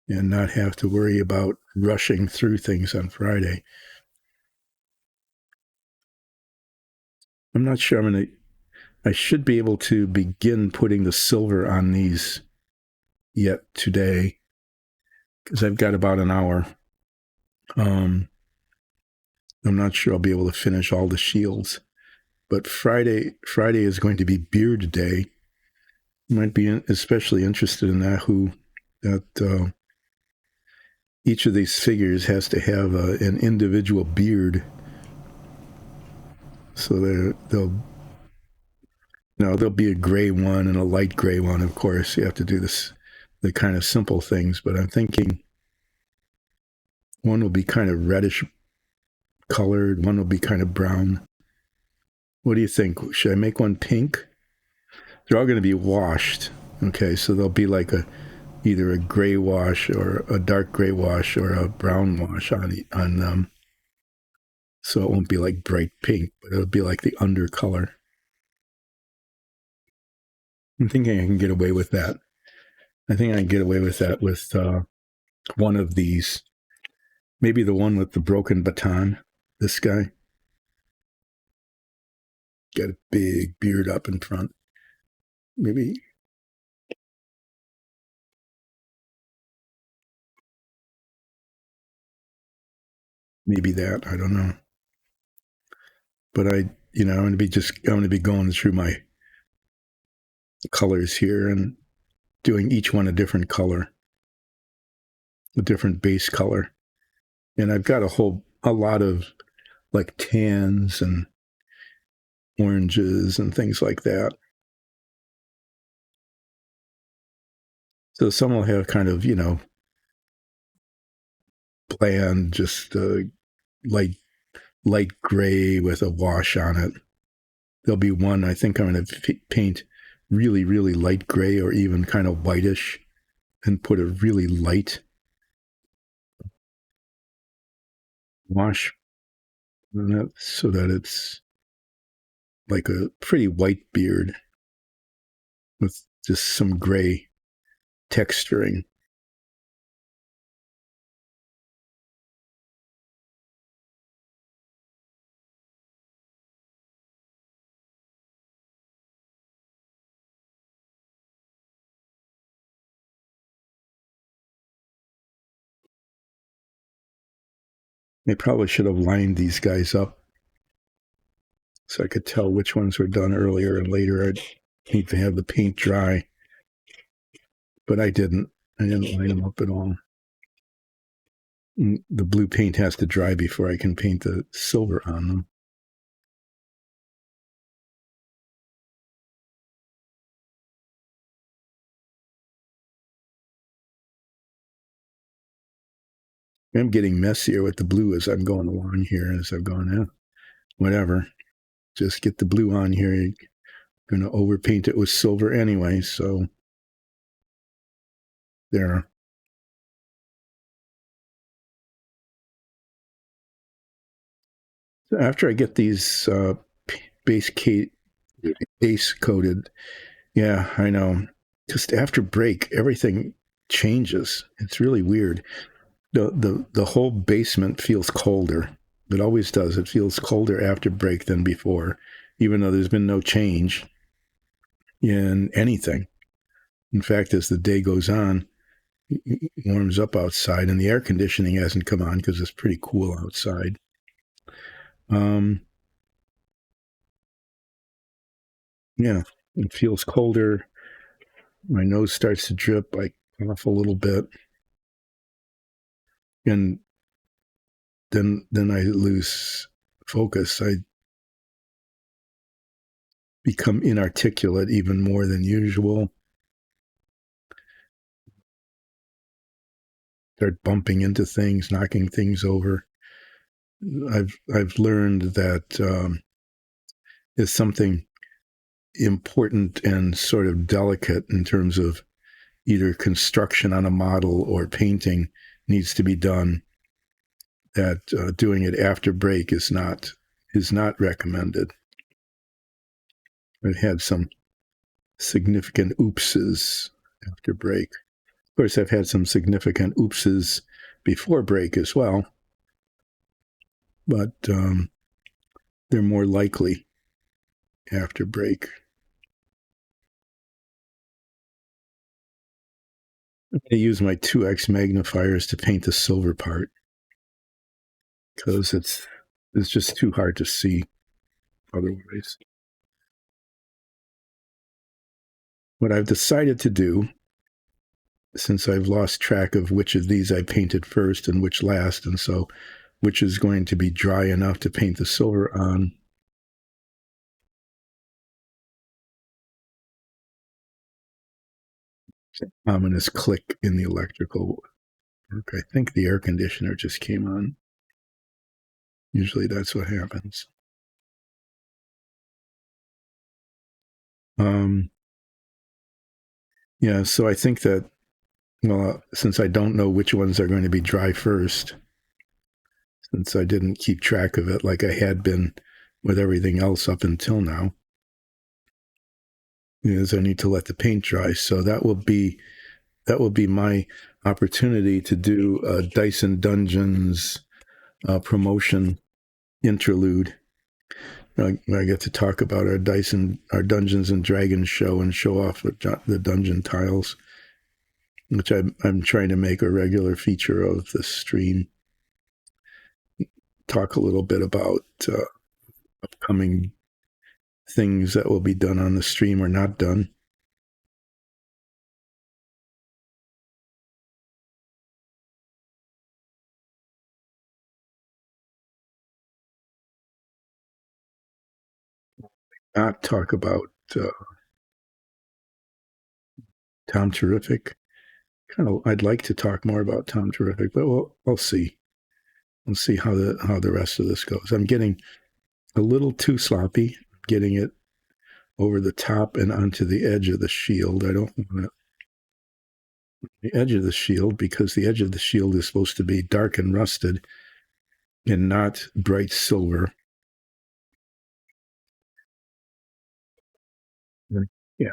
S1: and not have to worry about rushing through things on Friday. I'm not sure I should be able to begin putting the silver on these yet today because I've got about an hour. I'm not sure I'll be able to finish all the shields, but Friday is going to be beard day. You might be especially interested in that each of these figures has to have an individual beard. So there'll be a gray one and a light gray one. Of course, you have to do the kind of simple things, but I'm thinking one will be kind of reddish colored, one will be kind of brown. What do you think? Should I make one pink? They're all going to be washed. Okay, so they'll be like either a gray wash or a dark gray wash or a brown wash on them. So it won't be like bright pink, but it'll be like the undercolor. I'm thinking I can get away with that. I think I can get away with that with one of these. Maybe the one with the broken baton. This guy. Got a big beard up in front. Maybe that. I don't know. But I'm going to be going through my colors here and doing each one a different color, a different base color. And I've got a lot of like tans and oranges and things like that. So some will have kind of, bland, just light gray with a wash on it. There'll be one I think I'm going to paint really, really light gray or even kind of whitish and put a really light wash on it so that it's like a pretty white beard with just some gray texturing. They probably should have lined these guys up so I could tell which ones were done earlier and later. I'd need to have the paint dry, but I didn't. I didn't line them up at all. And the blue paint has to dry before I can paint the silver on them. I'm getting messier with the blue as I'm going along here, as I've gone out. Whatever. Just get the blue on here. You're going to overpaint it with silver anyway, so there. So after I get these base coated, yeah, I know. Just after break, everything changes. It's really weird. The whole basement feels colder. It always does. It feels colder after break than before, even though there's been no change in anything. In fact, as the day goes on, it warms up outside, and the air conditioning hasn't come on because it's pretty cool outside. Yeah, it feels colder. My nose starts to drip. I cough a little bit, and then I lose focus. I become inarticulate even more than usual.
S2: start bumping into things, knocking things over. I've learned that is something important and sort of delicate in terms of either construction on a model or painting needs to be done, that doing it after break is not recommended. I've had some significant oopses after break. Of course, I've had some significant oopses before break as well, but they're more likely after break. I use my 2x magnifiers to paint the silver part because it's just too hard to see otherwise. What I've decided to do, since I've lost track of which of these I painted first and which last, and so which is going to be dry enough to paint the silver on. Ominous click in the electrical work. I think the air conditioner just came on. Usually that's what happens. Yeah, so I think that, well, since I don't know which ones are going to be dry first, since I didn't keep track of it like I had been with everything else up until now, is I need to let the paint dry. So that will be my opportunity to do a Dyson Dungeons promotion interlude. I get to talk about our Dungeons and Dragons show and show off the dungeon tiles, which I'm trying to make a regular feature of the stream. Talk a little bit about upcoming things that will be done on the stream or not done. Not talk about Tom Terrific. I'd like to talk more about Tom Terrific, but we'll see. We'll see how the rest of this goes. I'm getting a little too sloppy, getting it over the top and onto the edge of the shield. I don't want the edge of the shield because the edge of the shield is supposed to be dark and rusted and not bright silver. Yeah.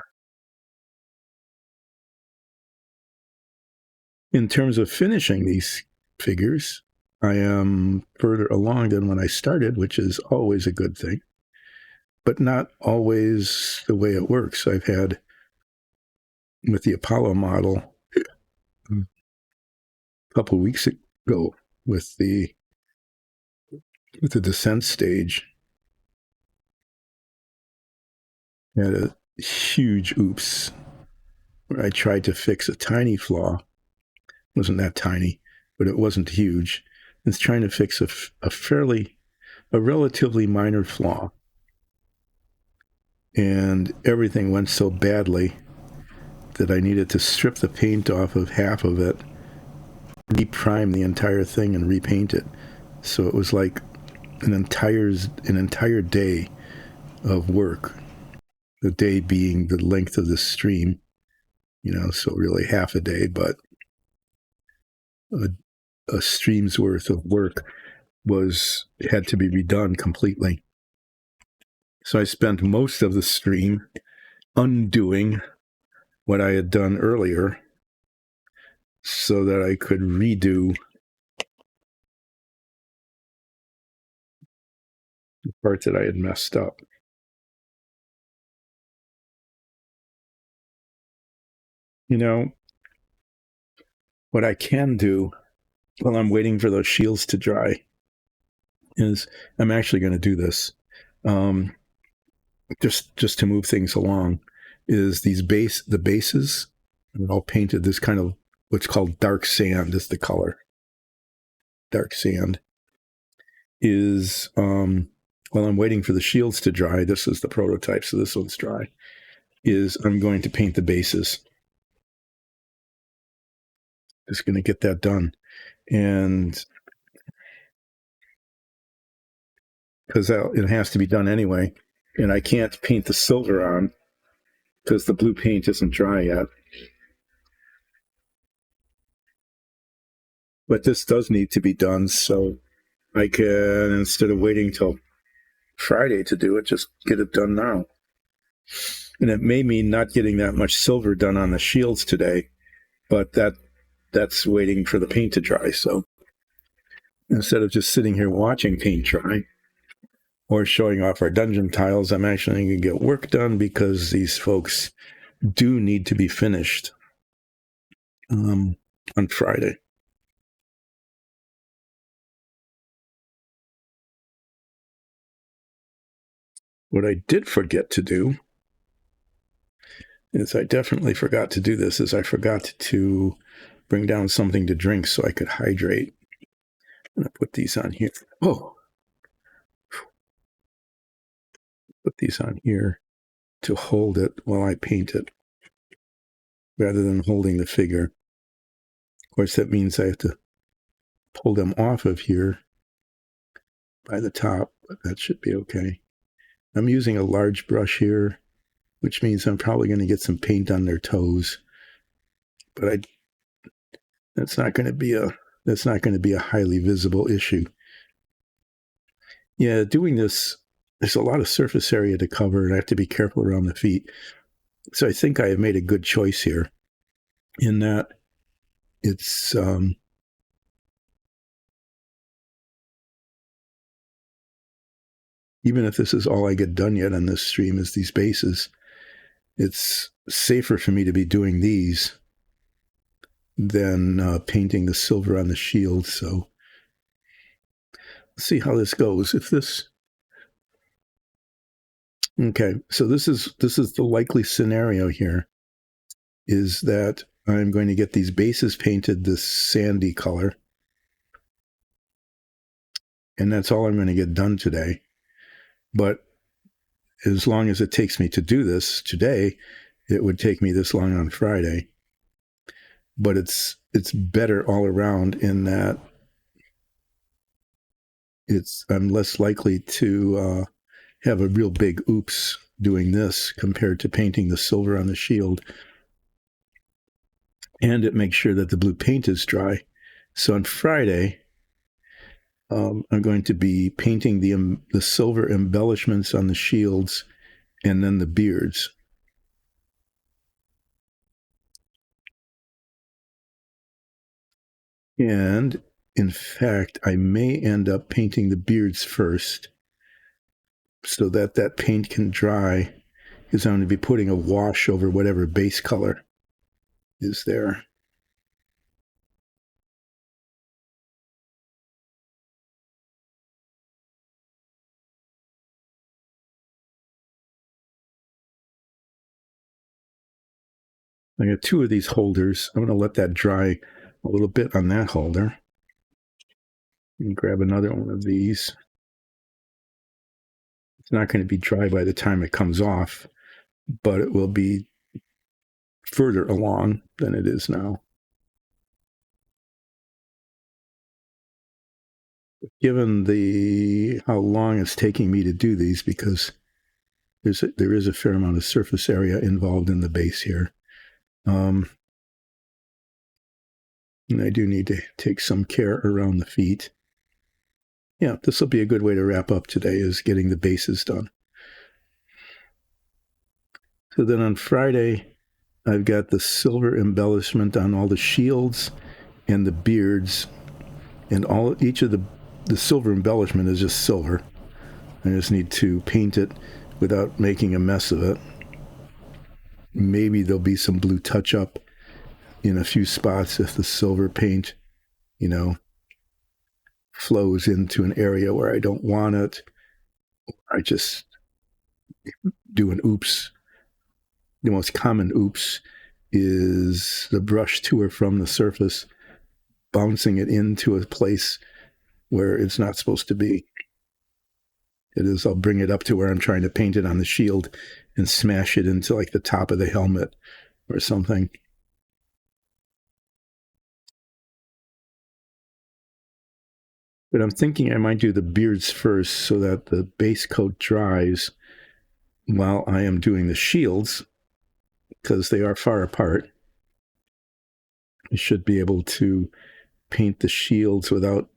S2: In terms of finishing these figures, I am further along than when I started, which is always a good thing, but not always the way it works. I've had, with the Apollo model, a couple of weeks ago with the descent stage, I had a huge oops where I tried to fix a tiny flaw. It wasn't that tiny, but it wasn't huge. It's trying to fix a relatively minor flaw. And everything went so badly that I needed to strip the paint off of half of it, reprime the entire thing, and repaint it. So it was like an entire day of work. The day being the length of the stream, so really half a day, but a stream's worth of work had to be redone completely. So I spent most of the stream undoing what I had done earlier so that I could redo the part that I had messed up. What I can do while I'm waiting for those shields to dry is I'm actually going to do this. Just to move things along, is the bases are all painted this kind of what's called dark sand is the color. Dark sand is while I'm waiting for the shields to dry, this is the prototype, so this one's dry, is I'm going to paint the bases. Just going to get that done. And because it has to be done anyway. And I can't paint the silver on because the blue paint isn't dry yet. But this does need to be done, so I can, instead of waiting till Friday to do it, just get it done now. And it may mean not getting that much silver done on the shields today, but that's waiting for the paint to dry. So instead of just sitting here watching paint dry or showing off our dungeon tiles, I'm actually going to get work done because these folks do need to be finished on Friday. What I did forget to do is I definitely forgot to do this, is I forgot to bring down something to drink so I could hydrate. I'm going to put these on here. Oh, put these on here to hold it while I paint it rather than holding the figure. Of course, that means I have to pull them off of here by the top, but that should be okay. I'm using a large brush here, which means I'm probably going to get some paint on their toes, but that's not going to be a highly visible issue. Yeah, doing this, there's a lot of surface area to cover, and I have to be careful around the feet. So I think I have made a good choice here in that it's even if this is all I get done yet on this stream is these bases, it's safer for me to be doing these than painting the silver on the shield. So let's see how this goes. Okay, so this is the likely scenario here, is that I'm going to get these bases painted this sandy color, and that's all I'm going to get done today. But as long as it takes me to do this today, it would take me this long on Friday. But it's better all around in that I'm less likely to have a real big oops doing this compared to painting the silver on the shield. And it makes sure that the blue paint is dry. So on Friday, I'm going to be painting the silver embellishments on the shields and then the beards. And in fact, I may end up painting the beards first so that paint can dry, because I'm going to be putting a wash over whatever base color is there. I got two of these holders. I'm going to let that dry a little bit on that holder. And grab another one of these. It's not going to be dry by the time it comes off, but it will be further along than it is now. Given how long it's taking me to do these, because there is a fair amount of surface area involved in the base here. And I do need to take some care around the feet. Yeah, this will be a good way to wrap up today, is getting the bases done. So then on Friday, I've got the silver embellishment on all the shields and the beards, and each of the silver embellishment is just silver. I just need to paint it without making a mess of it. Maybe there'll be some blue touch-up in a few spots if the silver paint, flows into an area where I don't want it. I just do an oops. The most common oops is the brush to or from the surface, bouncing it into a place where it's not supposed to be. I'll bring it up to where I'm trying to paint it on the shield and smash it into like the top of the helmet or something.
S1: But I'm thinking I might do the beards first so that the base coat dries while I am doing the shields, because they are far apart. I should be able to paint the shields without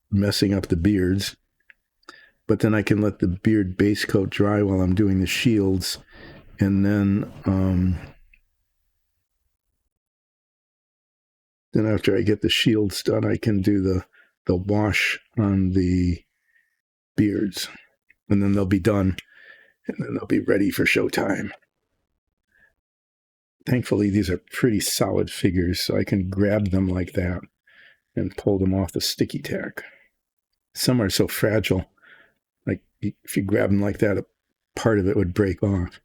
S1: messing up the beards. But then I can let the beard base coat dry while I'm doing the shields, and then after I get the shields done, I can do the wash on the beards, and then they'll be done, and then they'll be ready for showtime. Thankfully, these are pretty solid figures, so I can grab them like that and pull them off the sticky tack. Some are so fragile, like if you grab them like that, a part of it would break off.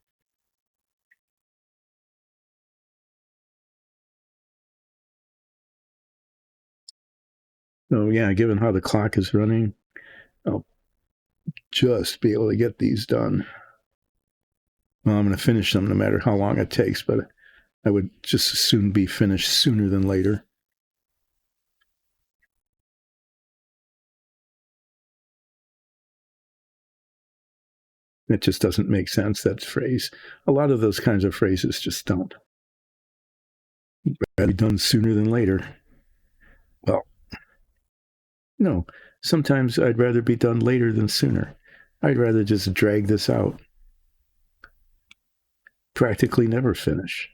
S1: So yeah, given how the clock is running, I'll just be able to get these done. Well, I'm going to finish them no matter how long it takes, but I would just as soon be finished sooner than later. It just doesn't make sense, that phrase. A lot of those kinds of phrases just don't. Be done sooner than later. Well, no. Sometimes I'd rather be done later than sooner. I'd rather just drag this out. Practically never finish.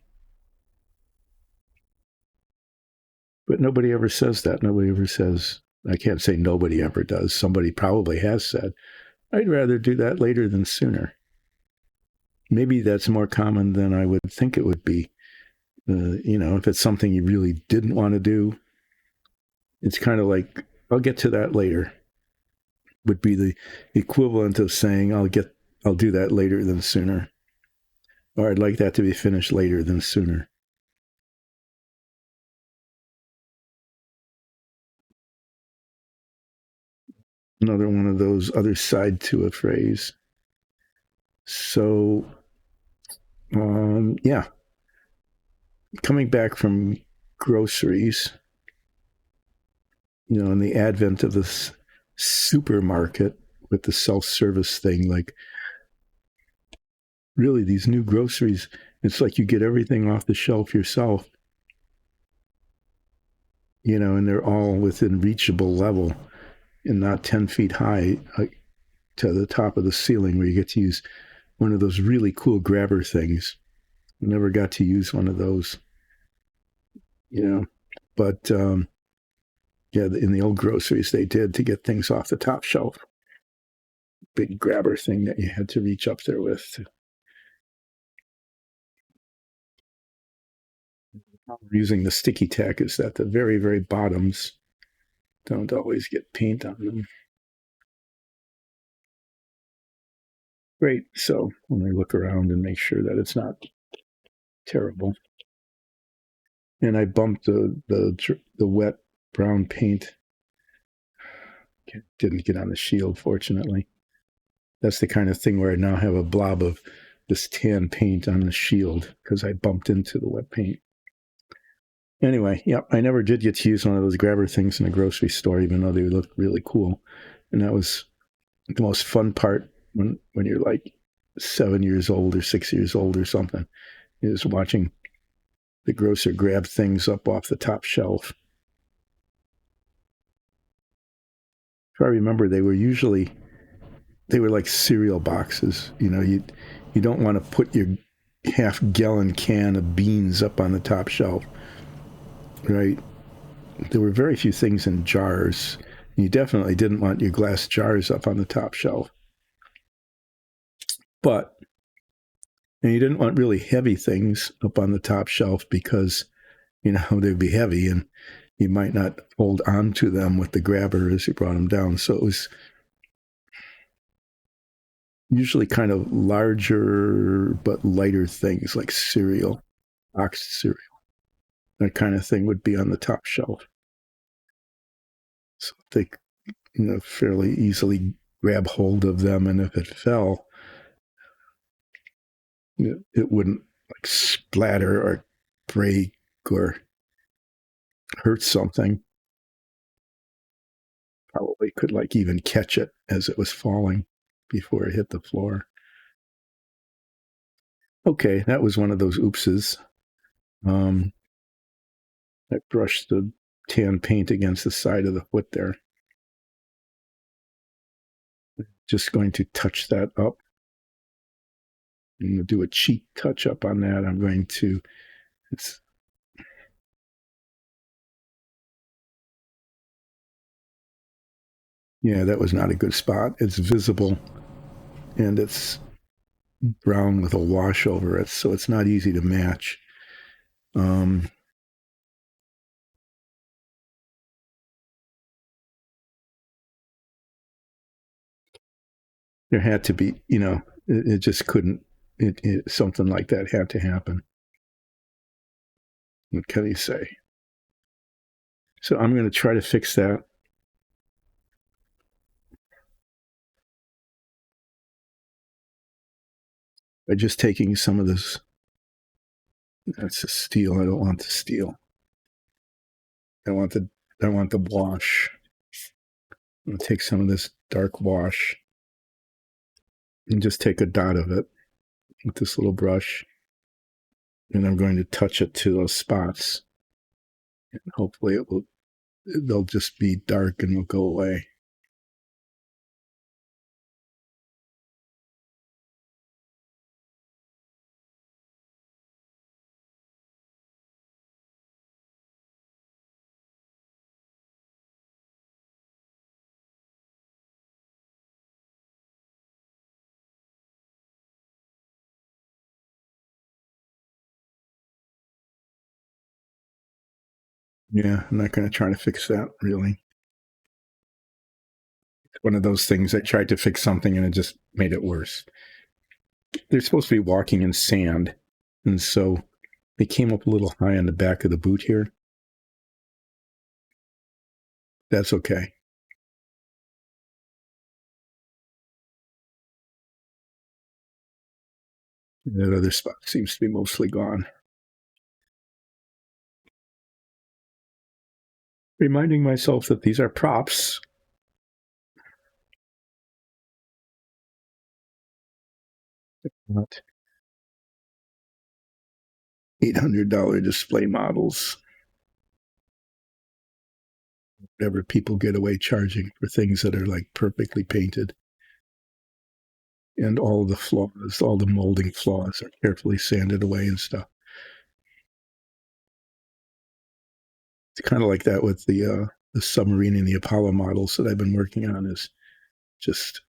S1: But nobody ever says that. Nobody ever says, I can't say nobody ever does. Somebody probably has said, I'd rather do that later than sooner. Maybe that's more common than I would think it would be. If it's something you really didn't want to do, it's kind of like, I'll get to that later, would be the equivalent of saying, I'll do that later than sooner. Or I'd like that to be finished later than sooner. Another one of those other side to a phrase. So, yeah. Coming back from groceries, in the advent of this supermarket with the self-service thing, like really these new groceries, it's like you get everything off the shelf yourself, and they're all within reachable level and not 10 feet high to the top of the ceiling, where you get to use one of those really cool grabber things. I never got to use one of those, but yeah, in the old groceries they did to get things off the top shelf. Big grabber thing that you had to reach up there with. Using the sticky tack is that the very, very bottoms don't always get paint on them. Great. So when I look around and make sure that it's not terrible. And I bumped the wet brown paint. Didn't get on the shield, fortunately. That's the kind of thing where I now have a blob of this tan paint on the shield because I bumped into the wet paint. Anyway, yeah, I never did get to use one of those grabber things in a grocery store, even though they looked really cool. And that was the most fun part when you're like 7 years old or 6 years old or something, is watching the grocer grab things up off the top shelf. If I remember, they were like cereal boxes. You don't want to put your half-gallon can of beans up on the top shelf, right? There were very few things in jars. You definitely didn't want your glass jars up on the top shelf. And you didn't want really heavy things up on the top shelf because, they'd be heavy and you might not hold on to them with the grabber as you brought them down. So it was usually kind of larger but lighter things like cereal, boxed cereal. That kind of thing would be on the top shelf. So they, fairly easily grab hold of them, and if it fell, it wouldn't like splatter or break or hurt something.
S2: Probably could like even catch it as it was falling before it hit the floor. Okay, that was one of those oopses. I brushed the tan paint against the side of the foot there. Just going to touch that up. I'm going to do a cheek touch up on that. I'm going to, yeah, that was not a good spot. It's visible and it's brown with a wash over it, so it's not easy to match. There had to be, it just couldn't, something like that had to happen. What can you say? So I'm going to try to fix that. By just taking some of this. That's the steel. I don't want the steel. I want the wash. I'm going to take some of this dark wash and just take a dot of it with this little brush. And I'm going to touch it to those spots. And hopefully they'll just be dark and will go away. Yeah, I'm not going to try to fix that, really. It's one of those things, I tried to fix something and it just made it worse. They're supposed to be walking in sand, and so they came up a little high on the back of the boot here. That's okay. That other spot seems to be mostly gone. Reminding myself that these are props. Not $800 display models. Whatever people get away charging for things that are like perfectly painted. And all the flaws, all the molding flaws are carefully sanded away and stuff. It's kind of like that with the submarine and the Apollo models that I've been working on, is just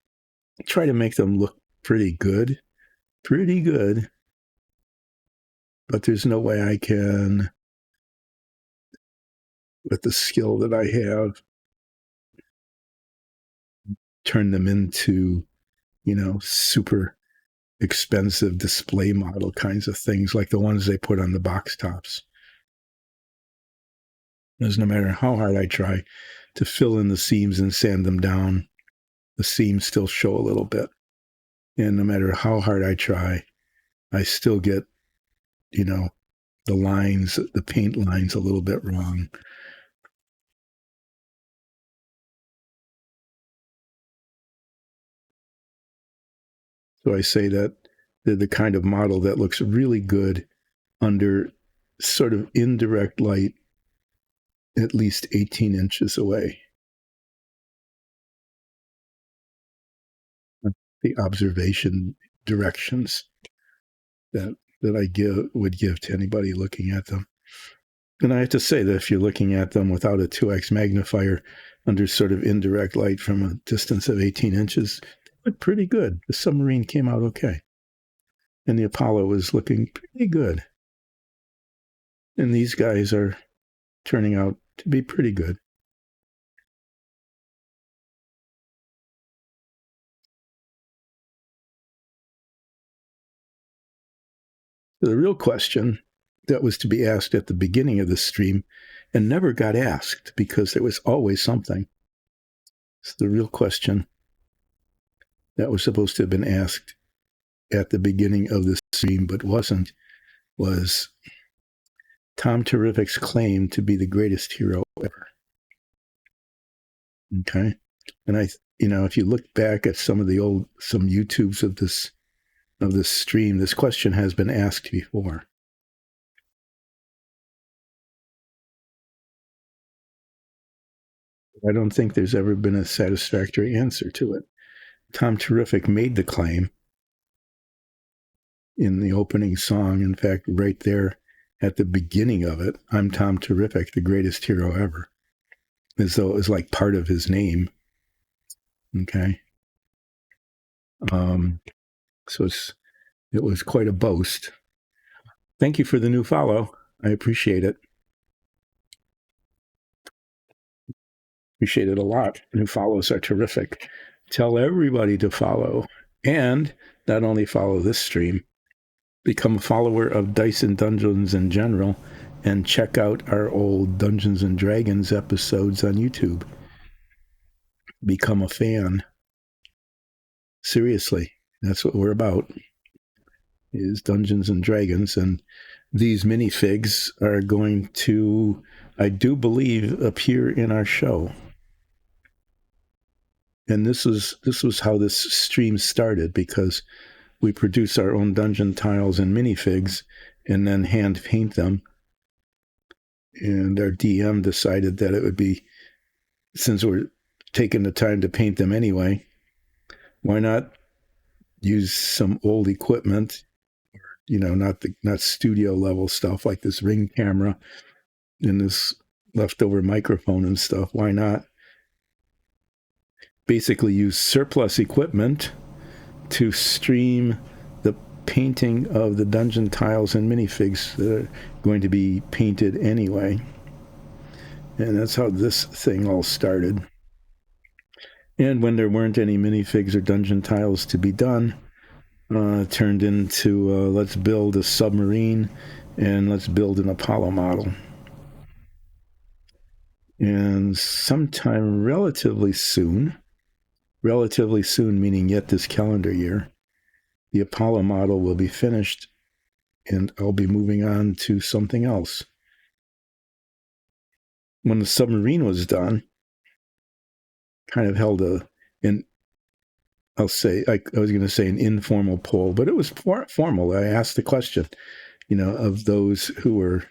S2: try to make them look pretty good. But there's no way I can, with the skill that I have, turn them into, super expensive display model kinds of things like the ones they put on the box tops. Because no matter how hard I try to fill in the seams and sand them down, the seams still show a little bit. And no matter how hard I try, I still get, the lines, the paint lines a little bit wrong. So I say that they're the kind of model that looks really good under sort of indirect light, at least 18 inches away. The observation directions that I would give to anybody looking at them. And I have to say that if you're looking at them without a 2x magnifier under sort of indirect light from a distance of 18 inches, they look pretty good. The submarine came out okay. And the Apollo was looking pretty good. And these guys are turning out to be pretty good. The real question that was to be asked at the beginning of the stream and never got asked because there was always something. So the real question that was supposed to have been asked at the beginning of the stream but wasn't was Tom Terrific's claim to be the greatest hero ever. Okay. And if you look back at some YouTubes of this stream, this question has been asked before. I don't think there's ever been a satisfactory answer to it. Tom Terrific made the claim in the opening song. In fact, right there at the beginning of it, I'm Tom Terrific, the greatest hero ever, as though it was like part of his name. Okay. So it was quite a boast. Thank you for the new follow. I appreciate it. Appreciate it a lot. New follows are terrific. Tell everybody to follow, and not only follow this stream, become a follower of Dice and Dungeons in general, and check out our old Dungeons and Dragons episodes on YouTube. Become a fan. Seriously, that's what we're about, is Dungeons and Dragons. And these minifigs are going to, I do believe, appear in our show. And this was how this stream started, because we produce our own dungeon tiles and minifigs and then hand paint them. And our DM decided that it would be, since we're taking the time to paint them anyway, why not use some old equipment, not studio level stuff like this Ring camera and this leftover microphone and stuff. Why not basically use surplus equipment to stream the painting of the dungeon tiles and minifigs that are going to be painted anyway? And that's how this thing all started. And when there weren't any minifigs or dungeon tiles to be done, it turned into let's build a submarine and let's build an Apollo model. And sometime relatively soon meaning yet this calendar year, the Apollo model will be finished and I'll be moving on to something else. When the submarine was done, kind of held I was going to say an informal poll, but it was formal. I asked the question, of those who were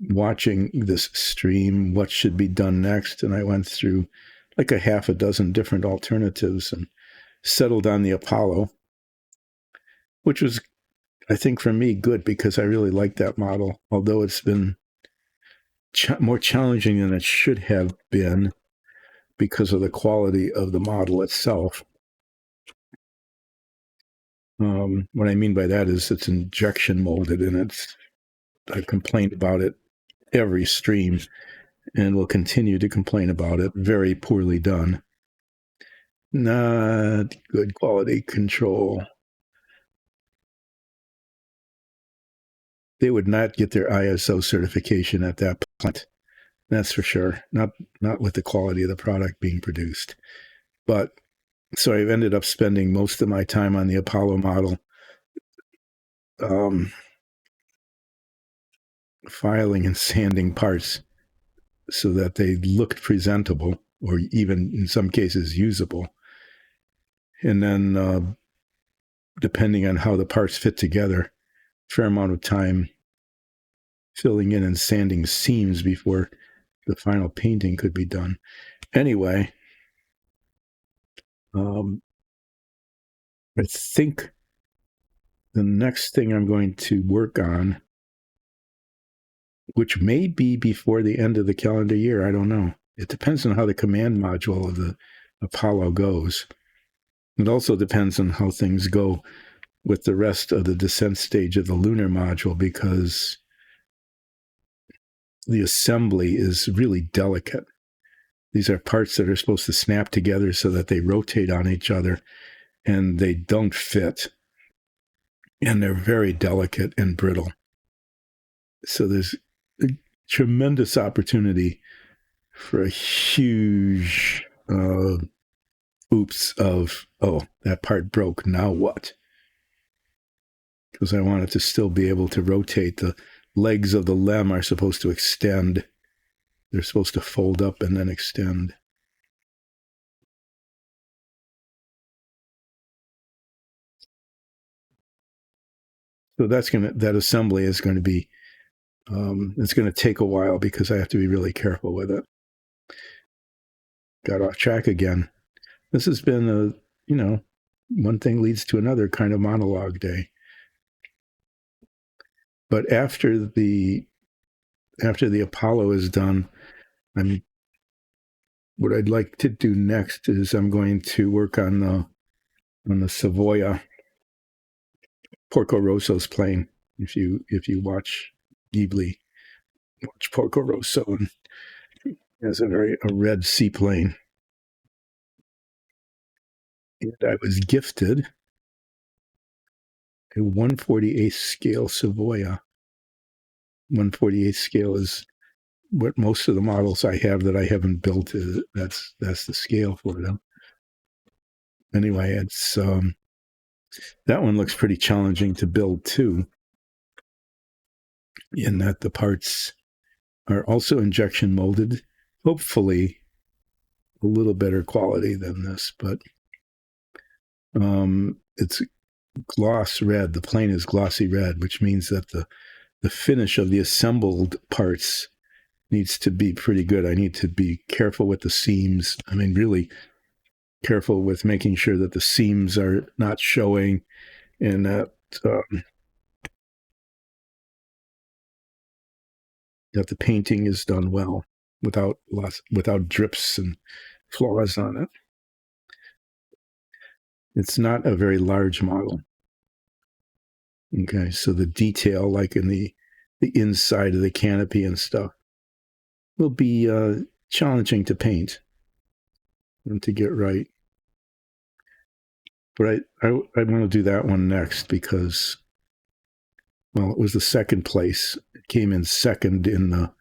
S2: watching this stream, what should be done next? And I went through like a half a dozen different alternatives and settled on the Apollo, which was, I think for me, good, because I really like that model, although it's been more challenging than it should have been because of the quality of the model itself. What I mean by that is it's injection molded, and I've complained about it every stream and will continue to complain about it. Very poorly done. Not good quality control. They would not get their ISO certification at that point. That's for sure. Not with the quality of the product being produced. But so I've ended up spending most of my time on the Apollo model, filing and sanding parts so that they looked presentable, or even in some cases usable. And then depending on how the parts fit together, a fair amount of time filling in and sanding seams before the final painting could be done. Anyway, I think the next thing I'm going to work on, which may be before the end of the calendar year, I don't know. It depends on how the command module of the Apollo goes. It also depends on how things go with the rest of the descent stage of the lunar module, because the assembly is really delicate. These are parts that are supposed to snap together so that they rotate on each other, and they don't fit. And they're very delicate and brittle. So there's a tremendous opportunity for a huge oops of, oh, that part broke, now what? Because I want it to still be able to rotate. The legs of the lem are supposed to extend They're supposed to fold up and then extend. So that assembly is going to be, it's going to take a while because I have to be really careful with it. Got off track again. This has been one thing leads to another kind of monologue day. But after the Apollo is done, what I'd like to do next is I'm going to work on the Savoia Porco Rosso's plane. If you watch Ghibli, watch Porco Rosso, and has a red seaplane. And I was gifted a 1/48 scale Savoia. 1/48 scale is what most of the models I have that I haven't built is. That's the scale for them. Anyway, it's that one looks pretty challenging to build too, in that the parts are also injection molded. Hopefully, a little better quality than this, but it's gloss red. The plane is glossy red, which means that the finish of the assembled parts needs to be pretty good. I need to be careful with the seams. I mean, really careful with making sure that the seams are not showing and that the painting is done well without drips and flaws on it. It's not a very large model. Okay, so the detail, like in the inside of the canopy and stuff, will be challenging to paint and to get right. But I want to do that one next because, well, it was the second place. It came in second in the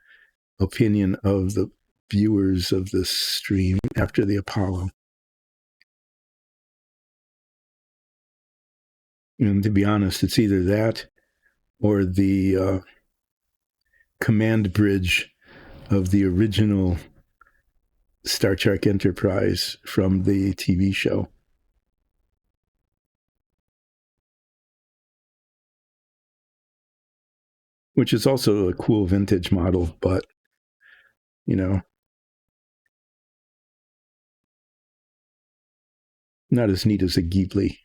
S2: opinion of the viewers of this stream after the Apollo. And to be honest, it's either that or the command bridge of the original Star Trek Enterprise from the TV show. Which is also a cool vintage model, but, not as neat as a Ghibli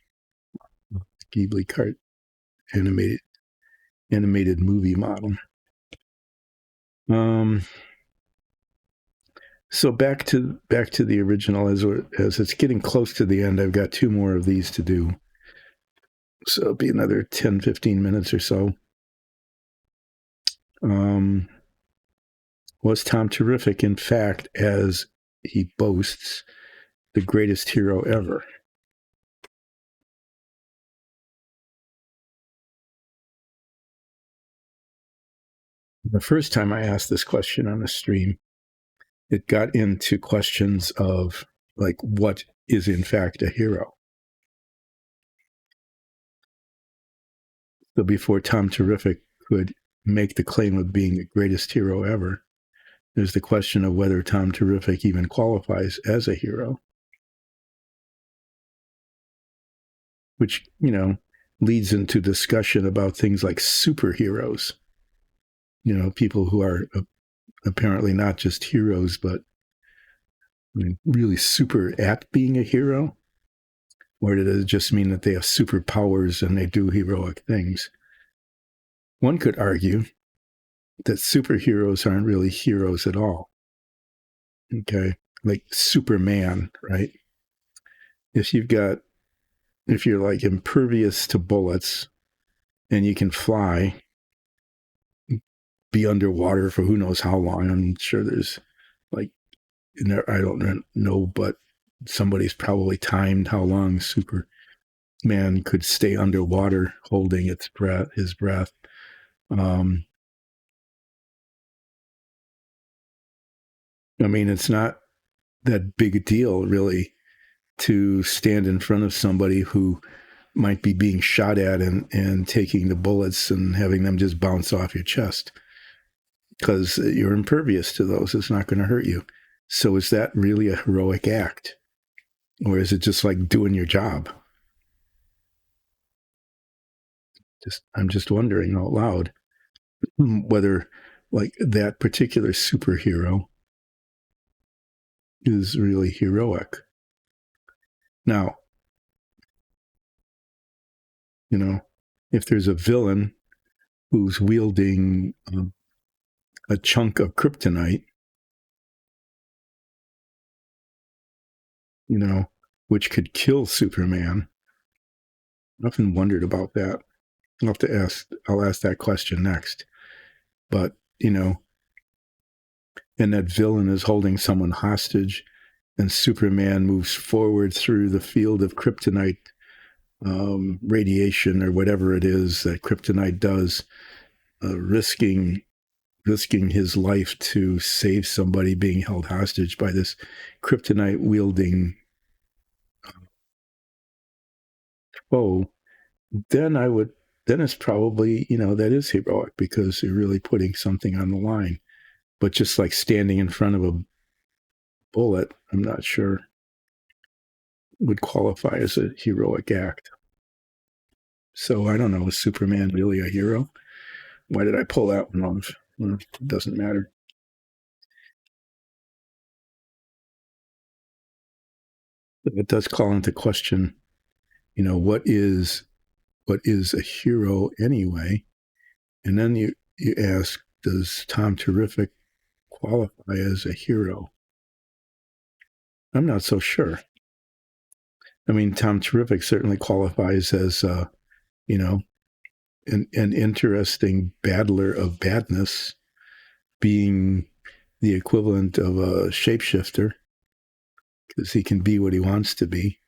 S2: cart animated movie model. So back to the original. As it's getting close to the end, I've got 2 more of these to do. So it'll be another 10, 15 minutes or so. Was Tom terrific, in fact, as he boasts, the greatest hero ever? The first time I asked this question on the stream, it got into questions of, like, what is in fact a hero? So before Tom Terrific could make the claim of being the greatest hero ever, there's the question of whether Tom Terrific even qualifies as a hero. Which, leads into discussion about things like superheroes. People who are apparently not just heroes, but really super at being a hero. Or does it just mean that they have superpowers and they do heroic things? One could argue that superheroes aren't really heroes at all. Okay, like Superman, right? If you're like impervious to bullets and you can fly, be underwater for who knows how long. I'm sure there's I don't know, but somebody's probably timed how long Superman could stay underwater holding his breath. It's not that big a deal, really, to stand in front of somebody who might be being shot at and taking the bullets and having them just bounce off your chest.
S1: because you're impervious to those. It's not going to hurt you. So is that really a heroic act? Or is it just like doing your job? I'm just wondering out loud whether like that particular superhero is really heroic. Now, if there's a villain who's wielding a chunk of kryptonite, which could kill Superman, I often wondered about that. I'll ask that question next. But, and that villain is holding someone hostage, and Superman moves forward through the field of kryptonite radiation or whatever it is that kryptonite does, risking his life to save somebody being held hostage by this kryptonite wielding foe. Then it's probably, that is heroic because you're really putting something on the line. But just like standing in front of a bullet, I'm not sure would qualify as a heroic act. So I don't know, is Superman really a hero? Why did I pull that one off? Well, it doesn't matter. It does call into question, what is a hero anyway? And then you ask, does Tom Terrific qualify as a hero? I'm not so sure. I mean, Tom Terrific certainly qualifies as, an interesting battler of badness, being the equivalent of a shapeshifter, because he can be what he wants to be.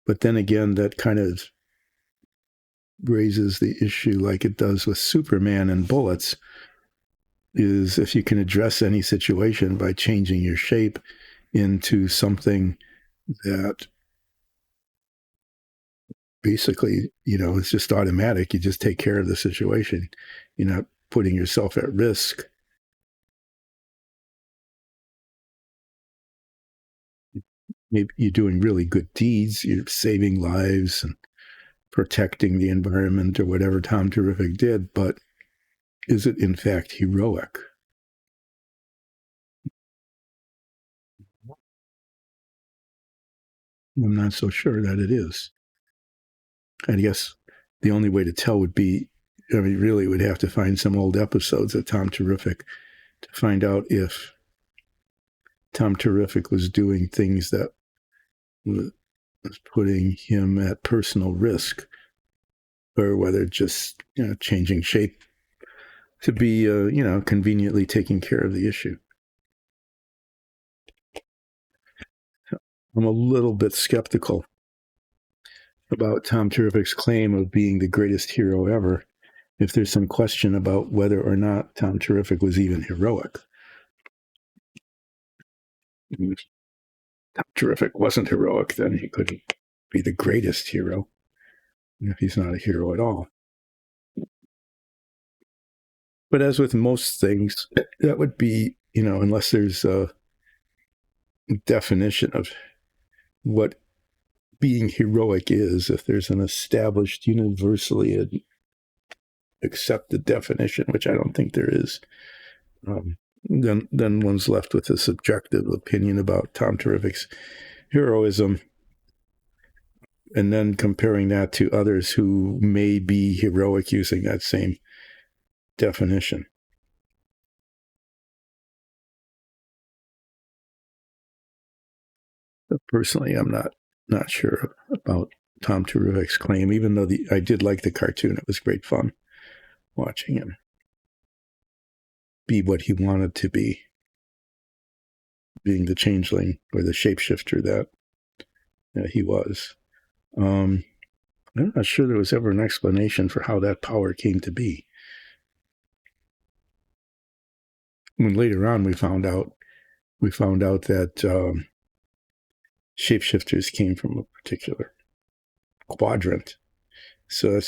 S1: But then again, that kind of raises the issue, like it does with Superman and bullets, is if you can address any situation by changing your shape into something that basically, it's just automatic. You just take care of the situation. You're not putting yourself at risk. Maybe you're doing really good deeds. You're saving lives and protecting the environment or whatever Tom Terrific did. But is it in fact heroic? I'm not so sure that it is. I guess the only way to tell would be, really would have to find some old episodes of Tom Terrific to find out if Tom Terrific was doing things that was putting him at personal risk, or whether just changing shape to be conveniently taking care of the issue. I'm a little bit skeptical about Tom Terrific's claim of being the greatest hero ever, if there's some question about whether or not Tom Terrific was even heroic. If Tom Terrific wasn't heroic, then he couldn't be the greatest hero, if he's not a hero at all. But as with most things, that would be, unless there's a definition of what being heroic is, if there's an established, universally accepted definition, which I don't think there is, then one's left with a subjective opinion about Tom Terrific's heroism, and then comparing that to others who may be heroic using that same definition. But personally, I'm not sure about Tom Terrific's claim, even though I did like the cartoon. It was great fun watching him be what he wanted to be, being the changeling or the shapeshifter that he was. I'm not sure there was ever an explanation for how that power came to be. When later on we found out that shapeshifters came from a particular quadrant. So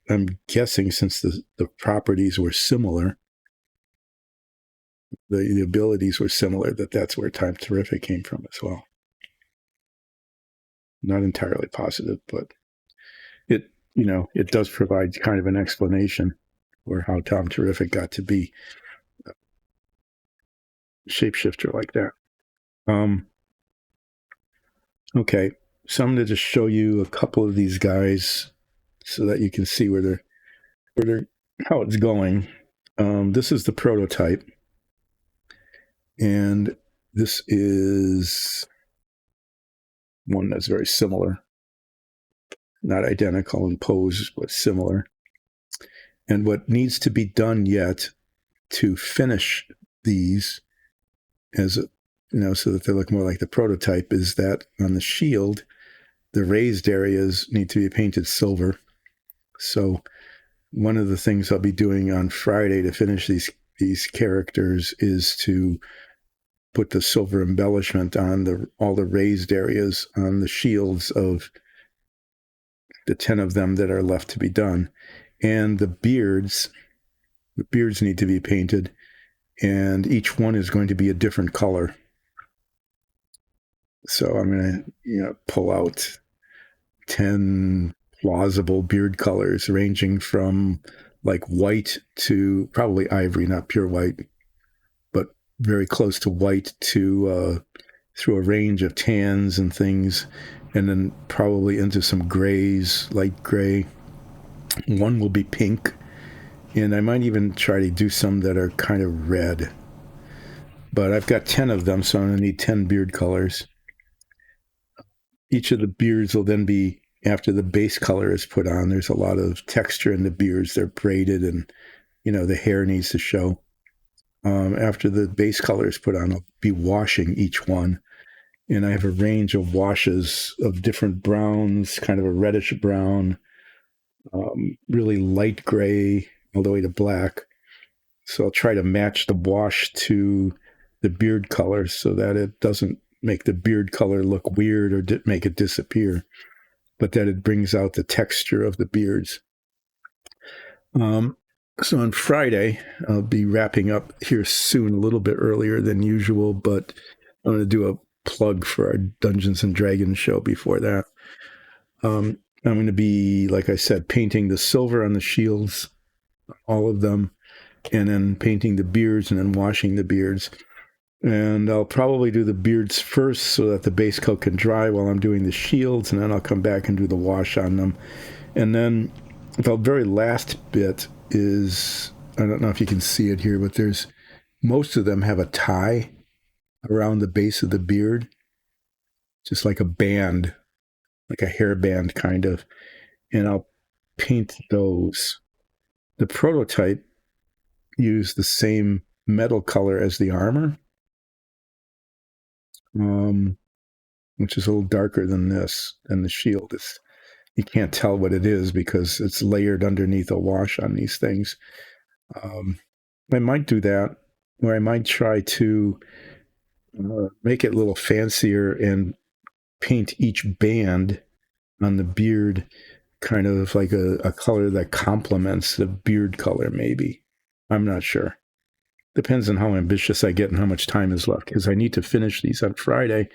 S1: I'm guessing, since the properties were similar,
S2: the abilities were similar, that's where Time Terrific came from as well. Not entirely positive, but it does provide kind of an explanation for how Tom Terrific got to be a shapeshifter like that. Okay, so I'm going to just show you a couple of these guys so that you can see how it's going. This is the prototype, and this is one that's very similar, not identical in pose, but similar. And what needs to be done yet to finish these, so that they look more like the prototype, is that on the shield, the raised areas need to be painted silver. So one of the things I'll be doing on Friday to finish these characters is to put the silver embellishment on all the raised areas on the shields of the 10 of them that are left to be done. And the beards need to be painted, and each one is going to be a different color. So I'm going to pull out 10 plausible beard colors ranging from like white to probably ivory, not pure white, but very close to white, to through a range of tans and things, and then probably into some grays, light gray. One will be pink, and I might even try to do some that are kind of red. But I've got 10 of them, so I'm going to need 10 beard colors. Each of the beards will then be, after the base color is put on, there's a lot of texture in the beards. They're braided, and the hair needs to show. After the base color is put on, I'll be washing each one. And I have a range of washes of different browns, kind of a reddish brown, really light gray, all the way to black. So I'll try to match the wash to the beard color so that it doesn't make the beard color look weird or make it disappear, but that it brings out the texture of the beards. So on Friday, I'll be wrapping up here soon, a little bit earlier than usual, but I'm going to do a plug for our Dungeons and Dragons show before that. I'm going to be, like I said, painting the silver on the shields, all of them, and then painting the beards and then washing the beards. And I'll probably do the beards first so that the base coat can dry while I'm doing the shields, and then I'll come back and do the wash on them. And then the very last bit is, I don't know if you can see it here, but most of them have a tie around the base of the beard, just like a band, like a hairband kind of, and I'll paint those. The prototype used the same metal color as the armor, which is a little darker than this, and the shield is, you can't tell what it is because it's layered underneath a wash on these things. I might do that, or I might try to make it a little fancier and paint each band on the beard kind of like a color that complements the beard color, maybe. I'm not sure. Depends on how ambitious I get and how much time is left, because I need to finish these on Friday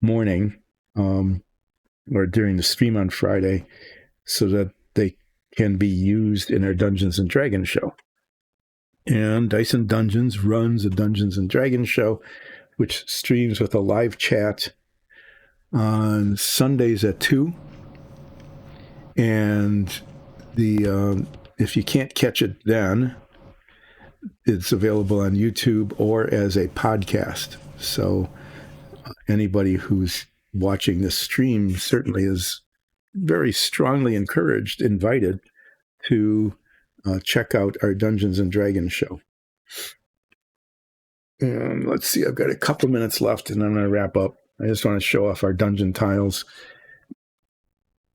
S2: morning, or during the stream on Friday, so that they can be used in our Dungeons and Dragons show. And Dice and Dungeons runs a Dungeons and Dragons show, which streams with a live chat on Sundays at 2. And if you can't catch it then, it's available on YouTube or as a podcast. So anybody who's watching this stream certainly is very strongly encouraged, invited to check out our Dungeons and Dragons show. And let's see, I've got a couple minutes left and I'm going to wrap up. I just want to show off our dungeon tiles.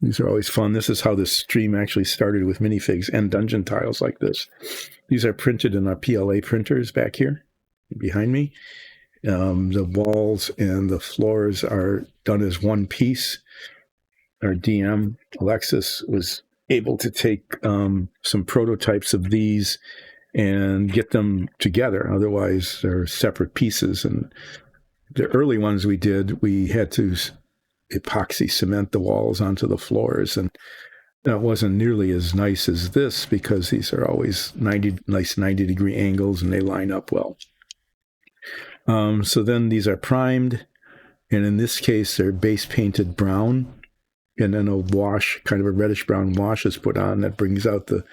S2: These are always fun. This is how this stream actually started, with minifigs and dungeon tiles like this. These are printed in our PLA printers back here behind me. The walls and the floors are done as one piece. Our DM, Alexis, was able to take some prototypes of these
S1: and get them together. Otherwise, they're separate pieces. And the early ones we did, we had to epoxy cement the walls onto the floors, and that wasn't nearly as nice as this because these are always nice 90-degree angles and they line up well. So then these are primed, and in this case, they're base painted brown, and then a wash, kind of a reddish brown wash, is put on that brings out the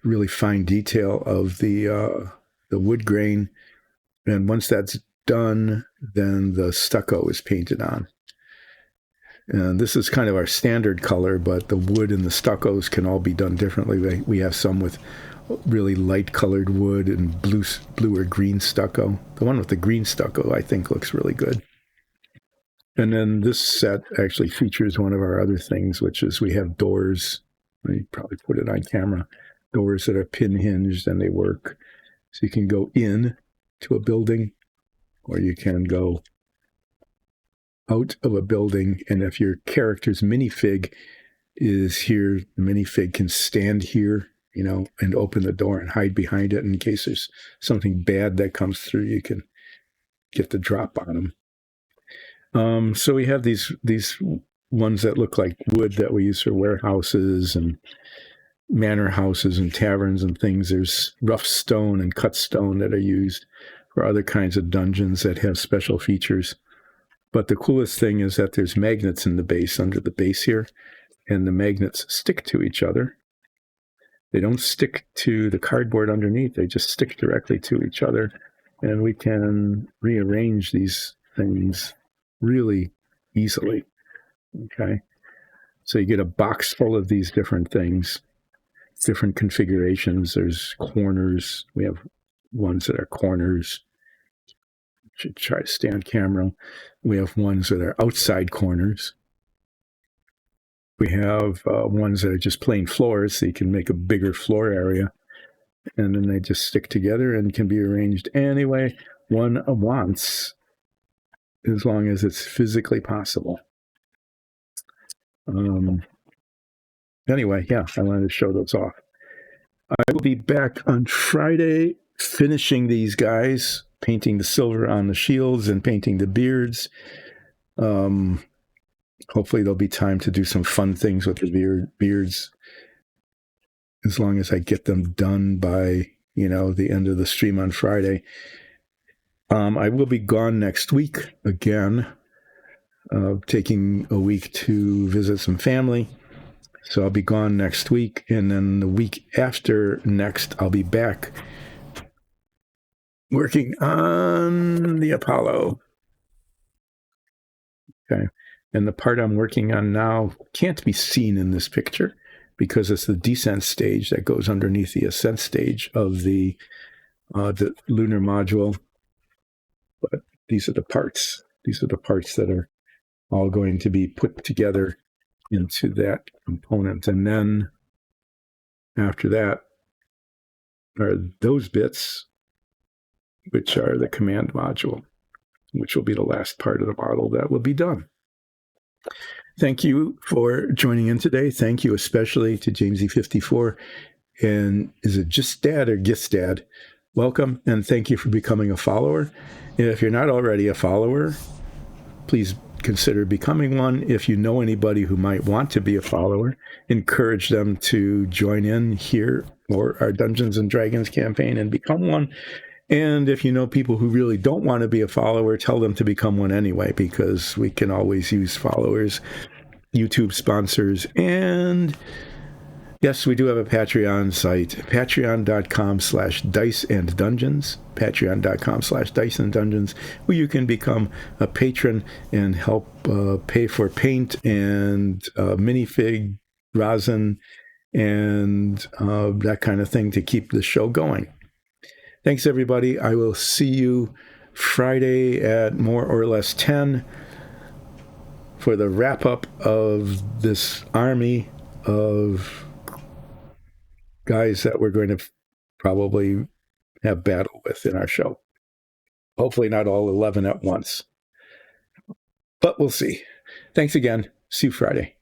S1: really fine detail of the wood grain. And once that's done, then the stucco is painted on. And this is kind of our standard color, but the wood and the stuccos can all be done differently. We have some with really light colored wood and blue or green stucco. The one with the green stucco, I think, looks really good. And then this set actually features one of our other things, which is we have doors. We probably put it on camera. Doors that are pin hinged and they work. So you can go in to a building, or you can go out of a building, and if your character's minifig is here, the minifig can stand here, and open the door and hide behind it. In case there's something bad that comes through, you can get the drop on them. So we have these ones that look like wood that we use for warehouses and manor houses and taverns and things. There's rough stone and cut stone that are used for other kinds of dungeons that have special features. But the coolest thing is that there's magnets in the base, under the base here, and the magnets stick to each other. They don't stick to the cardboard underneath. They just stick directly to each other. And we can rearrange these things really easily. Okay. So you get a box full of these different things, different configurations. There's corners. We have ones that are corners. Should try to stay on camera. We have ones that are outside corners. We have ones that are just plain floors, so you can make a bigger floor area. And then they just stick together and can be arranged any way one wants, as long as it's physically possible. Anyway, yeah, I wanted to show those off. I will be back on Friday finishing these guys, painting the silver on the shields and painting the beards. Hopefully there'll be time to do some fun things with the beards, as long as I get them done by, the end of the stream on Friday. I will be gone next week again, taking a week to visit some family. So I'll be gone next week, and then the week after next, I'll be back working on the Apollo. Okay. And the part I'm working on now can't be seen in this picture because it's the descent stage that goes underneath the ascent stage of the lunar module. But these are the parts. These are the parts that are all going to be put together into that component. And then after that are those bits, which are the command module, which will be the last part of the model that will be done. Thank you for joining in today. Thank you especially to Jamesy54. And is it just dad or gist dad? Welcome, and thank you for becoming a follower. And if you're not already a follower, please consider becoming one. If you know anybody who might want to be a follower, encourage them to join in here or our Dungeons and Dragons campaign and become one. And if you know people who really don't want to be a follower, tell them to become one anyway, because we can always use followers, YouTube sponsors, and yes, we do have a Patreon site, patreon.com/diceanddungeons, patreon.com/diceanddungeons, where you can become a patron and help pay for paint and minifig, rosin, and that kind of thing to keep the show going. Thanks, everybody. I will see you Friday at more or less 10 for the wrap-up of this army of guys that we're going to probably have battle with in our show. Hopefully not all 11 at once. But we'll see. Thanks again. See you Friday.